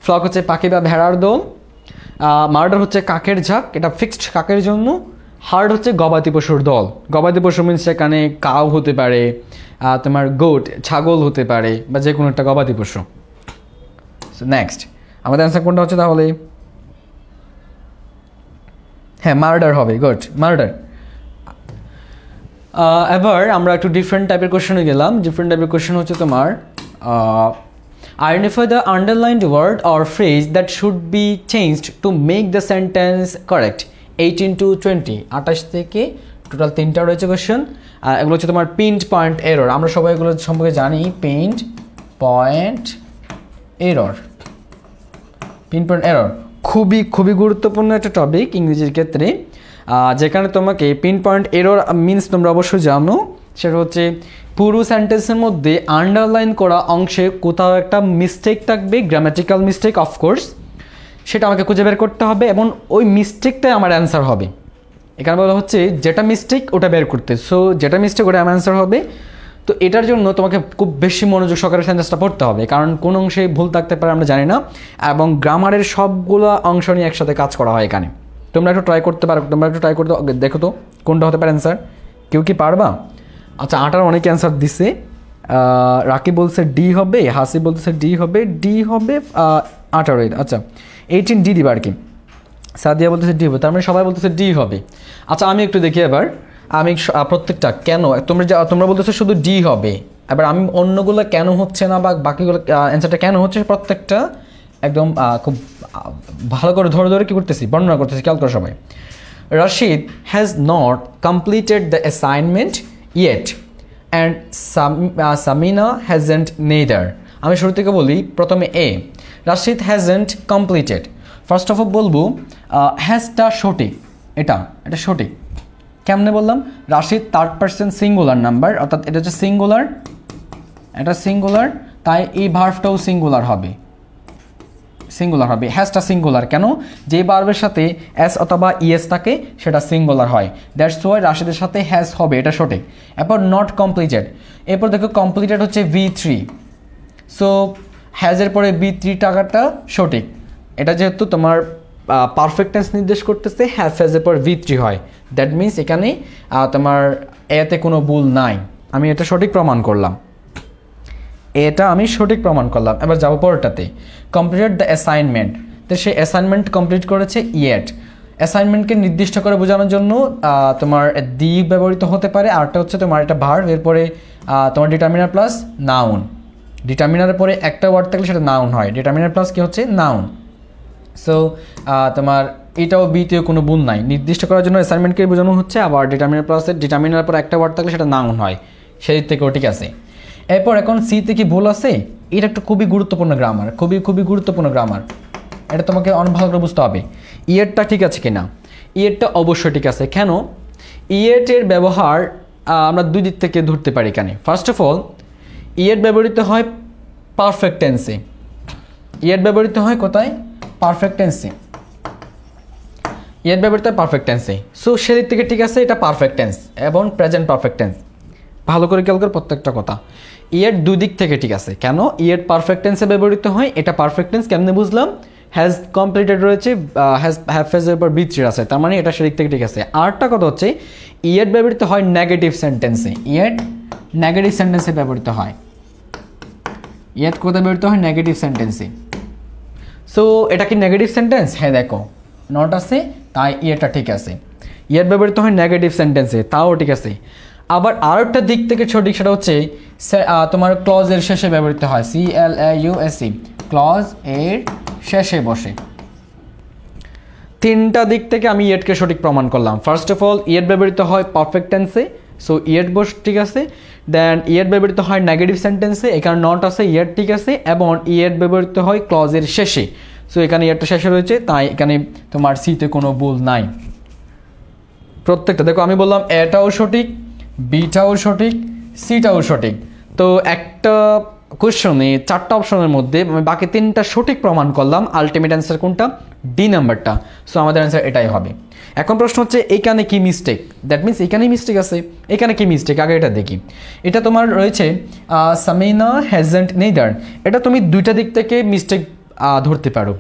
ফ্লক হচ্ছে পাখি বা ভেড়ার দল, মার্ডার হচ্ছে কাকের ঝাঁক, এটা ফিক্সড কাকের জন্য, হার্ড হচ্ছে গবাদি পশুর দল। গবাদি পশু মিনস সেখানে কাউ হতে পারে, তোমার গোট, ছাগল হতে পারে, বা যে কোনো একটা গবাদি পশু। নেক্সট আমাদের অ্যান্সার কোনটা হচ্ছে তাহলে? হ্যাঁ, মার্ডার হবে। Good, murder. এবার আমরা একটু ডিফারেন্ট টাইপের কোয়েশ্চেনে গেলাম। ডিফারেন্ট টাইপের কোয়েশ্চেন হচ্ছে তোমার identify the underlined word or phrase that should be changed to make the sentence correct. 18 to 20, 28 থেকে টোটাল 3টা রয়েছে কোয়েশ্চেন। এগুলো হচ্ছে তোমার পিন্ড পয়েন্ট এরর। আমরা সবাই এগুলো সম্পর্কে জানি, pin point error. Pin point error খুবই খুবই গুরুত্বপূর্ণ একটা টপিক ইংরেজির ক্ষেত্রে, যেখানে তোমাকে পিন পয়েন্ট এরর মিনস তোমরা অবশ্যই জানো, সেটা হচ্ছে পুরো সেন্টেন্সের মধ্যে আন্ডারলাইন করা অংশে কোথাও একটা মিস্টেক থাকবে, গ্রামাটিক্যাল মিস্টেক অফকোর্স, সেটা আমাকে খুঁজে বের করতে হবে এবং ওই মিস্টেকটাই আমার অ্যান্সার হবে। এখানে বলা হচ্ছে যেটা মিস্টেক ওটা বের করতে, সো যেটা মিস্টেক ওটা আমার অ্যান্সার হবে। তো এটার জন্য তোমাকে খুব বেশি মনোযোগ সহকারে সেন্টেন্সটা পড়তে হবে, কারণ কোন অংশে ভুল থাকতে পারে আমরা জানি না, এবং গ্রামারের সবগুলো অংশ নিয়ে একসাথে কাজ করা হয় এখানে। তোমরা একটু ট্রাই করতে পারো, তোমরা একটু ট্রাই করতে দেখো তো কোনটা হতে পারে অ্যান্সার। কেউ কি পারবা? আচ্ছা, 8টার অনেক অ্যান্সার দিছে। রাকি বলছে ডি হবে, হাসি বলতেছে ডি হবে, ডি হবে 18। আচ্ছা 18 ডি দিবা আর কি। সাদিয়া বলতেছে ডি হবে, তার মানে সবাই বলতেছে ডি হবে। আচ্ছা আমি একটু দেখি এবার, আমি প্রত্যেকটা কেন তোমরা বলতেছো শুধু ডি হবে, এবার আমি অন্যগুলো কেন হচ্ছে না বা বাকিগুলো অ্যান্সারটা কেন হচ্ছে প্রত্যেকটা একদম খুব ভালো করে ধরে ধরে কী করতেছি, বর্ণনা করতেছি, খেয়াল করো সবাই। Rashid has not completed the assignment yet and Samina hasn't neither. আমি শুরু থেকে বলি, প্রথমে এ, Rashid hasn't completed। First of all বলবো হ্যাজটা সঠিক, এটা সঠিক। কেমনে বললাম? Rashid third person singular number, অর্থাৎ এটা হচ্ছে সিঙ্গুলার, এটা সিঙ্গুলার, তাই এই ভার্বটাও সিঙ্গুলার হবে, হ্যাজটা সিঙ্গুলার। কেন? যে ভার্বের সাথে এস অথবা ইএস থাকে সেটা সিঙ্গুলার হয়, দ্যাটস ওয়াই রাশিদের সাথে হ্যাজ হবে, এটা সঠিক। এরপর নট কমপ্লিটেড, এরপর দেখো কমপ্লিটেড হচ্ছে V3, সো হ্যাজের পরে V3 টাকাটা সঠিক। এটা যেহেতু তোমার পারফেক্ট টেন্স নির্দেশ করতেছে, হ্যাজের পর V3 হয়, দ্যাট মিনস এখানে তোমার এতে কোনো ভুল নাই। আমি এটা সঠিক প্রমাণ করলাম, এবার যাবো পরেরটাতে, কমপ্লিটেড দ্য অ্যাসাইনমেন্ট। তো সে অ্যাসাইনমেন্ট কমপ্লিট করেছে ইয়েট। অ্যাসাইনমেন্টকে নির্দিষ্ট করে বোঝানোর জন্য তোমার দি ব্যবহৃত হতে পারে, আরটা হচ্ছে তোমার এটা ভার্ব, এরপরে তোমার ডিটারমিনার প্লাস নাউন। ডিটারমিনারের পরে একটা ওয়ার্ড থাকলে সেটা নাউন হয়, ডিটারমিনার প্লাস কি হচ্ছে নাউন। সো তোমার এটাও বিতেও কোনো ভুল নাই, নির্দিষ্ট করার জন্য অ্যাসাইনমেন্টকে বোঝানো হচ্ছে, আবার ডিটারমিনার পর একটা ওয়ার্ড থাকলে সেটা নাউন হয়, সেই দিক থেকেও ঠিক আছে। এরপর এখন সিতে কি ভুল আছে, এটা একটা খুবই গুরুত্বপূর্ণ গ্রামার, খুবই গুরুত্বপূর্ণ গ্রামার, এটা তোমাকে অনেক ভালো করে বুঝতে হবে। ইয়েটটা ঠিক আছে কিনা? ইয়েটটা অবশ্যই ঠিক আছে। কেন? ইয়েটের ব্যবহার আমরা দুই দিক থেকে ধরতে পারি এখানে। ফার্স্ট অফ অল ইয়েট ব্যবহৃত হয় পারফেক্ট টেন্সে, ইয়েট ব্যবহৃত হয় কোথায়? পারফেক্ট টেন্সে, ইয়েট ব্যবহৃত হয় পারফেক্ট টেন্সে, সো সেদিক থেকে ঠিক আছে, এটা পারফেক্ট টেন্স এবং প্রেজেন্ট পারফেক্ট টেন্স। ভালো করে খেয়াল করে প্রত্যেকটা কথা, ইয়েট দুই দিক থেকে ঠিক আছে। কেন? ইয়েট পারফেক্ট টেন্সে ব্যবহৃত হয়, এটা পারফেক্ট টেন্স কেমনে বুঝলাম? হ্যাজ কমপ্লিটেড রয়েছে, হ্যাজের পর V3 আছে, তার মানে এটা সেদিক থেকে ঠিক আছে। আরেকটা কথা হচ্ছে ইয়েট ব্যবহৃত হয় নেগেটিভ সেন্টেন্সে, ইয়েট নেগেটিভ সেন্টেন্সে ব্যবহৃত হয়, ইয়েট কোথায় ব্যবহৃত হয়? নেগেটিভ সেন্টেন্সে। সো এটা কি নেগেটিভ সেন্টেন্স? হ্যাঁ দেখো নট আছে, তাই ইয়েটা ঠিক আছে। ইয়েট ব্যবহৃত হয় নেগেটিভ সেন্টেন্সে, তাও ঠিক আছে। আবার আরেকটা দিক থেকে সঠিক, সেটা হচ্ছে তোমার ক্লজের শেষে ব্যবহৃত হয়, CLAUSE, ক্লজ এর শেষে বসে। তিনটা দিক থেকে আমি ইয়েটকে সঠিক প্রমাণ করলাম। ফার্স্ট অফ অল ইয়েট ব্যবহৃত হয় পারফেক্ট টেন্সে, সো ইয়েট বস ঠিক আছে। দেন ইয়েট ব্যবহৃত হয় নেগেটিভ সেন্টেন্সে, এখানে নট আছে, ইয়েট ঠিক আছে। এবং ইয়েট ব্যবহৃত হয় ক্লজের শেষে, সো এখানে ইয়েটটা শেষে রয়েছে, তাই এখানে তোমার সিতে কোনো ভুল নাই। প্রত্যেকটা দেখো আমি বললাম এটাও সঠিক, বিটাও সঠিক, সিটাও সঠিক। তো একটা কোয়েশ্চনে 4টা অপশনের মধ্যে আমি বাকি 3টা সঠিক প্রমাণ করলাম, আলটিমেট অ্যান্সার কোনটা? ডি নাম্বারটা। সো আমাদের অ্যান্সার এটাই হবে। এখন প্রশ্ন হচ্ছে এইখানে কি মিস্টেক, দ্যাট মিনস এখানেই মিস্টেক আছে, এখানে কি মিস্টেক আগে এটা দেখি। এটা তোমার রয়েছে সামিনা হ্যাজেন্ট নেইদার, এটা তুমি দুইটা দিক থেকে মিস্টেক ধরতে পারো,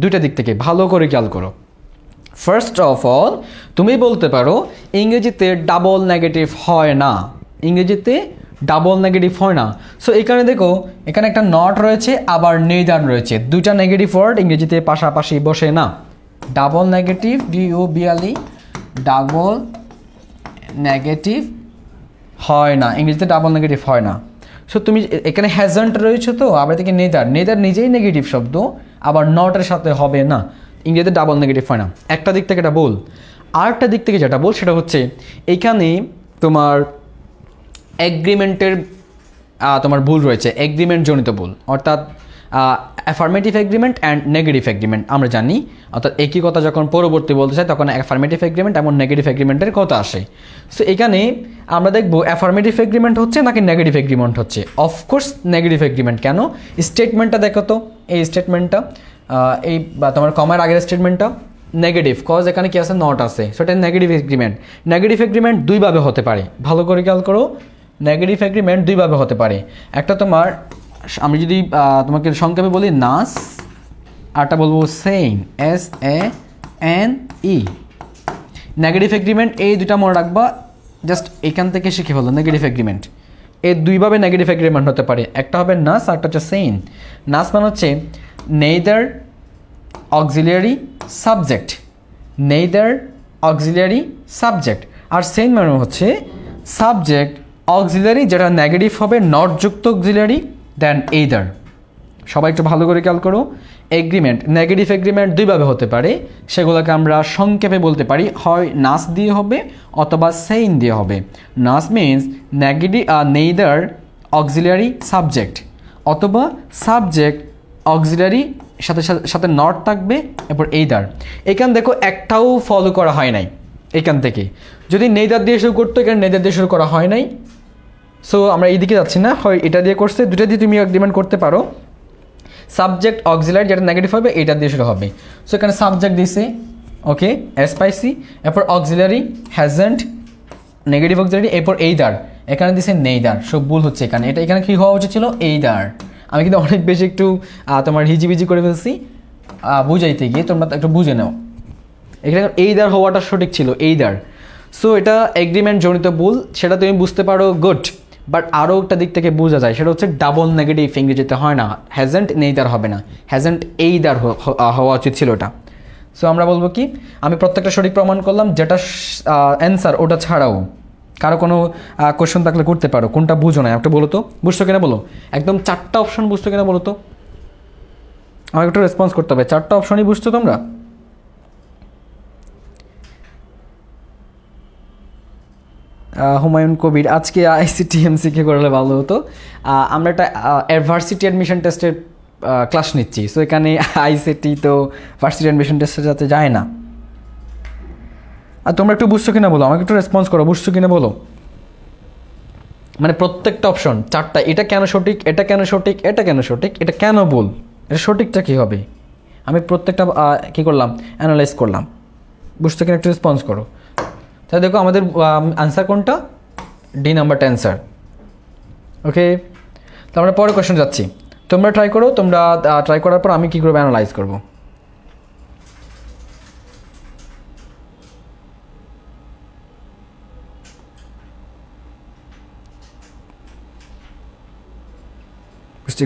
দুইটা দিক থেকে ভালো করে খেয়াল করো। ফার্স্ট অফ অল তুমি বলতে পারো ইংরেজিতে ডাবল নেগেটিভ হয় না, ইংরেজিতে ডাবল নেগেটিভ হয় না। সো এখানে দেখো এখানে একটা নট রয়েছে, আবার নেইদার রয়েছে, দুইটা নেগেটিভ ওয়ার্ড ইংরেজিতে পাশাপাশি বসে না। Double negative, DOUBLE, double negative হয় না, ইংরেজিতে ডাবল নেগেটিভ হয় না। সো তুমি এখানে হ্যাজেন্ট রয়েছে, তো আবার থেকে নেইদার, নেইদার নিজেই নেগেটিভ শব্দ, আবার নটের সাথে হবে না, ইংরেজিতে ডাবল নেগেটিভ হয় না। একটা দিক থেকে এটা বল। আরেকটা দিক থেকে যেটা বল সেটা হচ্ছে এইখানে তোমার এগ্রিমেন্টের তোমার ভুল রয়েছে, এগ্রিমেন্ট জনিত ভুল, অর্থাৎ affirmative agreement and negative agreement আমরা জানি, অর্থাৎ একই কথা যখন পরবর্তী বলতে চাই তখন অ্যাফার্মেটিভ এগ্রিমেন্ট এবং নেগেটিভ এগ্রিমেন্টের কথা আসে। সো এখানে আমরা দেখব অ্যাফার্মেটিভ এগ্রিমেন্ট হচ্ছে নাকি নেগেটিভ এগ্রিমেন্ট হচ্ছে। Of course negative agreement. কেন? স্টেটমেন্টটা দেখো তো, এই স্টেটমেন্টটা এই বা তোমার কমার আগের স্টেটমেন্টটা নেগেটিভ, কজ এখানে কি আছে, নট আছে, সো এটা নেগেটিভ এগ্রিমেন্ট। নেগেটিভ এগ্রিমেন্ট দুইভাবে হতে পারে, ভালো করে খেয়াল করো, নেগেটিভ এগ্রিমেন্ট দুইভাবে হতে পারে। একটা তোমার, আমি যদি তোমাকে সংক্ষেপে বলি নাস, আরটা বলবো সেইন, SANE। নেগেটিভ এগ্রিমেন্ট এই দুইটা মনে রাখবা, জাস্ট এখান থেকে শিখে ফেলো। নেগেটিভ এগ্রিমেন্ট এই দুইভাবে নেগেটিভ এগ্রিমেন্ট হতে পারে, একটা হবে নাস, আরটা হচ্ছে সেইন। নাস মানে হচ্ছে neither auxiliary subject, neither auxiliary subject. আর সেইন মানে হচ্ছে সাবজেক্ট অক্সিলিয়ারি যেটা নেগেটিভ হবে, নট যুক্ত অক্সিলিয়ারি, দেন এইদার। সবাই একটু ভালো করে খেয়াল করো, এগ্রিমেন্ট নেগেটিভ এগ্রিমেন্ট দুইভাবে হতে পারে, সেগুলোকে আমরা সংক্ষেপে বলতে পারি, হয় নাস দিয়ে হবে অথবা সেইন দিয়ে হবে। নাস means negative neither auxiliary subject, অথবা সাবজেক্ট অক্সিলিয়ারি সাথে সাথে নট থাকবে, এরপর এইদার। এখান দেখো একটাও ফলো করা হয় নাই এখান থেকে, যদি নেইদার দিয়ে শুরু করতো, এখানে নেইদার দিয়ে শুরু করা হয় নাই। সো আমরা এইদিকে যাচ্ছি না, হয় এটা দিয়ে করছে, দুটা দিয়ে তুমি এগ্রিমেন্ট করতে পারো। সাবজেক্ট অক্সিলারি যেটা নেগেটিভ হবে এইটা দিয়ে শুরু হবে। সো এখানে সাবজেক্ট দিছে, ওকে, এসপাইসি, এরপর অক্সিলারি হ্যাজেন্ট, নেগেটিভ অক্সিলারি, এরপর এইদার, এখানে দিছে নেইদার। সব ভুল হচ্ছে এখানে, এটা এখানে কি হওয়া উচিত ছিল, এইদার। আমি কিন্তু অনেক বেশি একটু তোমার হিজিবিজি করে ফেলছি বুঝাইতে গিয়ে, তোমরা একটু বুঝে নাও। এখানে এইদার হওয়াটা সঠিক ছিল, এইদার। সো এটা এগ্রিমেন্ট জনিত ভুল, সেটা তুমি বুঝতে পারো, গুড। বাট আরও একটা দিক থেকে বোঝা যায়, সেটা হচ্ছে ডাবল নেগেটিভ ইংরেজিতে হয় না, হ্যাজেন্ট নেইদার হবে না, হ্যাজেন্ট এইদার হওয়া উচিত ছিল ওটা। সো আমরা বলবো কি, আমি প্রত্যেকটা সঠিক প্রমাণ করলাম, যেটা অ্যান্সার ওটা ছাড়াও কারো কোনো কোয়েশ্চেন থাকলে করতে পারো, কোনটা বুঝো না একটু বলো তো, বুঝছো কিনা বলো, একদম 4টা অপশন বুঝছো কিনা বলো তো, আমাকে একটু রেসপন্স করতে হবে। 4টা অপশনই বুঝছো তোমরা? হুমায়ুন কবির, আজকে আইসিটি এমসিকে করলে ভালো হতো। আমরা একটা ভার্সিটি অ্যাডমিশন টেস্টের ক্লাস নিচ্ছি, সো এখানে আইসিটি তো ভার্সিটি অ্যাডমিশন টেস্টের সাথে যায় না। আর তোমরা একটু বুঝছো কিনা বলো, আমাকে একটু রেসপন্স করো, বুঝছো কিনা বলো। মানে প্রত্যেকটা অপশন 4টা, এটা কেন সঠিক, এটা কেন সঠিক, এটা কেন সঠিক, এটা কেন ভুল, এটা সঠিকটা কী হবে, আমি প্রত্যেকটা কী করলাম, অ্যানালাইজ করলাম। বুঝছো কিনা একটু রেসপন্স করো। তাহলে দেখো আমাদের আনসার কোনটা, ডি নাম্বারটা অ্যান্সার। ওকে, তো আমরা পরের কোয়েশ্চন যাচ্ছি, তোমরা ট্রাই করো, তোমরা ট্রাই করার পর আমি কী করবো, অ্যানালাইজ করবো।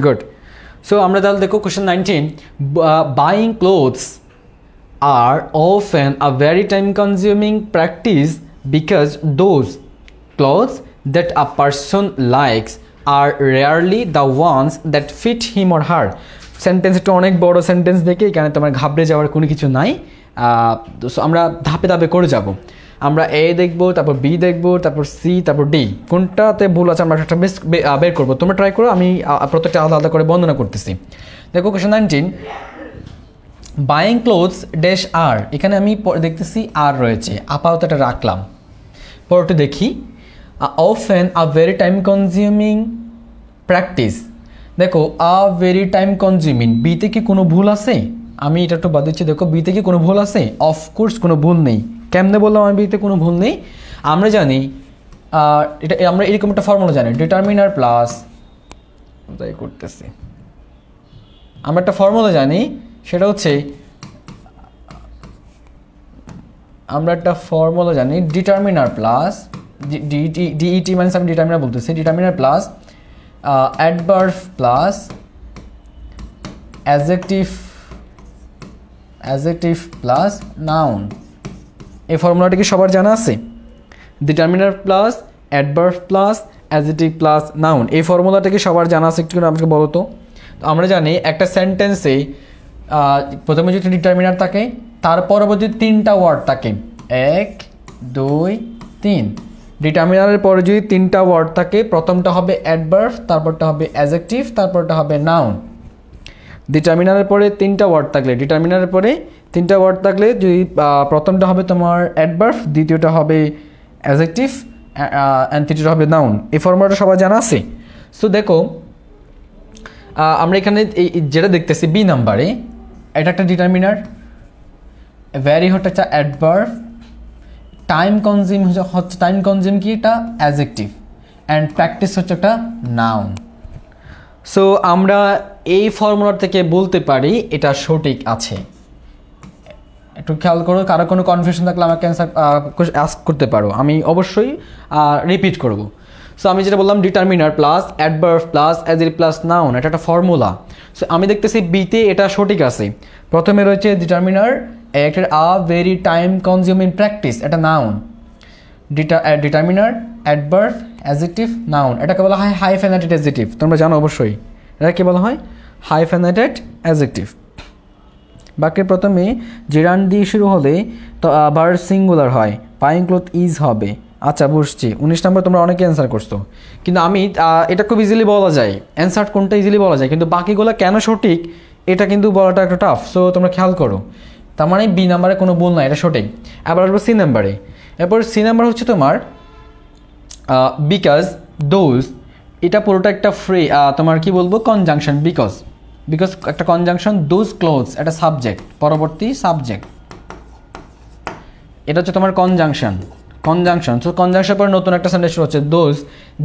গুড। সো আমরা তাহলে দেখো question 19, buying clothes are often a very time consuming practice because those clothes that a person likes are rarely the ones that fit him or her. Sentence একটা অনেক বড় সেন্টেন্স দেখে এখানে তোমার ঘাবড়ে যাওয়ার কোনো কিছু নাই। আমরা ধাপে ধাপে করে যাব, আমরা এ দেখবো, তারপর বি দেখবো, তারপর সি, তারপর ডি, কোনটাতে ভুল আছে আমরা একটা বের করবো। তোমরা ট্রাই করো, আমি প্রত্যেকটা আলাদা আলাদা করে বর্ণনা করতেছি। দেখো কোয়েশ্চেন 19, বাইং ক্লোথস ড্যাশ আর, এখানে আমি দেখতেছি আর রয়েছে, আপাতত এটা রাখলাম, পরটা দেখি। Often a very time consuming practice, দেখো আ ভেরি টাইম কনজিউমিং, বিতে কি কোনো ভুল আছে, আমি এটা একটু বাদ দিচ্ছি। দেখো বিতে কি কোনো ভুল আছে, অফকোর্স কোনো ভুল নেই। কেমনে বললাম আমি বিতে কোনো ভুল নেই? আমরা জানি এটা, আমরা এরকম একটা ফর্মুলা জানি, ডিটারমিনার প্লাস, তাই করতেছি, আমরা একটা ফর্মুলা জানি, সেটা হচ্ছে আমরা একটা ফর্মুলা জানি, ডিটারমিনার প্লাস ডিইটি মানে আমি ডিটারমিনার বলতেছি, determiner plus adverb plus adjective plus noun. এই ফর্মুলাটা কি সবার জানা আছে? Determiner plus adverb plus adjective plus noun, এই ফর্মুলাটা কি সবার জানা আছে? একটু আমাকে বলো তো। আমরা জানি একটা সেন্টেন্সে প্রথমে যদি ডিটারমিনার থাকে, তার পরবর্তী 3টা ওয়ার্ড থাকে, 1 2 3, ডিটারমিনারের পরে যদি তিনটা ওয়ার্ড থাকে, প্রথমটা হবে অ্যাডভার্ব, তারপরটা হবে অ্যাডজেক্টিভ, তারপরটা হবে নাউন। ডিটারমিনারের পরে তিনটা ওয়ার্ড থাকলে, ডিটারমিনারের পরে তিনটা ওয়ার্ড থাকলে যদি প্রথমটা হবে তোমার অ্যাডভার্ব, দ্বিতীয়টা হবে অ্যাডজেক্টিভ অ্যান্ড তৃতীয়টা হবে নাউন। এই ফর্মুলাটা সবাই জানা আছে। সো দেখো আমরা এখানে যেটা দেখতেছি বি নাম্বারে, এটা একটা ডিটারমিনার, ভ্যারি হচ্ছে একটা অ্যাডভার্ব, টাইম কনজিউম হচ্ছে টাইম কনজিউম কি এটা অ্যাডজেক্টিভ, অ্যান্ড প্র্যাকটিস হচ্ছে একটা নাউন। সো আমরা এই ফর্মুলা থেকে বলতে পারি এটা সঠিক আছে। একটু খেয়াল করো, কারো কোনো কনফিউশন থাকলে আমাকে আস্ক করতে পারো, আমি অবশ্যই রিপিট করব। সো আমি যেটা বললাম determiner plus adverb plus adjective plus noun, এটা একটা ফর্মুলা। সো আমি দেখতেছি বিতে এটা সঠিক আছে। প্রথমে রয়েছে ডিটারমিনার, একটা ভেরি টাইম কনজিউমিং প্র্যাকটিস, এটা noun. Determiner, adverb, adjective, noun, এটাকে বলা হয় হাইফেনেটেড অ্যাডজেক্টিভ। তোমরা জানো অবশ্যই এটা কি বলা হয়, হাইফেনেটেড অ্যাডজেক্টিভ। বাক্যের প্রথমে জেরান্ড দিয়ে শুরু হলে তো ভার্ব সিঙ্গুলার হয়, বাইং ক্লোথ ইজ হবে। আচ্ছা বুঝছি, 19 নম্বর তোমরা অনেকে অ্যান্সার করছো, কিন্তু আমি এটা খুব ইজিলি বলা যায়, অ্যান্সার কোনটা ইজিলি বলা যায়, কিন্তু বাকিগুলো কেন সঠিক এটা কিন্তু বলাটা একটু টাফ। সো তোমরা খেয়াল করো, তার মানে বি নাম্বারে কোনো ভুল নাই, এটা সঠিক। এবার আসবো সি নাম্বারে। এরপর সি নাম্বার হচ্ছে তোমার বিকজ দোজ, এটা পুরোটা একটা ফ্রি তোমার কি বলবো কনজাংশন, বিকজ একটা কনজাংশন, দোজ ক্লোথস একটা সাবজেক্ট, পরবর্তী সাবজেক্ট, এটা হচ্ছে তোমার কনজাংশন। সো কনজাংশন পরে নতুন একটা সেন্টেন্স হচ্ছে those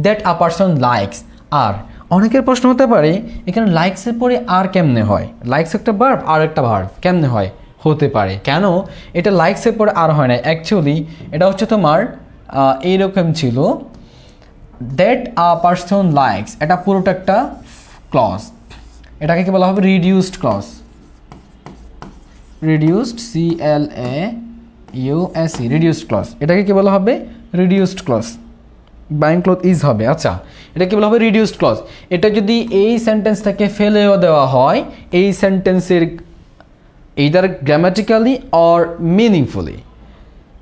that a person likes. আর অনেকের প্রশ্ন হতে পারে এখানে লাইকসের পরে আর কেমনে হয়, লাইকস একটা ভার্ব আর একটা ভার্ব কেমনে হয়, হতে পারে কেন এটা লাইকসের পরে আর হয় না। অ্যাকচুয়ালি এটা হচ্ছে তোমার এইরকম ছিল, দ্যাট আ পারসন লাইকস, এটা পুরোটা একটা ক্লজ, এটাকে কি বলা হবে reduced clause, reduced CLAUSE reduced clause, এটাকে কি বলা হবে reduced clause. Buying cloth is হবে। আচ্ছা এটা কি বলা হবে রিডিউসড ক্লজ। এটা যদি এই সেন্টেন্স থেকে ফেলেও দেওয়া হয়, এই সেন্টেন্সের এইদার গ্রামাটিক্যালি অর মিনিংফুলি,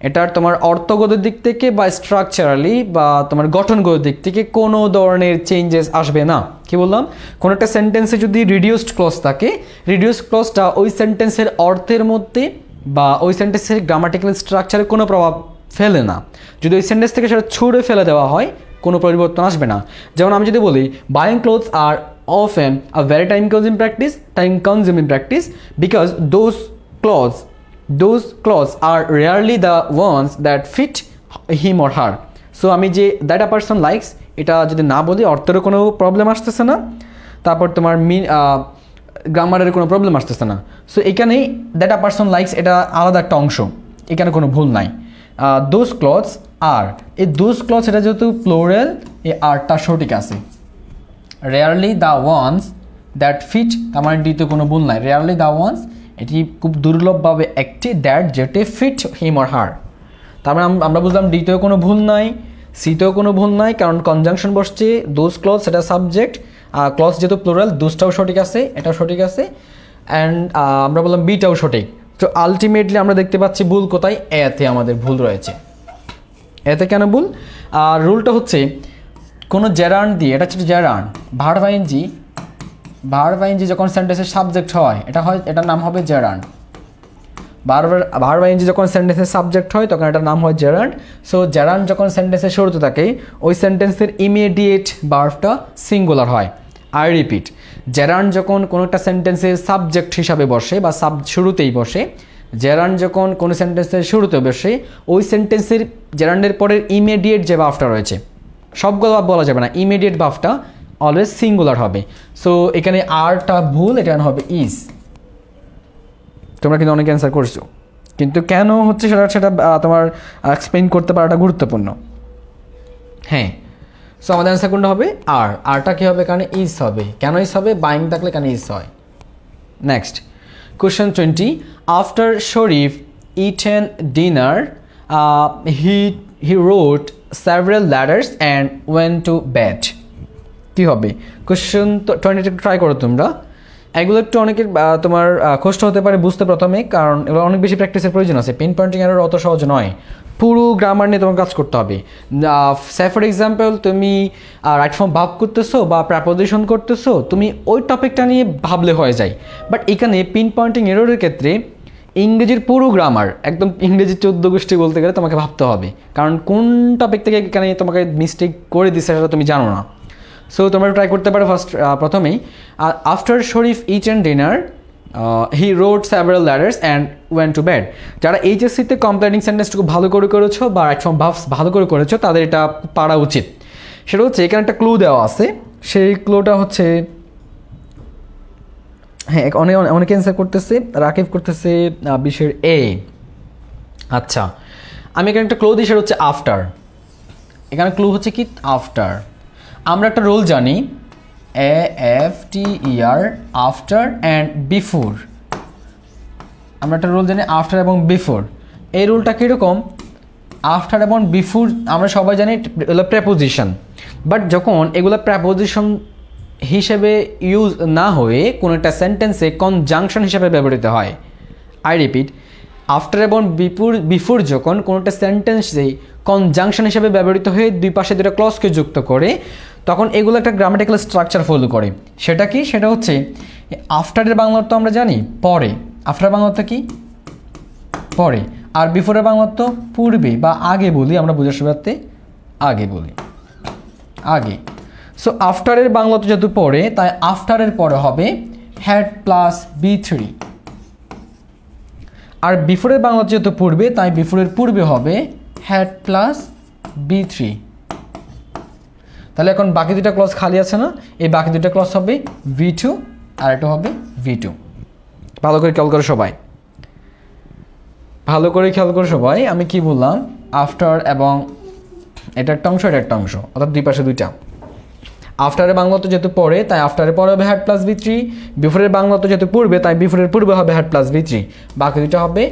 এটার তোমার অর্থগত দিক থেকে বা স্ট্রাকচারালি বা তোমার গঠনগত দিক থেকে কোনো ধরনের চেঞ্জেস আসবে না। কি বললাম, কোনো একটা সেন্টেন্সে যদি রিডিউসড ক্লজ থাকে, রিডিউসড ক্লজটা ওই সেন্টেন্সের অর্থের মধ্যে বা ওই সেন্টেন্সের গ্রামাটিক্যাল স্ট্রাকচারে কোনো প্রভাব ফেলে না। যদি ওই সেন্টেন্স থেকে সেটা ছুড়ে ফেলে দেওয়া হয়, কোনো পরিবর্তন আসবে না। যেমন আমি যদি বলি বাইং ক্লোথস আর often a very time consuming practice because those clothes are rarely the ones that fit him or her. So আমি যে that a person likes এটা যদি না বলি, অর্থেরও কোনো প্রবলেম আসতেছে না, তারপর তোমার গ্রামারের কোনো প্রবলেম আসতেছে না। সো এখানে that a person likes এটা আলাদা একটা অংশ, এখানে কোনো ভুল নাই। those clothes are, এই those clothes এটা যেহেতু প্লোরাল, এই আরটা সঠিক আছে। Rarely the ones that fit, আমার ডিতে কোনো ভুল নাই, রেয়ারলি দ্য ওয়ান্স এটি খুব দুর্লভভাবে একটি, দ্যাট যেটি ফিট হিম অর হার। তারপরে আমরা বুঝলাম ডিতেও কোনো ভুল নাই, সিতেও কোনো ভুল নাই, কারণ কনজাংশন বসছে, দোজ ক্লজ সেটা সাবজেক্ট, ক্লজ যেহেতু প্লোরাল, দোজটাও সঠিক আছে, এটাও সঠিক আছে, অ্যান্ড আমরা বললাম বিটাও সঠিক। তো আলটিমেটলি আমরা দেখতে পাচ্ছি ভুল কোথায়, এতে আমাদের ভুল রয়েছে। এতে কেন ভুল? আর রুলটা হচ্ছে কোনো জেরান্ড দিয়ে, এটা হচ্ছে জেরান্ড, ভার্ব আইএনজি যখন সেন্টেন্সের সাবজেক্ট হয়, এটার নাম হবে জেরান্ড। ভার্ব আইএনজি যখন সেন্টেন্সের সাবজেক্ট হয় তখন এটার নাম হয় জেরান্ড। সো জেরান্ড যখন সেন্টেন্সের শুরুতে থাকে, ওই সেন্টেন্সের ইমিডিয়েট ভার্বটা সিঙ্গুলার হয়। আই রিপিট, জেরান্ড যখন কোনো একটা সেন্টেন্সের সাবজেক্ট হিসাবে বসে বা শুরুতেই বসে, জেরান্ড যখন কোনো সেন্টেন্সের শুরুতে বসে, ওই সেন্টেন্সের জেরান্ডের পরের ইমিডিয়েট যে ভার্বটা রয়েছে, সবগুলো ভার্ব বলা যাবে না, ইমিডিয়েট ভার্বটা অলওয়েজ সিঙ্গুলার হবে। সো এখানে আরটা ভুল, এখানে হবে ইজ। তোমরা কিন্তু অনেক অ্যান্সার করছো, কিন্তু কেন হচ্ছে সেটা তোমার এক্সপ্লেইন করতে পারাটা গুরুত্বপূর্ণ। হ্যাঁ, সো আমাদের অ্যান্সার কোনটা হবে আরটা কী হবে, কারণ ইজ হবে। কেন ইজ হবে? বাইং থাকলে কেন ইজ হয়। Next question 20, after Sharif eaten dinner he wrote several letters and went to bed. কি হবে কোশ্চেন? তো 20 ট্রাই করো তোমরা। এগুলো একটু অনেকের তোমার কষ্ট হতে পারে বুঝতে প্রথমে, কারণ এগুলো অনেক বেশি প্র্যাকটিসের প্রয়োজন আছে। পিন পয়েন্টিং এরর অত সহজ নয়, পুরো গ্রামার নিয়ে তোমার কাজ করতে হবে। সে ফর এক্সাম্পল তুমি রাইট ফর্ম ভাব করতেছো বা প্রেপোজিশন করতেছো, তুমি ওই টপিকটা নিয়ে ভাবলে হয়ে যায়। বাট এখানে পিন পয়েন্টিং এররের ক্ষেত্রে ইংরেজির পুরো গ্রামার, একদম ইংরেজি 14 গোষ্ঠী বলতে গেলে তোমাকে ভাবতে হবে, কারণ কোন টপিক থেকে এখানে তোমাকে মিস্টেক করে দিচ্ছে সেটা তুমি জানো না। সো তোমরা ট্রাই করতে পারো প্রথমেই। After Sharif it and dinner he wrote several letters and went to bed. যারা এইচএসসিতে কমপ্লেটিং সেন্টেন্সটুকু ভালো করে করেছো বা রাইট ফর্ম ভাবস ভালো করে করেছো, তাদের এটা পারা উচিত। সেটা হচ্ছে এখানে একটা ক্লু দেওয়া আছে, সেই ক্লুটা হচ্ছে, হ্যাঁ অনেকে অ্যান্সার করতেছে, রাকিব করতেছে 20-এর এ। আচ্ছা, আমি এখানে একটা ক্লু দিই, সেটা হচ্ছে আফটার। এখানে ক্লু হচ্ছে কি আফটার। আমরা একটা রুল জানি, AFTER, আফটার অ্যান্ড বিফোর। আমরা একটা রুল জানি আফটার এবং বিফোর। এই রুলটা কীরকম, আফটার এবং বিফোর আমরা সবাই জানি এগুলো প্রেপোজিশন, বাট যখন এগুলো প্রেপোজিশন হিসেবে ইউজ না হয়ে কোনো একটা সেন্টেন্সে কনজাংশন হিসেবে ব্যবহৃত হয়। আই রিপিট, আফটার এবং বিফোর যখন কোনো একটা সেন্টেন্সে কনজাংশন হিসেবে ব্যবহৃত হয়ে দুই পাশে দুটো ক্লজকে যুক্ত করে, তখন এগুলো একটা গ্রামাটিক্যাল স্ট্রাকচার ফলো করে। সেটা কি, সেটা হচ্ছে আফটারের বাংলা অর্থ আমরা জানি পরে, আফটার বাংলা অর্থ কি পরে, আর বিফোরের বাংলা অর্থ পূর্বে বা আগে বলি, আমরা বোঝার সুবিধার্থে আগে বলি, আগে। সো আফটারের বাংলা অর্থ যেহেতু পরে, তাই আফটারের পরে হবে হ্যাড প্লাস B3, আর বিফোরের বাংলা যেহেতু পূর্বে, তাই বিফোরের পূর্বে হবে হ্যাড প্লাস B3। তাহলে এখন বাকি দুটা ক্লজ খালি আছে না, এই বাকি দুটা ক্লজ হবে V2 আর এটা হবে V2। ভালো করে খেয়াল করো সবাই, ভালো করে খেয়াল করো সবাই, আমি কি বললাম, আফটার এবং এটা একটা অংশ, এটা একটা অংশ, অর্থাৎ দুই পাশে দুইটা। আফটারের বাংলা তো যেহেতু পরে, তাই আফটারের পরে হবে হ্যাড প্লাস B3। বিফোরের বাংলা তো যেহেতু পূর্বে, তাই বিফোরের পূর্বে হবে হ্যাড প্লাস B3, বাকি দুইটা হবে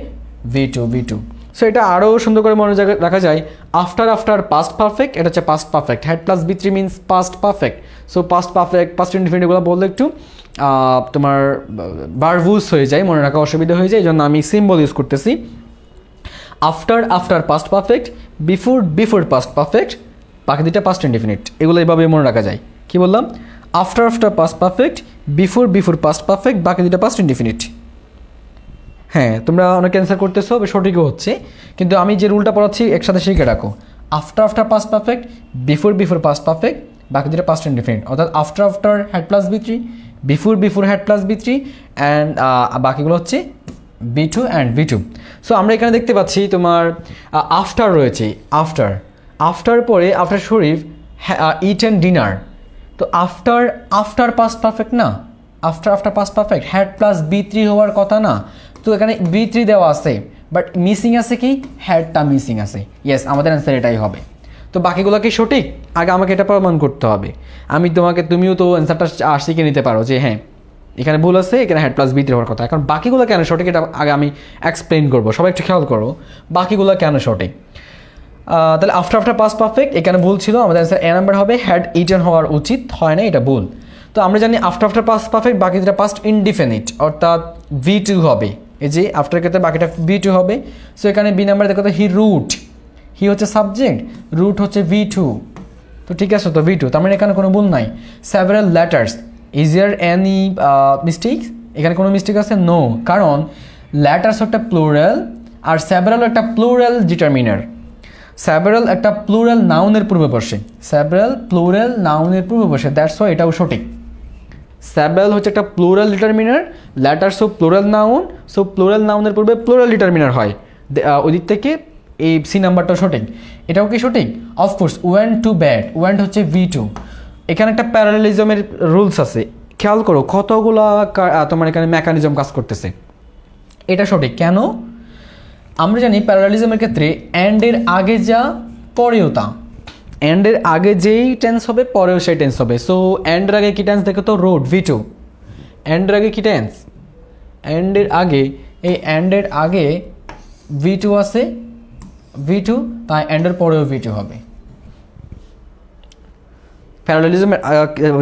V2। সো এটা আরও সুন্দর করে মনে রাখা যায়, আফটার পাস্ট পারফেক্ট, এটা হচ্ছে past perfect, had plus B3 means past perfect. So past perfect, past indefinite এগুলো বললে একটু তোমার ভার্বুস হয়ে যায়, মনে রাখা অসুবিধা হয়ে যায়, এই জন্য আমি সিম্বল ইউজ করতেছি। After past perfect, before past perfect, বাকি দুইটা পাস্ট ইনডিফিনিট, এগুলো এইভাবে মনে রাখা যায়। কি বললাম, after past perfect, before past perfect, বাকি দুইটা পাস্ট ইনডিফিনিট। হ্যাঁ, তোমরা অনেক অ্যান্সার করতেছো, সঠিকও হচ্ছে, কিন্তু আমি যে রুলটা পড়াচ্ছি একসাথে শিখে রাখো। After past perfect, before past perfect, বাকি দুটো পাস্ট ইনডিফিনিট, অর্থাৎ after had plus B3, before had plus B3 and বাকিগুলো হচ্ছে B2 অ্যান্ড V2। সো আমরা এখানে দেখতে পাচ্ছি তোমার আফটার রয়েছে, আফটার পরে after Sharif it and dinner. তো আফটার পাস্ট পারফেক্ট না, after past perfect, had plus B3 হওয়ার কথা না, তো এখানে B3 দেওয়া আছে, বাট মিসিং আছে কি, হ্যাডটা মিসিং আছে। ইয়েস, আমাদের অ্যান্সার এটাই হবে। তো বাকিগুলো কি সঠিক, আগে আমাকে এটা প্রমাণ করতে হবে। তুমিও তো অ্যান্সারটা শিখে নিতে পারো যে হ্যাঁ এখানে ভুল আছে, এখানে হ্যাড প্লাস B3 হওয়ার কথা। এখন বাকিগুলো কেন সঠিক, এটা আগে আমি এক্সপ্লেন করবো, সবাই একটু খেয়াল করো বাকিগুলো কেন সঠিক। তাহলে আফটার পাস্ট পারফেক্ট এখানে ভুল ছিল, আমাদের অ্যান্সার এ নাম্বার হবে, হ্যাড ইটেন হওয়ার উচিত, হয় না, এটা ভুল। তো আমরা জানি আফটার পাস্ট পারফেক্ট, বাকি যেটা পাস্ট ইনডিফিনিট, অর্থাৎ V2 হবে, এই যে আফটার ক্ষেত্রে বাকিটা V2 হবে। সো এখানে বি নাম্বার দেখো, হি রুট, হি হচ্ছে সাবজেক্ট, রুট হচ্ছে V2, তো ঠিক আছে, তো V2, তার মানে এখানে কোনো ভুল নাই। Several letters, is there any mistake, এখানে কোনো মিস্টেক আছে, নো, কারণ লেটার্স একটা প্লুরাল আর সেভারাল একটা প্লুরাল ডিটারমিনার। সেভারাল একটা প্লুরাল নাউনের পূর্বে বসে, সেভারাল প্লুরাল নাউনের পূর্বে বসে, দ্যাটস ওয়াই এটাও সঠিক। সেভারাল হচ্ছে একটা প্লুরাল ডিটারমিনার, লেটার্স ও প্লুরাল নাউন, সো প্লুরাল নাউনের পূর্বে প্লুরাল ডিটারমিনার হয়, ওই দিক থেকে এই সি নাম্বারটা সঠিক। এটাও কি সঠিক, of course. Went to bed, went হচ্ছে V2। এখানে একটা প্যারালেলিজমের রুলস আছে, খেয়াল করো কতগুলো তোমার এখানে মেকানিজম কাজ করতেছে, এটা সঠিক। কেন, আমরা জানি প্যারালেলিজমের ক্ষেত্রে অ্যান্ডের আগে যা পরেও তা, অ্যান্ডের আগে যেই টেন্স হবে পরেও সেই টেন্স হবে। সো অ্যান্ডের আগে কি টেন্স দেখো তো, রোড, V2। অ্যান্ডের আগে কি টেন্স, অ্যান্ডের আগে, এই অ্যান্ডের আগে V2 আছে, V2, তাই অ্যান্ডের পরেও V2 হবে। প্যারালেলিজমের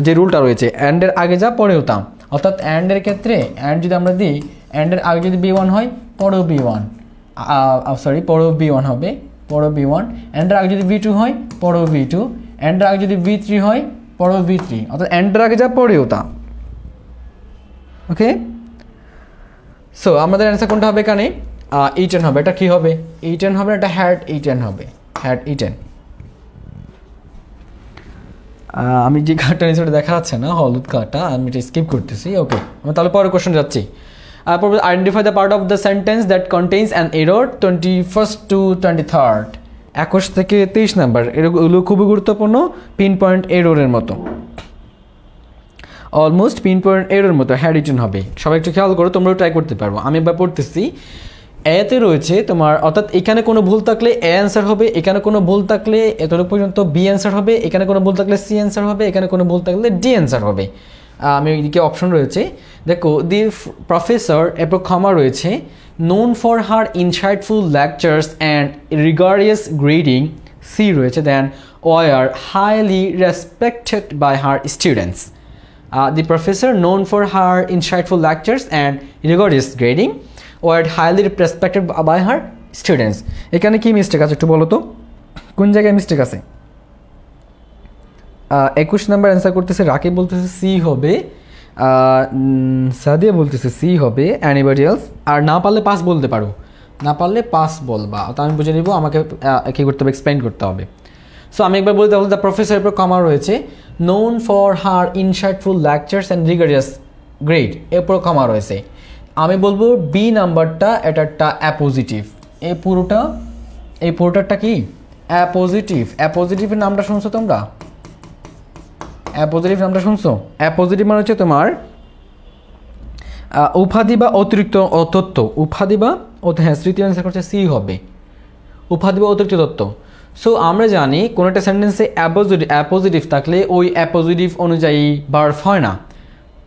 যে রুলটা রয়েছে, অ্যান্ডের আগে যা পরেও তা, অর্থাৎ অ্যান্ডের ক্ষেত্রে অ্যান্ড যদি আমরা দিই, অ্যান্ডের আগে যদি B1 হয় পরেও B1, পরেও B1 হবে, পরেও B1, অ্যান্ডের আগে যদি B2 হয় পরেও B2, অ্যান্ডের আগে যদি B3 হয় পরেও B3, অর্থাৎ অ্যান্ডের আগে যা পরেও তা। ওকে, সো আমাদের অ্যান্সার কোনটা হবে এখানে? E10 হবে। এটা কি হবে? E10 হবে, এটা হ্যাড E10 হবে, হ্যাড E10। আমি যে কার্ডটা নিচে দেখা যাচ্ছে না, হলুদ কার্ডটা, আমি এটা স্কিপ করতেছি। ওকে, আমি তাহলে পরের কোশ্চেন যাচ্ছি। Identify the part of the sentence that contains an error 21st to 23rd। 21 থেকে 23 নাম্বার, এগুলো খুবই গুরুত্বপূর্ণ, পিন পয়েন্ট এররের মতো, অলমোস্ট পিন পয়েন্ট এররের মতো হ্যাড ইটেন হবে। সবাই একটু খেয়াল করো, তোমরাও ট্রাই করতে পারবো। আমি এবার পড়তেছি। এতে রয়েছে তোমার, অর্থাৎ এখানে কোনো ভুল থাকলে এ অ্যান্সার হবে, এখানে কোনো ভুল থাকলে এতটুকু পর্যন্ত বি অ্যান্সার হবে, এখানে কোনো ভুল থাকলে সি অ্যান্সার হবে, এখানে কোনো ভুল থাকলে ডি অ্যান্সার হবে। আমি এদিকে অপশন রয়েছে, দেখো দি প্রফেসর, এরপর ক্ষমা রয়েছে, known for her insightful lectures and rigorous grading, সি রয়েছে, then were highly respected by her students. The professor, known for her insightful lectures and rigorous grading, was highly respected by her students. এখানে কি mistake আছে একটু বলো তো, কোন জায়গায় মিস্টেক আছে? 21 নাম্বার অ্যান্সার করতেছে রাকিব, বলতেছে সি হবে, সাদিয়া বলতেছে সি হবে, এনিবডি এলস? আর না পারলে পাস বলতে পারো, না পারলে পাস বলবা, তো আমি বুঝে নিব, আমাকে কী করতে হবে, এক্সপ্লেইন করতে হবে। সো আমি একবার বলতে বলতে, দ্য প্রফেসর এরপর কমা রয়েছে, known for her insightful lectures and rigorous grade, এরপর কমা রয়েছে। আমি বলবো বি নাম্বারটা, এটা একটা অ্যাপোজিটিভ, এই পুরোটারটা কি অ্যাপোজিটিভ। অ্যাপোজিটিভের নামটা শুনছো তোমরা? অ্যাপোজিটিভ নামটা শুনছো? অ্যাপোজিটিভ মানে হচ্ছে তোমার উপাধি বা অতিরিক্ত তথ্য, উপাধি বা হ্যাঁ, তৃতীয় অ্যান্সার করছে সি হবে, উপাধি বা অতিরিক্ত তথ্য। সো আমরা জানি কোনো একটা সেন্টেন্সে অ্যাপোজিটিভ থাকলে ওই অ্যাপোজিটিভ অনুযায়ী ভার্ব হয় না,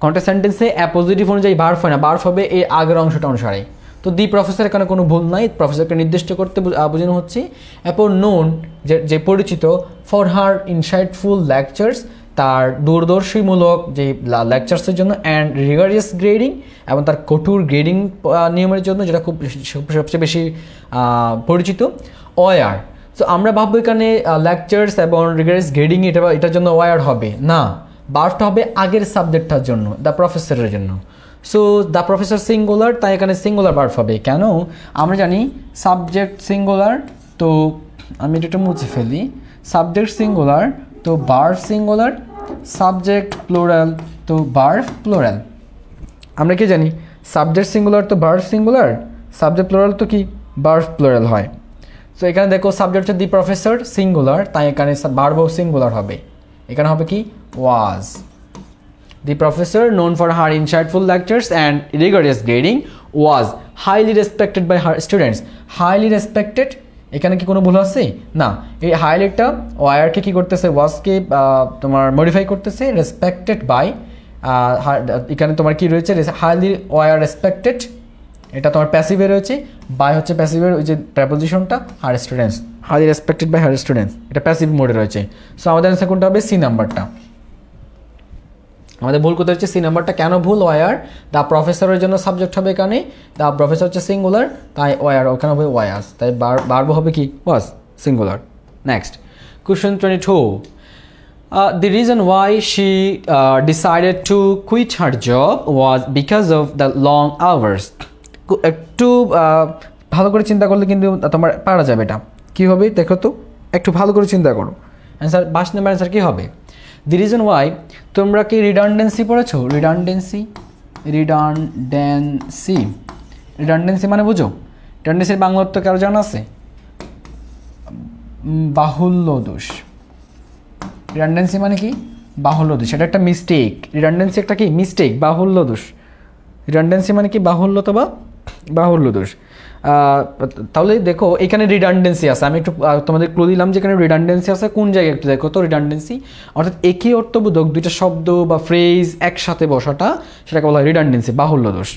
কোনো একটা সেন্টেন্সে অ্যাপোজিটিভ অনুযায়ী ভার্ব হয় না, ভার্ব হবে এই আগের অংশটা অনুসারে। তো দি প্রফেসর এখানে কোনো ভুল নাই, প্রফেসরকে নির্দিষ্ট করতে বোঝানো হচ্ছে। এরপর নোন, যে পরিচিত, ফর হার ইনসাইটফুল লেকচার্স, তার দূরদর্শীমূলক যে লেকচার্সের জন্য, অ্যান্ড রিগারিয়াস গ্রেডিং, এবং তার কঠোর গ্রেডিং নিয়মের জন্য, যেটা খুব সবচেয়ে বেশি পরিচিত, ওয়ার। সো আমরা ভাববো এখানে লেকচার্স এবং রিগারিয়াস গ্রেডিং এটার জন্য ওয়ার হবে না, ভার্বটা হবে আগের সাবজেক্টটার জন্য, দ্য প্রফেসরের জন্য। সো দ্য প্রফেসর সিঙ্গুলার, তাই এখানে সিঙ্গুলার ভার্ব হবে। কেন? আমরা জানি সাবজেক্ট সিঙ্গুলার, তো আমি এটা একটু মুছে ফেলি, সাবজেক্ট সিঙ্গুলার তো ভার্ব সিঙ্গুলার, সাবজেক্ট প্লুরাল তো ভার্ব প্লুরাল। আমরা কি জানি সাবজেক্ট সিঙ্গুলার তো ভার্ব সিঙ্গুলার, সাবজেক্ট প্লুরাল তো কি ভার্ব প্লুরাল হয়। সো এখানে দেখো সাবজেক্ট হচ্ছে দি প্রফেসর সিঙ্গুলার, তাই এখানে ভার্বও সিঙ্গুলার হবে, এখানে হবে কি ওয়াজ। The professor, known for her insightful lectures and rigorous grading, was highly respected by her students. Highly respected, এখানে কি কোনো ভুল আছে? না, এই হাইলাইটটা ওয়ারকে কি করতেছে, ওয়াজকে তোমার মডিফাই করতেছে, রেসপেক্টেড বাই, এখানে তোমার কি রয়েছে, হাইলি ওয়ার রেসপেক্টেড, এটা তোমার প্যাসিভে রয়েছে, বাই হচ্ছে প্যাসিভের ওই যে প্রেপোজিশনটা, her students, highly respected by her students, এটা প্যাসিভ মোডে রয়েছে। সো আমাদের অ্যান্সার কোনটা হবে? সি নাম্বারটা। আমাদের ভুল কোথায় হচ্ছে? সি নাম্বারটা। কেন ভুল? ওয়ার, দ্য প্রফেসরের জন্য সাবজেক্ট হবে এখানে, দ্য প্রফেসর হচ্ছে সিঙ্গুলার, তাই ওয়ার ওখানে হবে ওয়াস, তাই ভার্ব হবে কি was singular. Next question 22, the reason why she decided to quit her job was because of the long hours. একটু ভালো করে চিন্তা করলে কিন্তু তোমার পারা যাবে। এটা কী হবে দেখো তো, একটু ভালো করে চিন্তা করো। অ্যান্সার 22 নাম্বার অ্যান্সার কী হবে? দি রিজন ওয়াই, তোমরা কি রিডান্ডেন্সি পড়েছো? রিডান্ডেন্সি মানে বুঝো? রিডান্ডেন্সির বাংলা অর্থ কারো জানা আছে? বাহুল্য দোষ। রিডান্ডেন্সি মানে কি? বাহুল্য দোষ। এটা একটা মিস্টেক। রিডান্ডেন্সি একটা কি মিস্টেক, বাহুল্য দোষ। রিডান্ডেন্সি মানে কি? বাহুল্যতা বা বাহুল্য দোষ। তাহলে দেখো এখানে রিডান্ডেন্সি আছে, আমি একটু তোমাদের ক্লু দিলাম যে এখানে রিডান্ডেন্সি আছে কোন জায়গায়, একটু দেখো তো। রিডান্ডেন্সি অর্থাৎ একই অর্থবোধক দুইটা শব্দ বা ফ্রেজ একসাথে বসাটা, সেটাকে বলা হয় রিডান্ডেন্সি, বাহুল্য দোষ।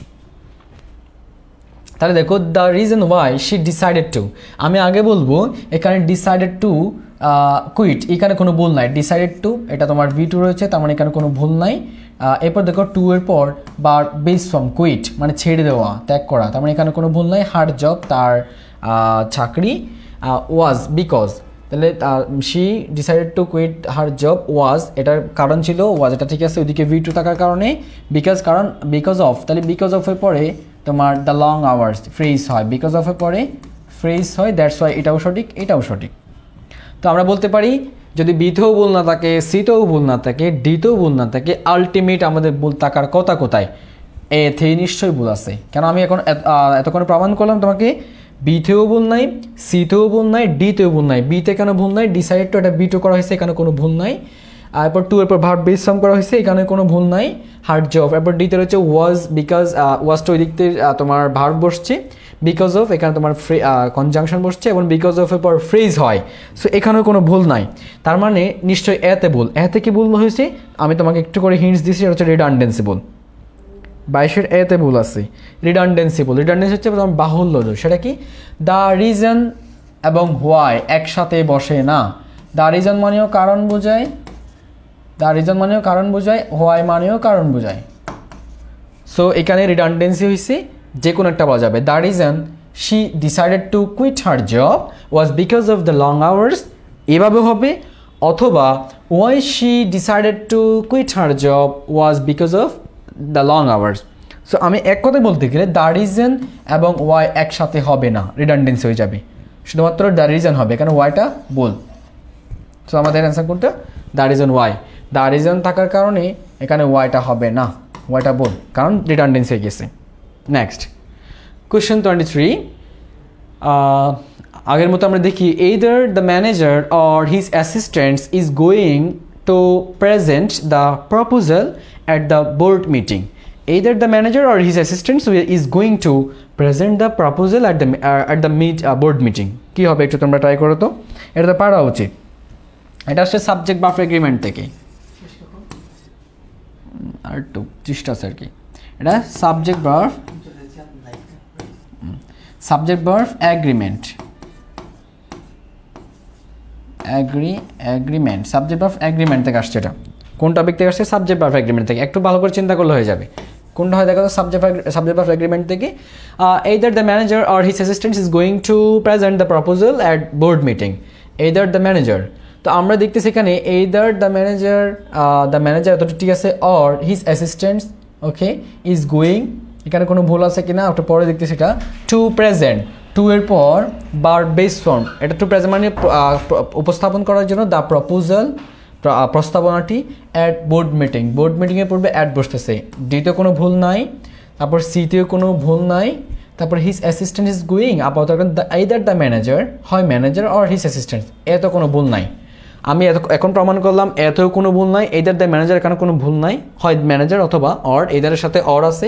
তাহলে দেখো the reason why she decided two, আমি আগে বলবো এখানে ডিসাইডেড টু কুইট, এখানে কোনো ভুল নাই। ডিসাইডেড টু এটা তোমার V2 রয়েছে, তার মানে এখানে কোনো ভুল নাই। এরপর দেখো টু এর পর বার বেস ফ্রম কুইট মানে ছেড়ে দেওয়া, ত্যাগ করা, তার মানে এখানে কোনো ভুল নাই। হার জব তার চাকরি, ওয়াজ বিকজ, তাহলে she decided to quit her job was, এটার কারণ ছিল ওয়াজ, এটা ঠিক আছে। ওইদিকে ভি টু থাকার কারণে বিকজ, কারণ বিকজ অফ, তাহলে বিকজ অফের পরে তোমার দ্য লং আওয়ার্স ফ্রেজ হয়, বিকজ অফের পরে ফ্রেজ হয়, দ্যাটস ওয়াই, এটাও সঠিক এটাও সঠিক। তো আমরা বলতে পারি যদি বিতেও ভুল না থাকে, সিতেও ভুল না থাকে, ডিতেও ভুল না থাকে, আলটিমেট আমাদের ভুল থাকার কথা কোথায়? এতে নিশ্চয়ই ভুল আছে। কেন আমি এখন এতক্ষণ প্রমাণ করলাম তোমাকে বিতেও ভুল নাই, সিতেও ভুল নাই, ডিতেও ভুল নাই। বিতে কেন ভুল নাই? ডিসাইড টু এটা বি টু করা হয়েছে, এখানে কোনো ভুল নাই। এরপর টু এরপর ভার্ব বেস ফর্ম করা হয়েছে, এখানে কোনো ভুল নাই। হার্ড জব, এরপর ডিতে রয়েছে ওয়াজ, বিকজ ওয়াজটা ওই দিক থেকে তোমার ভার্ব বসছে, বিকজ অফ এখানে তোমার কনজাংশন বসছে এবং বিকজ অফ এর পর ফ্রেজ হয়। সো এখানেও কোনো ভুল নাই, তার মানে নিশ্চয়ই এতে ভুল। এতে কি ভুল হয়েছে? আমি তোমাকে একটু করে হিন্টস দিচ্ছি, সেটা হচ্ছে রিডান্ডেন্সি ভুল। 22-এর এতে ভুল আছে, রিডান্ডেন্সি ভুল। রিডান্ডেন্সি হচ্ছে তোমার বাহুল্য, সেটা কি? দ্য রিজন এবং হোয়াই একসাথে বসে না। দ্য রিজন মানেও কারণ বোঝায়, দ্য রিজন মানেও কারণ বোঝায়, হোয়াই মানেও কারণ বোঝায়। সো এখানে রিডান্ডেন্সি হয়েছে, যে কোনো একটা বলা যাবে। The reason she decided to quit her job was because of the long hours, এভাবে হবে। অথবা why she decided to quit her job was because of the long hours. So আমি এক কথায় বলতে গেলে দ্য রিজন এবং ওয়াই একসাথে হবে না, রিডান্ডেন্সি হয়ে যাবে, শুধুমাত্র দ্য রিজন হবে, কারণ ওয়াইটা বল। সো আমাদের অ্যান্সার কোনটা? The reason why. The reason থাকার কারণে এখানে ওয়াইটা হবে না, ওয়াইটা বল, কারণ রিডান্ডেন্সি হয়ে গেছে। নেক্সট কোয়েশ্চেন 23, আগের মতো আমরা দেখি either the manager or his assistants is going to present the proposal at the board meeting. Either the manager or his assistants is going to present the proposal at the board meeting. কি হবে একটু তোমরা try করো তো, এটা তো পারা উচিত। এটা আসছে সাবজেক্ট ভার্ব এগ্রিমেন্ট থেকে, আর একটু চেষ্টা আছে আর কি। এটা subject verb agreement, agreement subject verb agreement থেকে আসছে। এটা কোন টপিক থেকে আসছে? সাবজেক্ট ভার্ব এগ্রিমেন্ট থেকে। একটু ভালো করে চিন্তা করলে হয়ে যাবে কোনটা হয়। দেখো সাবজেক্ট ভার্ব এগ্রিমেন্ট থেকে either the manager or his assistant is going to present the proposal at board meeting. either the manager, তো আমরা দেখতেছি এখানে either the manager এতটা ঠিক আছে, or his assistants okay is going, এখানে কোনো ভুল আছে কিনা একটু পরে দেখতেছি। এটা টু প্রেজেন্ট, টু এর পর বার বেস ফর্ম, এটা টু প্রেজেন্ট মানে উপস্থাপন করার জন্য দ্য প্রপোজাল প্রস্তাবনাটি অ্যাট বোর্ড মিটিং, বোর্ড মিটিংয়ে পড়বে অ্যাট বসতেছে। ডিতেও কোনো ভুল নাই, তারপর সিতেও কোনো ভুল নাই, তারপর হিজ অ্যাসিস্ট্যান্ট ইজ গোয়িং, আপাতত either দ্য ম্যানেজার, হয় ম্যানেজার অর হিজ অ্যাসিস্ট্যান্ট, এত কোনো ভুল নাই। আমি এখন প্রমাণ করলাম এতেও কোনো ভুল নাই, either দ্য ম্যানেজার এখানে কোনো ভুল নাই, হয় ম্যানেজার অথবা অর, either-এর সাথে অর আছে,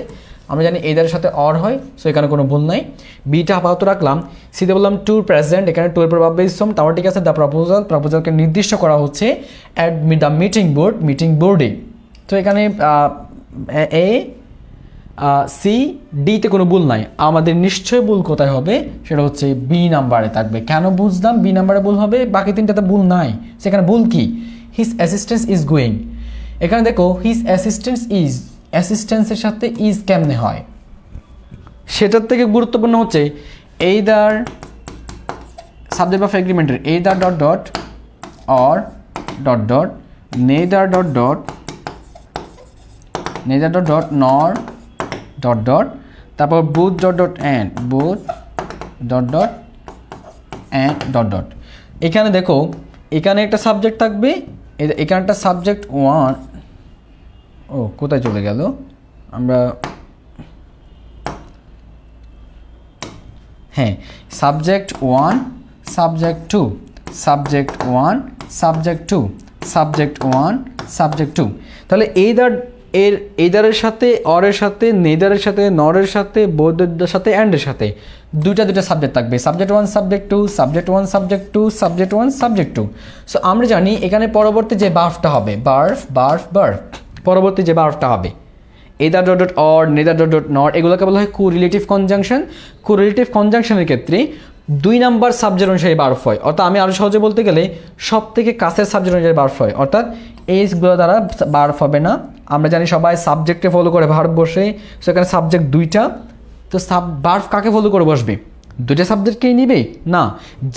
আমরা জানি either-এর সাথে অর হয়, সো এখানে কোনো ভুল নাই। বিটা আপাতত রাখলাম। সিতে বললাম টু প্রেজেন্ট, এখানে টু এর পর বেস ফর্ম, তাও ঠিক আছে। দ্য প্রপোজালকে নির্দিষ্ট করা হচ্ছে অ্যাট দ্য মিটিং বোর্ডে। তো এখানে এ সি ডিতে কোনো ভুল নাই, আমাদের নিশ্চয়ই ভুল কোথায় হবে? সেটা হচ্ছে বি নাম্বারে থাকবে। কেন বুঝলাম বি নাম্বারে ভুল হবে? বাকি তিনটাতে ভুল নাই, সেখানে ভুল কি? হিজ অ্যাসিস্ট্যান্স ইজ গোয়িং, এখানে দেখো হিজ অ্যাসিস্ট্যান্স ইজ, অ্যাসিস্ট্যান্সের সাথে ইজ কেমনে হয়? সেটার থেকে গুরুত্বপূর্ণ হচ্ছে either সাবজেক্ট অফ এগ্রিমেন্টের either dot dot or dot dot neither dot dot nor dot dot, তারপর both dot dot and both dot dot and dot dot. এখানে দেখো এখানে একটা সাবজেক্ট থাকবে, এখানে একটা সাবজেক্ট ওয়ান, ও কোথায় চলে গেল? আমরা হ্যাঁ, subject one, subject to, subject one, subject to, subject one, subject to. তাহলে এইদারের সাথে, অরের সাথে, নেদারের সাথে, নরের সাথে, বোধের সাথে, অ্যান্ডের সাথে দুইটা সাবজেক্ট থাকবে, subject one, subject to, subject one, subject to, subject one, subject to. So আমরা জানি এখানে পরবর্তী যে বার্ফটা হবে, বার্ফ, পরবর্তী যে বার্ফটা হবে either dot dot or, neither dot dot not, এগুলোকে বলা হয় কোরিলেটিভ কনজাংশন। কোরিলেটিভ কনজাংশনের ক্ষেত্রে 2 নাম্বার সাবজেক্ট অনুসারে ভার্ব হয়, অর্থাৎ আমি আরও সহজে বলতে গেলে সব থেকে কাছের সাবজেক্ট অনুসারে ভার্ব হয়, অর্থাৎ এইসগুলো দ্বারা ভার্ব হবে না। আমরা জানি সবাই সাবজেক্টে ফলো করে ভার্ব বসে, সেখানে সাবজেক্ট 2টা, তো ভার্ব কাকে ফলো করে বসবে? 2টা সাবজেক্টকেই নিবে না,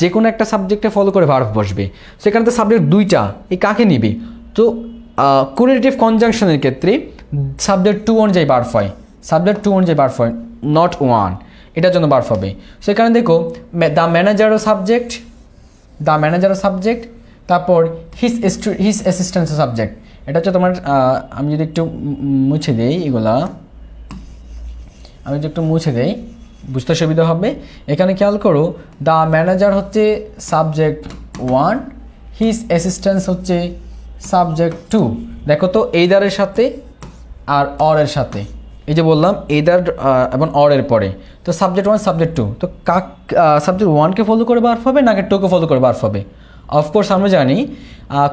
যে কোনো একটা সাবজেক্টে ফলো করে ভার্ব বসবে, সেখানে তো সাবজেক্ট 2টা, এই কাকে নিবে? তো কোরিলেটিভ কনজাংশনের ক্ষেত্রে সাবজেক্ট 2 অনুযায়ী ভার্ব হয়, সাবজেক্ট 2 অনুযায়ী ভার্ব হয়, নট 1, এটার জন্য ভার্ব হবে। সেখানে দেখো দ্য ম্যানেজারও সাবজেক্ট, দ্য ম্যানেজারও সাবজেক্ট, তারপর হিজ অ্যাসিস্ট্যান্টও সাবজেক্ট। এটা হচ্ছে তোমার, আমি যদি একটু মুছে দিই এগুলা, আমি যদি একটু মুছে দিই বুঝতে সুবিধা হবে। এখানে খেয়াল করো, দ্য ম্যানেজার হচ্ছে সাবজেক্ট 1, হিজ অ্যাসিস্ট্যান্স হচ্ছে সাবজেক্ট 2। দেখো তো এইদারের সাথে আর অরের সাথে, এই যে বললাম এইদার এবং অরের পরে, তো সাবজেক্ট 1 সাবজেক্ট 2, তো সাবজেক্ট 1কে ফলো করে ভার্ব হবে নাকি 2কে ফলো করে ভার্ব হবে? অফকোর্স আমরা জানি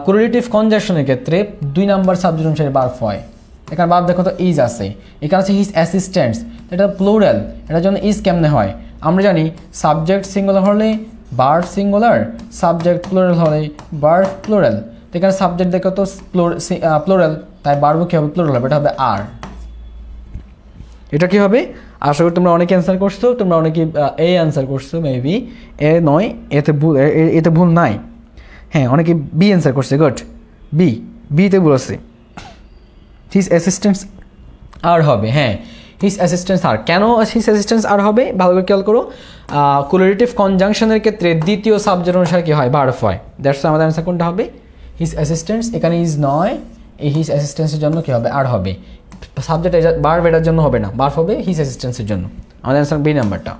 কোরিলেটিভ কনজাংশনের ক্ষেত্রে 2 নাম্বার সাবজেক্ট অনুসারে ভার্ব হয়। এখানে ভার্ব দেখো তো ইজ আছে, এখানে আছে হিজ অ্যাসিস্ট্যান্টস, এটা প্লুরাল, এটার জন্য ইজ কেমনে হয়? আমরা জানি সাবজেক্ট সিঙ্গুলার হলে ভার্ব সিঙ্গুলার, সাবজেক্ট প্লুরাল হলে ভার্ব প্লুরাল। তো এখানে সাবজেক্ট দেখো তো প্লুরাল, তাই ভার্বও কী হবে? প্লুরাল হবে, এটা হবে আর। এটা কি হবে? আশা করি তোমরা অনেকে অ্যান্সার করছো, তোমরা অনেকে এ অ্যান্সার করছো, মেবি এ নয়, এতে ভুল নাই। হ্যাঁ, অনেকে বি অ্যান্সার করছে, গুড, বিতে ভুল আছে। হিজ অ্যাসিস্ট্যান্টস আর হবে, হ্যাঁ হিজ অ্যাসিস্ট্যান্টস আর। কেন হিজ অ্যাসিস্ট্যান্টস আর হবে? ভালো করে খেয়াল করো, কোরিলেটিভ কনজাংশনের ক্ষেত্রে দ্বিতীয় সাবজেক্ট অনুসারে কি হয়? ভার্ব হয়। দ্যাটস আমাদের অ্যান্সার কোনটা হবে? His assistants. এখানে ইজ নয়, এই হিজ অ্যাসিস্ট্যান্সের জন্য কি হবে? আর হবে। সাবজেক্ট ভার্ব এটার জন্য হবে না, ভার্ব হবে হিজ অ্যাসিস্ট্যান্সের জন্য। আমাদের অ্যান্সার বি নাম্বারটা।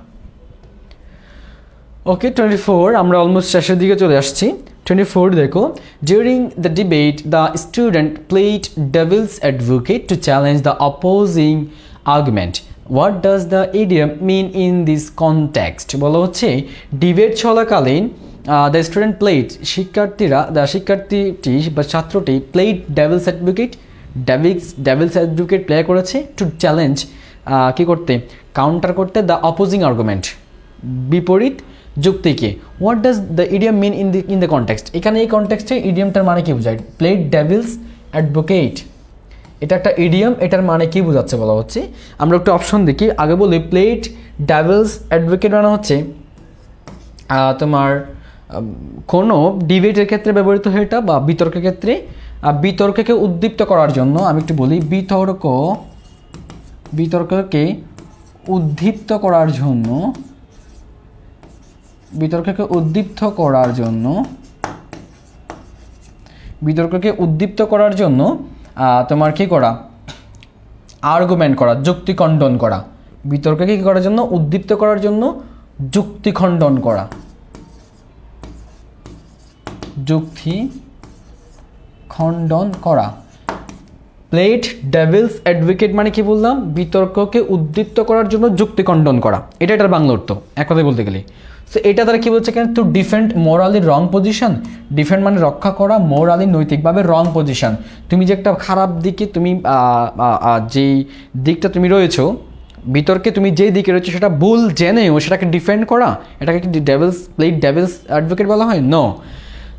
ওকে, 24 আমরা অলমোস্ট শেষের দিকে চলে আসছি। 24 দেখো, during the debate the student played devil's advocate to challenge the opposing argument. What does the idiom mean in this context? বলা হচ্ছে ডিবেট চলাকালীন দ্য স্টুডেন্ট প্লেড, শিক্ষার্থীটি বা ছাত্রটি played devil's advocate, devil's advocate play করেছে to challenge, কী করতে? Counter করতে দ্য অপোজিং আর্গুমেন্ট, বিপরীত যুক্তিকে। What does the idiom mean in the context? এখানে এই কনটেক্সটে ইডিয়ামটার মানে কি বোঝায়? প্লেড ডেভিলস অ্যাডভোকেট, এটা একটা ইডিয়াম, এটার মানে কি বোঝাচ্ছে বলা হচ্ছে। আমরা একটু অপশন দেখি, আগে বলি প্লেড ডেভিলস অ্যাডভোকেট মানে হচ্ছে তোমার কোনো ডিবেটের ক্ষেত্রে ব্যবহৃত হয় এটা, বা বিতর্কের ক্ষেত্রে, বিতর্ককে উদ্দীপ্ত করার জন্য। আমি একটু বলি, বিতর্ককে উদ্দীপ্ত করার জন্য, বিতর্ককে উদ্দীপ্ত করার জন্য তোমার কি করা? আর্গুমেন্ট করা, যুক্তি খণ্ডন করা। বিতর্ককে কি করার জন্য? উদ্দীপ্ত করার জন্য যুক্তি খণ্ডন করা, যুক্তি খণ্ডন করা। প্লেড ডেভিলস অ্যাডভোকেট মানে কি বললাম? বিতর্ককে উদ্দীপ্ত করার জন্য যুক্তি খণ্ডন করা, এটা এটার বাংলা অর্থ এক কথায় বলতে গেলে। সো এটা তারা কী বলছে কেন? To defend morally wrong position. Defend মানে রক্ষা করা, মোরালি নৈতিকভাবে রং পজিশন। তুমি যে একটা খারাপ দিকে, তুমি যেই দিকটা তুমি রয়েছো বিতর্কে, তুমি যেই দিকে রয়েছো সেটা ভুল জেনেও সেটাকে ডিফেন্ড করা, এটাকে কি প্লেড ডেভিলস অ্যাডভোকেট বলা হয়? নো।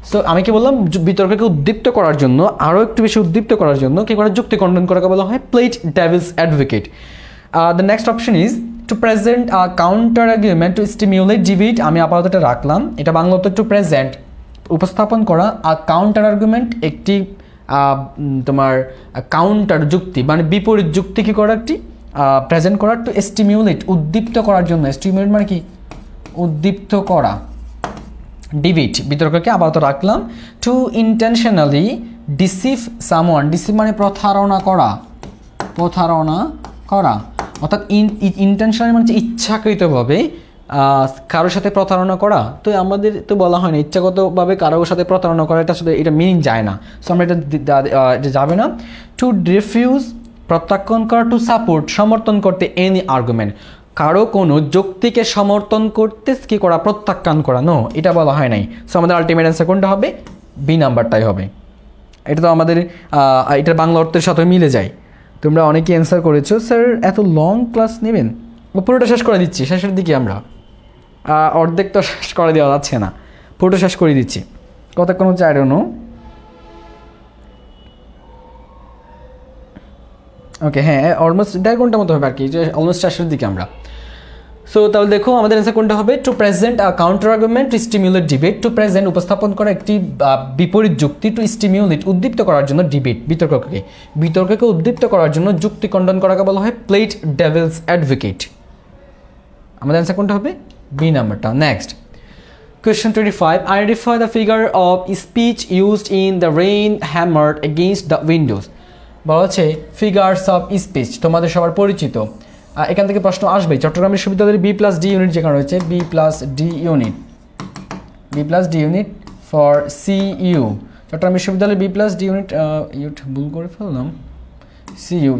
সো আমি কি বললাম? বিতর্ককে উদ্দীপ্ত করার জন্য, আরও একটু বেশি উদ্দীপ্ত করার জন্য কী করা? যুক্তি খণ্ডন করাকে বলা হয় played devil's advocate. The next option is to present a counter argument to stimulate debate. আমি আপাতত এটা রাখলাম, এটা বাংলা অর্থ টু প্রেজেন্ট, উপস্থাপন করা। আর কাউন্টার আর্গুমেন্ট একটি তোমার কাউন্টার যুক্তি মানে বিপরীত যুক্তি কী করা? একটি প্রেজেন্ট করা। টু স্টিমিউলেট উদ্দীপ্ত করার জন্য, স্টিমিউলেট মানে কি? উদ্দীপ্ত করা ডিবেট, বিতর্ককে আপাতত রাখলাম। To intentionally deceive someone, deceive মানে প্রতারণা করা, অর্থাৎ ইন্টেনশনালি মানে ইচ্ছাকৃতভাবে কারোর সাথে প্রতারণা করা। তো আমাদের তো বলা হয় না ইচ্ছাগতভাবে কারোর সাথে প্রতারণা করা, এটা আসলে এটা মিনিং যায় না, সো আমরা এটা যাবে না। টু রিফিউজ প্রত্যাখ্যান করা। টু সাপোর্ট সমর্থন করতে এনি আর্গুমেন্ট, কারো কোনো যুক্তিকে সমর্থন করতে কী করা? প্রত্যাখ্যান করা। নো, এটা বলা হয় নাই। সো আমাদের আলটিমেট অ্যান্সার কোনটা হবে? বি নাম্বারটাই হবে। এটা তো আমাদের এটার বাংলা অর্থের সাথে মিলে যায়। তোমরা অনেকেই অ্যান্সার করেছো, স্যার এত লং ক্লাস নেবেন? পুরোটা শেষ করে দিচ্ছি, শেষের দিকে আমরা অর্ধেক তো শেষ করে দেওয়া যাচ্ছে না, পুরোটা শেষ করে দিচ্ছি। কতক্ষণ হচ্ছে আই ডোন্ট নো। ওকে, হ্যাঁ অলমোস্ট 1.5 ঘন্টার মতো হবে আর কি, যে অলমোস্ট শেষের দিকে আমরা। সো তাহলে দেখো আমাদের অ্যান্সার কোনটা হবে? To present a counter argument to stimulate debate. To present উপস্থাপন করা একটি বিপরীত যুক্তি, টু স্টিমুলেট উদ্দীপ্ত করার জন্য, ডিবেট বিতর্ককে উদ্দীপ্ত করার জন্য, যুক্তি খণ্ডন করাকে বলা হয় প্লেড ডেভিলস অ্যাডভোকেট। আমাদের অ্যান্সার কোনটা হবে? বি নাম্বারটা। Next question 25, identify the figure of speech used in the rain hammered against the windows. বলা হচ্ছে ফিগার্স অফ স্পিচ, তোমাদের সবার পরিচিত। এখান থেকে প্রশ্ন আসবেই। চট্টগ্রাম বিশ্ববিদ্যালয়ের B+D ইউনিট যেখানে রয়েছে, B+D unit for CU। Chittagong বিশ্ববিদ্যালয়ের B+D ইউনিট, ভুল করে ফেললাম,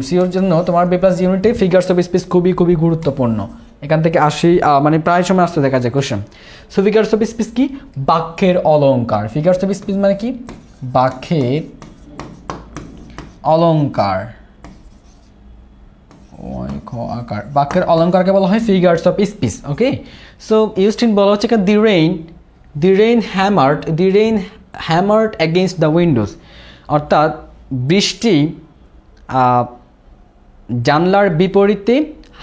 সিউর জন্য তোমার B+D ইউনিটে ফিগার্স অফ স্পিচ খুবই গুরুত্বপূর্ণ। এখান থেকে মানে প্রায় সময় আসতে দেখা যায় question. So figures of speech কি? বাক্যের অলঙ্কার। ফিগার্স অফ স্পিচ মানে কি? বাক্যের অলঙ্কার। বাক্যের অলঙ্কারকে বলা হয় figures of speech. Okay, so used in বলা হচ্ছে the rain hammered against the windows, অর্থাৎ বৃষ্টি জানলার বিপরীতে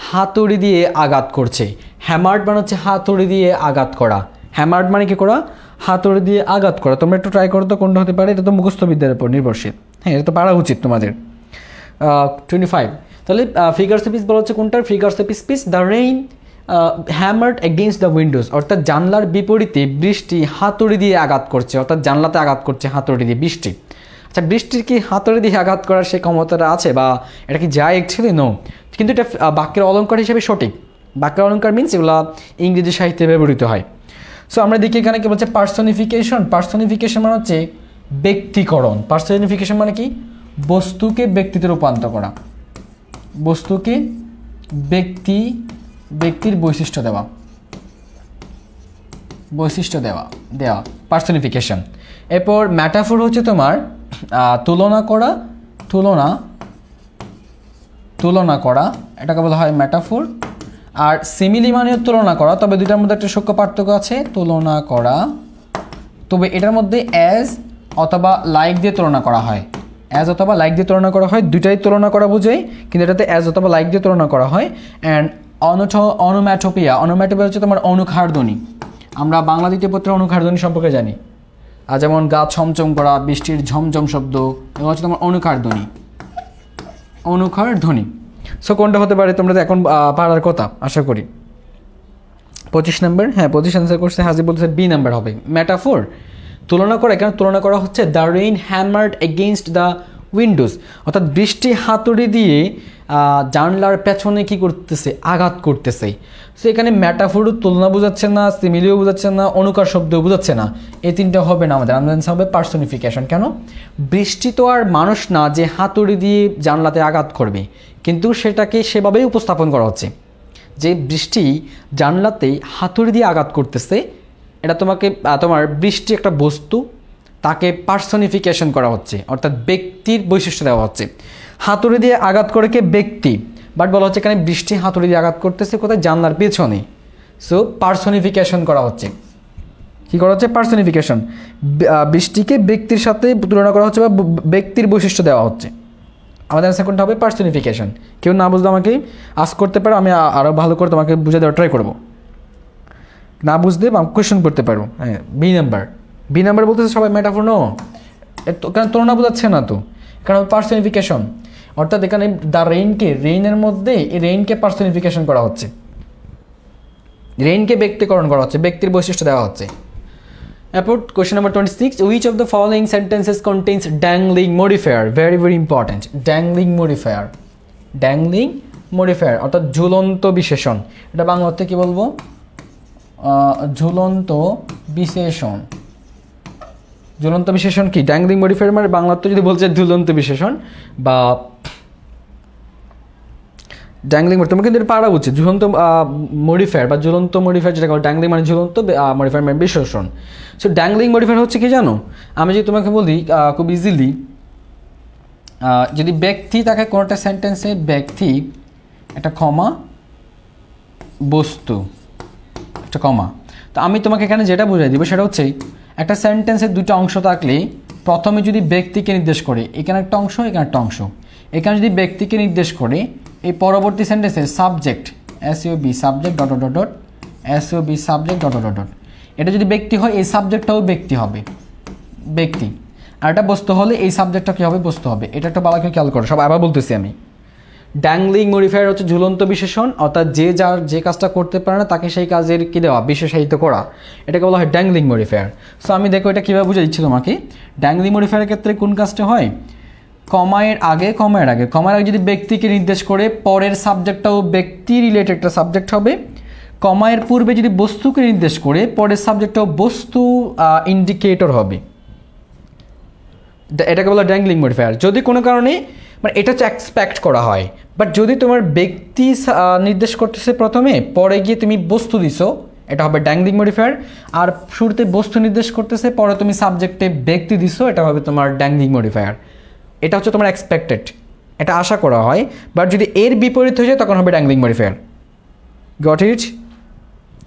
হাতুড়ি দিয়ে আঘাত করছে। হ্যামার্ড মানে হচ্ছে হাতুড়ি দিয়ে আঘাত করা। হ্যামার্ড মানে কি করা? হাতুড়ি দিয়ে আঘাত করা। তোমরা একটু ট্রাই করো তো কোনটা হতে পারে। এটা তো মুখস্থ বিদ্যার উপর নির্ভরশীল। হ্যাঁ, এটা তো পারা উচিত তোমাদের। 25, তাহলে ফিগার্স অফ স্পিচ বলা হচ্ছে কোনটার? Figures of speech the rain hammered against the windows, অর্থাৎ জানলার বিপরীতে বৃষ্টি হাতুড়ি দিয়ে আঘাত করছে, অর্থাৎ জানলাতে আঘাত করছে হাতুড়ি দিয়ে বৃষ্টি। আচ্ছা, বৃষ্টির কি হাতুড়ি দিয়ে আঘাত করার সে ক্ষমতাটা আছে, বা এটা কি যায় অ্যাকচুয়ালি? নো, কিন্তু এটা বাক্যের অলঙ্কার হিসেবে সঠিক। বাক্যের অলঙ্কার মিনস এগুলো ইংরেজি সাহিত্যে ব্যবহৃত হয়। সো আমরা দেখি এখানে কি বলছে? পার্সনিফিকেশন মানে হচ্ছে ব্যক্তিকরণ। পার্সনিফিকেশন মানে কি? বস্তুকে ব্যক্তিতে রূপান্তর করা, বস্তুকে ব্যক্তির বৈশিষ্ট্য দেওয়া পার্সনিফিকেশন। এরপর ম্যাটাফোর হচ্ছে তোমার তুলনা করা, এটাকে বলা হয় ম্যাটাফোর। আর সিমিলি মানে তুলনা করা, তবে দুইটার মধ্যে একটা সূক্ষ্ম পার্থক্য আছে। তুলনা করা, তবে এটার মধ্যে অ্যাজ অথবা লাইক দিয়ে তুলনা করা হয়। দুইটাই তুলনা করা বোঝায়, কিন্তু এটাতে অ্যাজ অথবা লাইক দিয়ে তুলনা করা হয়। অ্যান্ড অনোম্যাটোপিয়া হচ্ছে তোমার অনুখারধ্বনি। আমরা বাংলা দ্বিতীয় পত্রের অনুখারধ্বনি সম্পর্কে জানি, আর যেমন গা ছমছম করা, বৃষ্টির ঝমঝম শব্দ, এগুলো হচ্ছে তোমার অনুখারধ্বনি। সো কোনটা হতে পারে? তোমরা তো এখন পারার কথা আশা করি। 25 নম্বর, হ্যাঁ 25 অ্যান্সার করছে হাজি, বলছে বি নাম্বার হবে। ম্যাটাফোর তুলনা করা, এখানে তুলনা করা হচ্ছে the rain hammered against the windows, অর্থাৎ বৃষ্টি হাতুড়ি দিয়ে জানলার পেছনে কি করতেছে? আঘাত করতেছে। সো এখানে ম্যাটাফোরও তুলনা বোঝাচ্ছে না, সিমিলিও বোঝাচ্ছে না, অনুকার শব্দও বোঝাচ্ছে না। এই তিনটা হবে না আমাদের হবে পার্সনিফিকেশন। কেন? বৃষ্টি তো আর মানুষ না যে হাতুড়ি দিয়ে জানলাতে আঘাত করবে, কিন্তু সেটাকে সেভাবেই উপস্থাপন করা হচ্ছে যে বৃষ্টি জানলাতে হাতুড়ি দিয়ে আঘাত করতেছে। এটা তোমার বৃষ্টি একটা বস্তু, তাকে পার্সনিফিকেশন করা হচ্ছে, অর্থাৎ ব্যক্তির বৈশিষ্ট্য দেওয়া হচ্ছে। হাতুড়ি দিয়ে আঘাত করে কে? ব্যক্তি। বাট বলা হচ্ছে এখানে বৃষ্টি হাতুড়ি দিয়ে আঘাত করতেছে কোথায়? জানলার পেছনে। সো পার্সনিফিকেশন করা হচ্ছে। কি করা হচ্ছে? পার্সনিফিকেশন। বৃষ্টিকে ব্যক্তির সাথে তুলনা করা হচ্ছে বা ব্যক্তির বৈশিষ্ট্য দেওয়া হচ্ছে। আমাদের অ্যান্সার কোনটা হবে? পার্সনিফিকেশন। কেউ না বুঝলে আমাকে আস্ক করতে পারো, আমি আরও ভালো করে তোমাকে বুঝে দেওয়ার ট্রাই করবো। না বুঝলে কোয়েশ্চেন করতে পারো। হ্যাঁ, বি নাম্বার বলতেছে সবাই ম্যাটাফোর। নো, এখানে তুলনা বোঝাচ্ছে না তো, এখানে পার্সনিফিকেশন, অর্থাৎ এখানে দ্য রেইনের মধ্যে এই রেইনকে পার্সনিফিকেশন করা হচ্ছে, রেইনকে ব্যক্তিকরণ করা হচ্ছে, ব্যক্তির বৈশিষ্ট্য দেওয়া হচ্ছে। এরপর question number 26, which of the following sentences contains dangling modifier? Very important. Dangling modifier অর্থাৎ ঝুলন্ত বিশেষণ। এটা বাংলা অর্থে কি বলবো? ঝুলন্ত বিশেষণ কি? ড্যাংলিং মডিফায়ার মানে বাংলা অর্থ যদি বলছে ঝুলন্ত বিশেষণ বা ড্যাংলিং, তোমাকে কিন্তু এটা পারা উচিত। ঝুলন্ত মডিফায়ার বা ঝুলন্ত মডিফায়ার যেটা ড্যাংলিং মানে ঝুলন্ত, মডিফায়ার মানে বিশেষণ। সো ড্যাংলিং মডিফায়ার হচ্ছে কি জানো? আমি যদি তোমাকে বলি খুব ইজিলি, যদি ব্যক্তি থাকে কোনোটা সেন্টেন্সে, ব্যক্তি একটা বস্তু, একটা কমা। তো আমি তোমাকে এখানে যেটা বুঝাই দিব সেটা হচ্ছে একটা সেন্টেন্সের দুটো অংশ থাকলে প্রথমে যদি ব্যক্তিকে নির্দেশ করে এখানে একটা অংশ এখানে একটা অংশ, এখানে যদি ব্যক্তিকে নির্দেশ করে এই পরবর্তী সেন্টেন্সের subject SUV subject dot dot dot SUV subject dot dot dot, এটা যদি ব্যক্তি হয় এই সাবজেক্টটাও ব্যক্তি হবে, ব্যক্তি। আর এটা বস্তু হলে এই সাবজেক্টটা কী হবে, বস্তু হবে। এটা একটা ভালো করে খেয়াল করো, সব আবার বলতেছি আমি। ড্যাংলিং মডিফায়ার হচ্ছে ঝুলন্ত বিশেষণ, অর্থাৎ যার যে কাজটা করতে পারে না তাকে সেই কাজের কী দেওয়া, বিশেষায়িত করা, এটাকে বলা হয় ড্যাংলিং মডিফায়ার। সো আমি দেখো এটা কীভাবে বুঝে দিচ্ছি তোমাকে। ড্যাংলিং মডিফায়ারের ক্ষেত্রে কোন কাজটা হয়, কমায়ের আগে যদি ব্যক্তিকে নির্দেশ করে পরের সাবজেক্টটাও ব্যক্তি রিলেটেড একটা সাবজেক্ট হবে, কমায়ের পূর্বে যদি বস্তুকে নির্দেশ করে পরের সাবজেক্টটাও বস্তু ইন্ডিকেটর হবে, এটাকে বলা ড্যাংলিং মডিফায়ার। যদি কোনো কারণে মানে এটা হচ্ছে এক্সপেক্ট করা হয়, বাট যদি তোমার ব্যক্তি নির্দেশ করতেছে প্রথমে, পরে গিয়ে তুমি বস্তু দিছো, এটা হবে ড্যাংলিং মডিফায়ার। আর শুরুতে বস্তু নির্দেশ করতেছে, পরে তুমি সাবজেক্টে ব্যক্তি দিছো, এটা হবে তোমার ড্যাংলিং মডিফায়ার। এটা হচ্ছে তোমার এক্সপেক্টেড, এটা আশা করা হয়। বাট যদি এর বিপরীত হয়ে যায় তখন হবে ড্যাংলিং মডিফায়ার। Got it?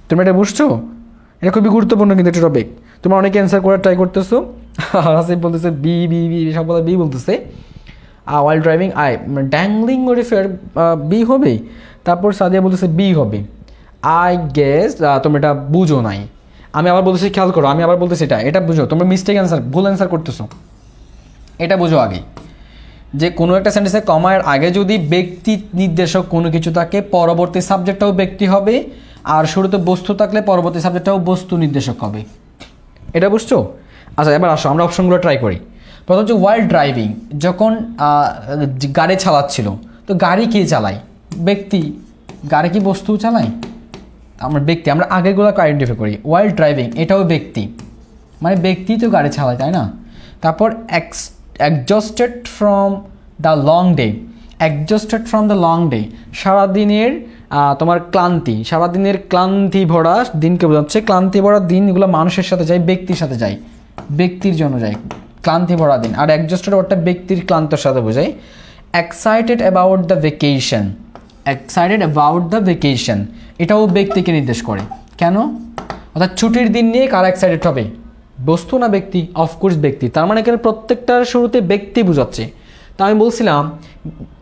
তুমি এটা বুঝছো? এটা খুবই গুরুত্বপূর্ণ কিন্তু একটা টপিক। তোমরা অনেকে অ্যান্সার করার ট্রাই করতেছো, আসিফ বলতেছে বি বি বি, সব বলে বি বলতেছে। While driving dangling modifier B হবে, তারপর সাদিয়া বলতেছে বি হবে। আই গেস তোমরা এটা বুঝো নাই। আমি আবার বলতেছি, খেয়াল করো, আমি আবার বলতেছি এটা বুঝো, তোমরা মিস্টেক অ্যান্সার, ভুল অ্যান্সার করতেছো। এটা বুঝো আগে যে কোনো একটা সেন্টেন্সে কমার আগে যদি ব্যক্তি নির্দেশক কোনো কিছু থাকে, পরবর্তী সাবজেক্টটাও ব্যক্তি হবে, আর শুরুতে বস্তু থাকলে পরবর্তী সাবজেক্টটাও বস্তু নির্দেশক হবে। এটা বুঝছো? আচ্ছা, এবার আসো আমরা অপশনগুলো ট্রাই করি। প্রথম হচ্ছে ওয়াইল্ড ড্রাইভিং, যখন গাড়ি চালাচ্ছিল, তো গাড়ি কে চালায়, ব্যক্তি। গাড়ি কি বস্তু চালায়, আমরা ব্যক্তি, আমরা আগেরগুলোকে আইডেন্টিফাই করি। ওয়াইল্ড ড্রাইভিং এটাও ব্যক্তি, মানে ব্যক্তি তো গাড়ি চালায়, তাই না? তারপর exhausted from the long day, exhausted from the long day, সারাদিনের তোমার ক্লান্তি, সারাদিনের ক্লান্তি ভরা দিনকে বোঝাচ্ছে। ক্লান্তি ভরা দিন এগুলো মানুষের সাথে যায়, ব্যক্তির সাথে যায়, ব্যক্তির জন্য যায় ক্লান্তি ভরা দিন। আর exhausted ওটা ব্যক্তির ক্লান্তর সাথে বোঝায়। excited about the vacation, excited about the vacation এটাও ব্যক্তিকে নির্দেশ করে। কেন? অর্থাৎ ছুটির দিন নিয়ে কারা এক্সাইটেড হবে, বস্তু না ব্যক্তি? অফকোর্স ব্যক্তি। তার মানে এখানে প্রত্যেকটার শুরুতে ব্যক্তি বোঝাচ্ছে। তা আমি বলছিলাম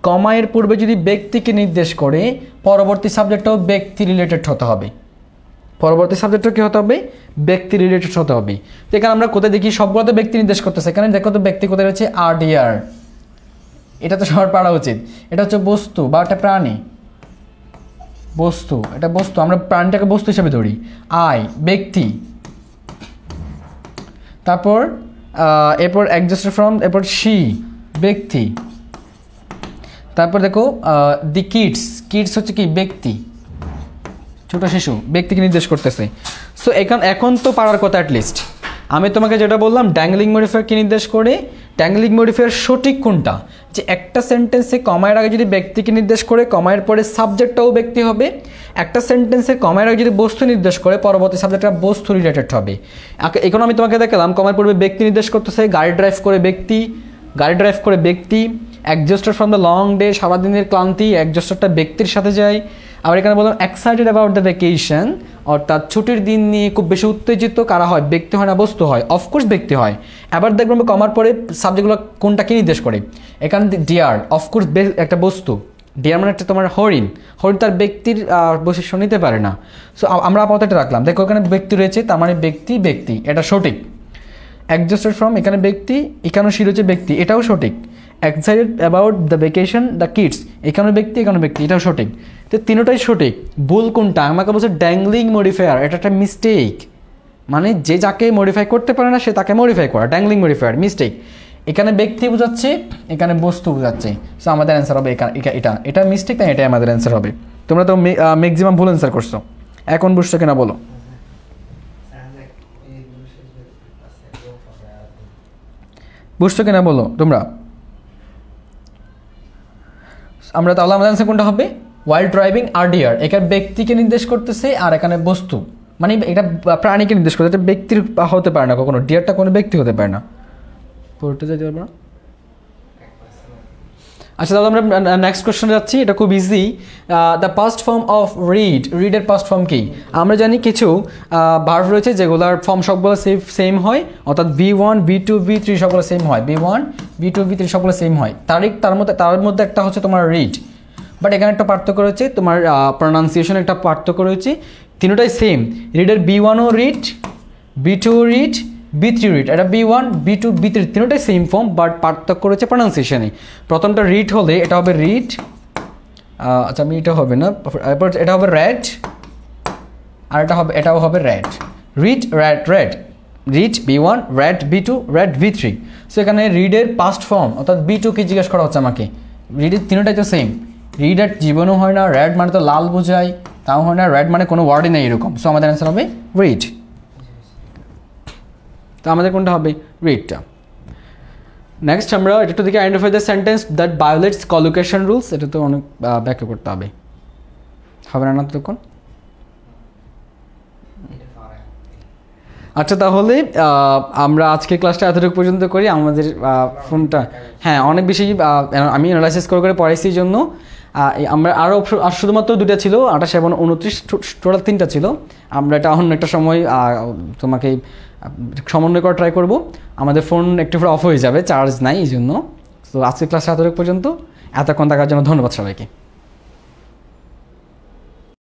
কমায়ের পূর্বে যদি ব্যক্তিকে নির্দেশ করে পরবর্তী সাবজেক্টটাও ব্যক্তি রিলেটেড হতে হবে, পরবর্তী সাবজেক্টটা কী হতে হবে, ব্যক্তি রিলেটেড হতে হবে। তো এখানে আমরা কোথায় দেখি সবগুলোতে ব্যক্তি নির্দেশ করতেছে। এখানে দেখো তো ব্যক্তি কোথায় রয়েছে, আর ডিয়ার, এটা তো সবার পারা উচিত। এটা হচ্ছে বস্তু বা একটা প্রাণী, বস্তু, এটা বস্তু, আমরা প্রাণীটাকে বস্তু হিসেবে ধরি। আই ব্যক্তি, তারপর এরপর exhausted from, এরপর শি ব্যক্তি, তারপর দেখো দি কিডস হচ্ছে কি, ব্যক্তি, ছোট শিশু, ব্যক্তিকে নির্দেশ করতেছে। সো এখন তো পারার কথা অ্যাটলিস্ট। আমি তোমাকে যেটা বললাম ড্যাংলিং মডিফায়ার কি নির্দেশ করে, ড্যাংলিং মডিফায়ার সঠিক কোনটা, যে একটা সেন্টেন্সে কমায়ের আগে যদি ব্যক্তিকে নির্দেশ করে কমায়ের পরে সাবজেক্টটাও ব্যক্তি হবে, একটা সেন্টেন্সে কমায়ের আগে যদি বস্তু নির্দেশ করে পরবর্তী সাবজেক্টটা বস্তু রিলেটেড হবে। এখন আমি তোমাকে দেখালাম কমায়ের পূর্বে ব্যক্তি নির্দেশ করতেছে, গাড়ি ড্রাইভ করে ব্যক্তি, exhausted from the long day সারাদিনের ক্লান্তি, exhaustedটা ব্যক্তির সাথে যায়। আবার এখানে বললাম excited about the vacation, অর্থাৎ ছুটির দিন নিয়ে খুব বেশি উত্তেজিত কারা হয়, ব্যক্তি হয় না বস্তু হয়? অফকোর্স ব্যক্তি হয়। এবার দেখবেন কমার পরে সাবজেক্টগুলো কোনটাকে নির্দেশ করে। এখানে ডিয়ার অফকোর্স একটা বস্তু, ডিয়ার মানে একটা তোমার হরিণ তার ব্যক্তির বৈশিষ্ট্য নিতে পারে না। সো আমরা আপাতত এটা রাখলাম। দেখো এখানে ব্যক্তি রয়েছে, তার মানে ব্যক্তি, এটা সঠিক। exhausted from এখানে ব্যক্তি, এখানেও শি রয়েছে ব্যক্তি, এটাও সঠিক। excited about the vacation, the kids এখানেও ব্যক্তি, এটাও সঠিক। তো তিনটাই সঠিক। ভুল কোনটা? আমাকে বলছে ড্যাংলিং মডিফায়ার, এটা একটা মিস্টেক। মানে যে যাকে মডিফাই করতে পারে না সে তাকে মডিফাই করা, ড্যাংলিং মডিফায়ার, মিস্টেক। এখানে ব্যক্তি বোঝাচ্ছে, এখানে বস্তু বোঝাচ্ছে। সো আমাদের অ্যান্সার হবে এটা মিস্টেক, তাই এটাই আমাদের অ্যান্সার হবে। তোমরা তো ম্যাক্সিমাম ভুল অ্যান্সার করছো। এখন বুঝছো কিনা বলো? বুঝছো কিনা বলো তোমরা? আমরা তাহলে আমাদের অ্যান্সার কোনটা হবে? ওয়াইল্ড ড্রাইভিং আর ডিয়ার, এখানে ব্যক্তিকে নির্দেশ করতেছে, আর এখানে বস্তু মানে এটা প্রাণীকে নির্দেশ করতে, এটা ব্যক্তির হতে পারে না কখনো, ডিয়ারটা কোনো ব্যক্তি হতে পারে না। পড়তে যেতে পারবে না। আচ্ছা তাহলে আমরা নেক্সট কোশ্চেনে যাচ্ছি, এটা খুব easy. The past form of read, রিডের পাস্ট ফর্ম কি? আমরা জানি কিছু ভার্ব রয়েছে যেগুলোর ফর্ম সবগুলো সেম হয়, অর্থাৎ V1 V2 V3 সবগুলো সেম হয়, V1 V2 V3 সবগুলো সেম হয়। তার মধ্যে একটা হচ্ছে তোমার রিড, বাট এখানে একটা পার্থক্য রয়েছে, তোমার প্রনাউন্সিয়েশন একটা পার্থক্য রয়েছে। তিনটাই সেম, রিডের B1ও read, B2 read, B3 read, এটা B1 B2 B3 তিনটাই সেম ফর্ম, বাট পার্থক্য রয়েছে প্রনাউন্সিয়েশনে। প্রথমটা রিড হলে এটা হবে রিড, আচ্ছা আমি এটা হবে না, এরপর এটা হবে রেড, আর এটাও হবে red, read red red, read B1 red B2 red B3। So এখানে রিডের পাস্ট ফর্ম অর্থাৎ B2 কি জিজ্ঞেস করা হচ্ছে আমাকে? রিডের তিনটাই তো সেম, রিড এর জীবনও হয় না, রেড মানে তো লাল বোঝায় তাও হয় না, রেড মানে কোনো ওয়ার্ডই নেই এরকম। সো আমাদের অ্যান্সার হবে রিড। তো আমাদের কোনটা হবে? রিডটা। নেক্সট আমরা এটা থেকে identify the sentence that violates collocation rules, এটা তো অনেক ব্যাখ্যা করতে হবে না তখন। আচ্ছা তাহলে আমরা আজকে ক্লাসটা এতটুকু পর্যন্ত করি। আমাদের ফোনটা হ্যাঁ অনেক বেশি আমি অ্যানালাইসিস করে পড়াইছি এই জন্য আমরা আরও শুধুমাত্র 2টা ছিল, 28 এবং 29, টোটাল 3টা ছিল। আমরা এটা অন্য একটা সময় তোমাকে সমন্বয় করা ট্রাই করব। আমাদের ফোন একটু পরে অফ হয়ে যাবে, চার্জ নাই এই জন্য। তো আজকে ক্লাসটা এতটুকু পর্যন্ত, এতক্ষণ থাকার জন্য ধন্যবাদ সবাইকে।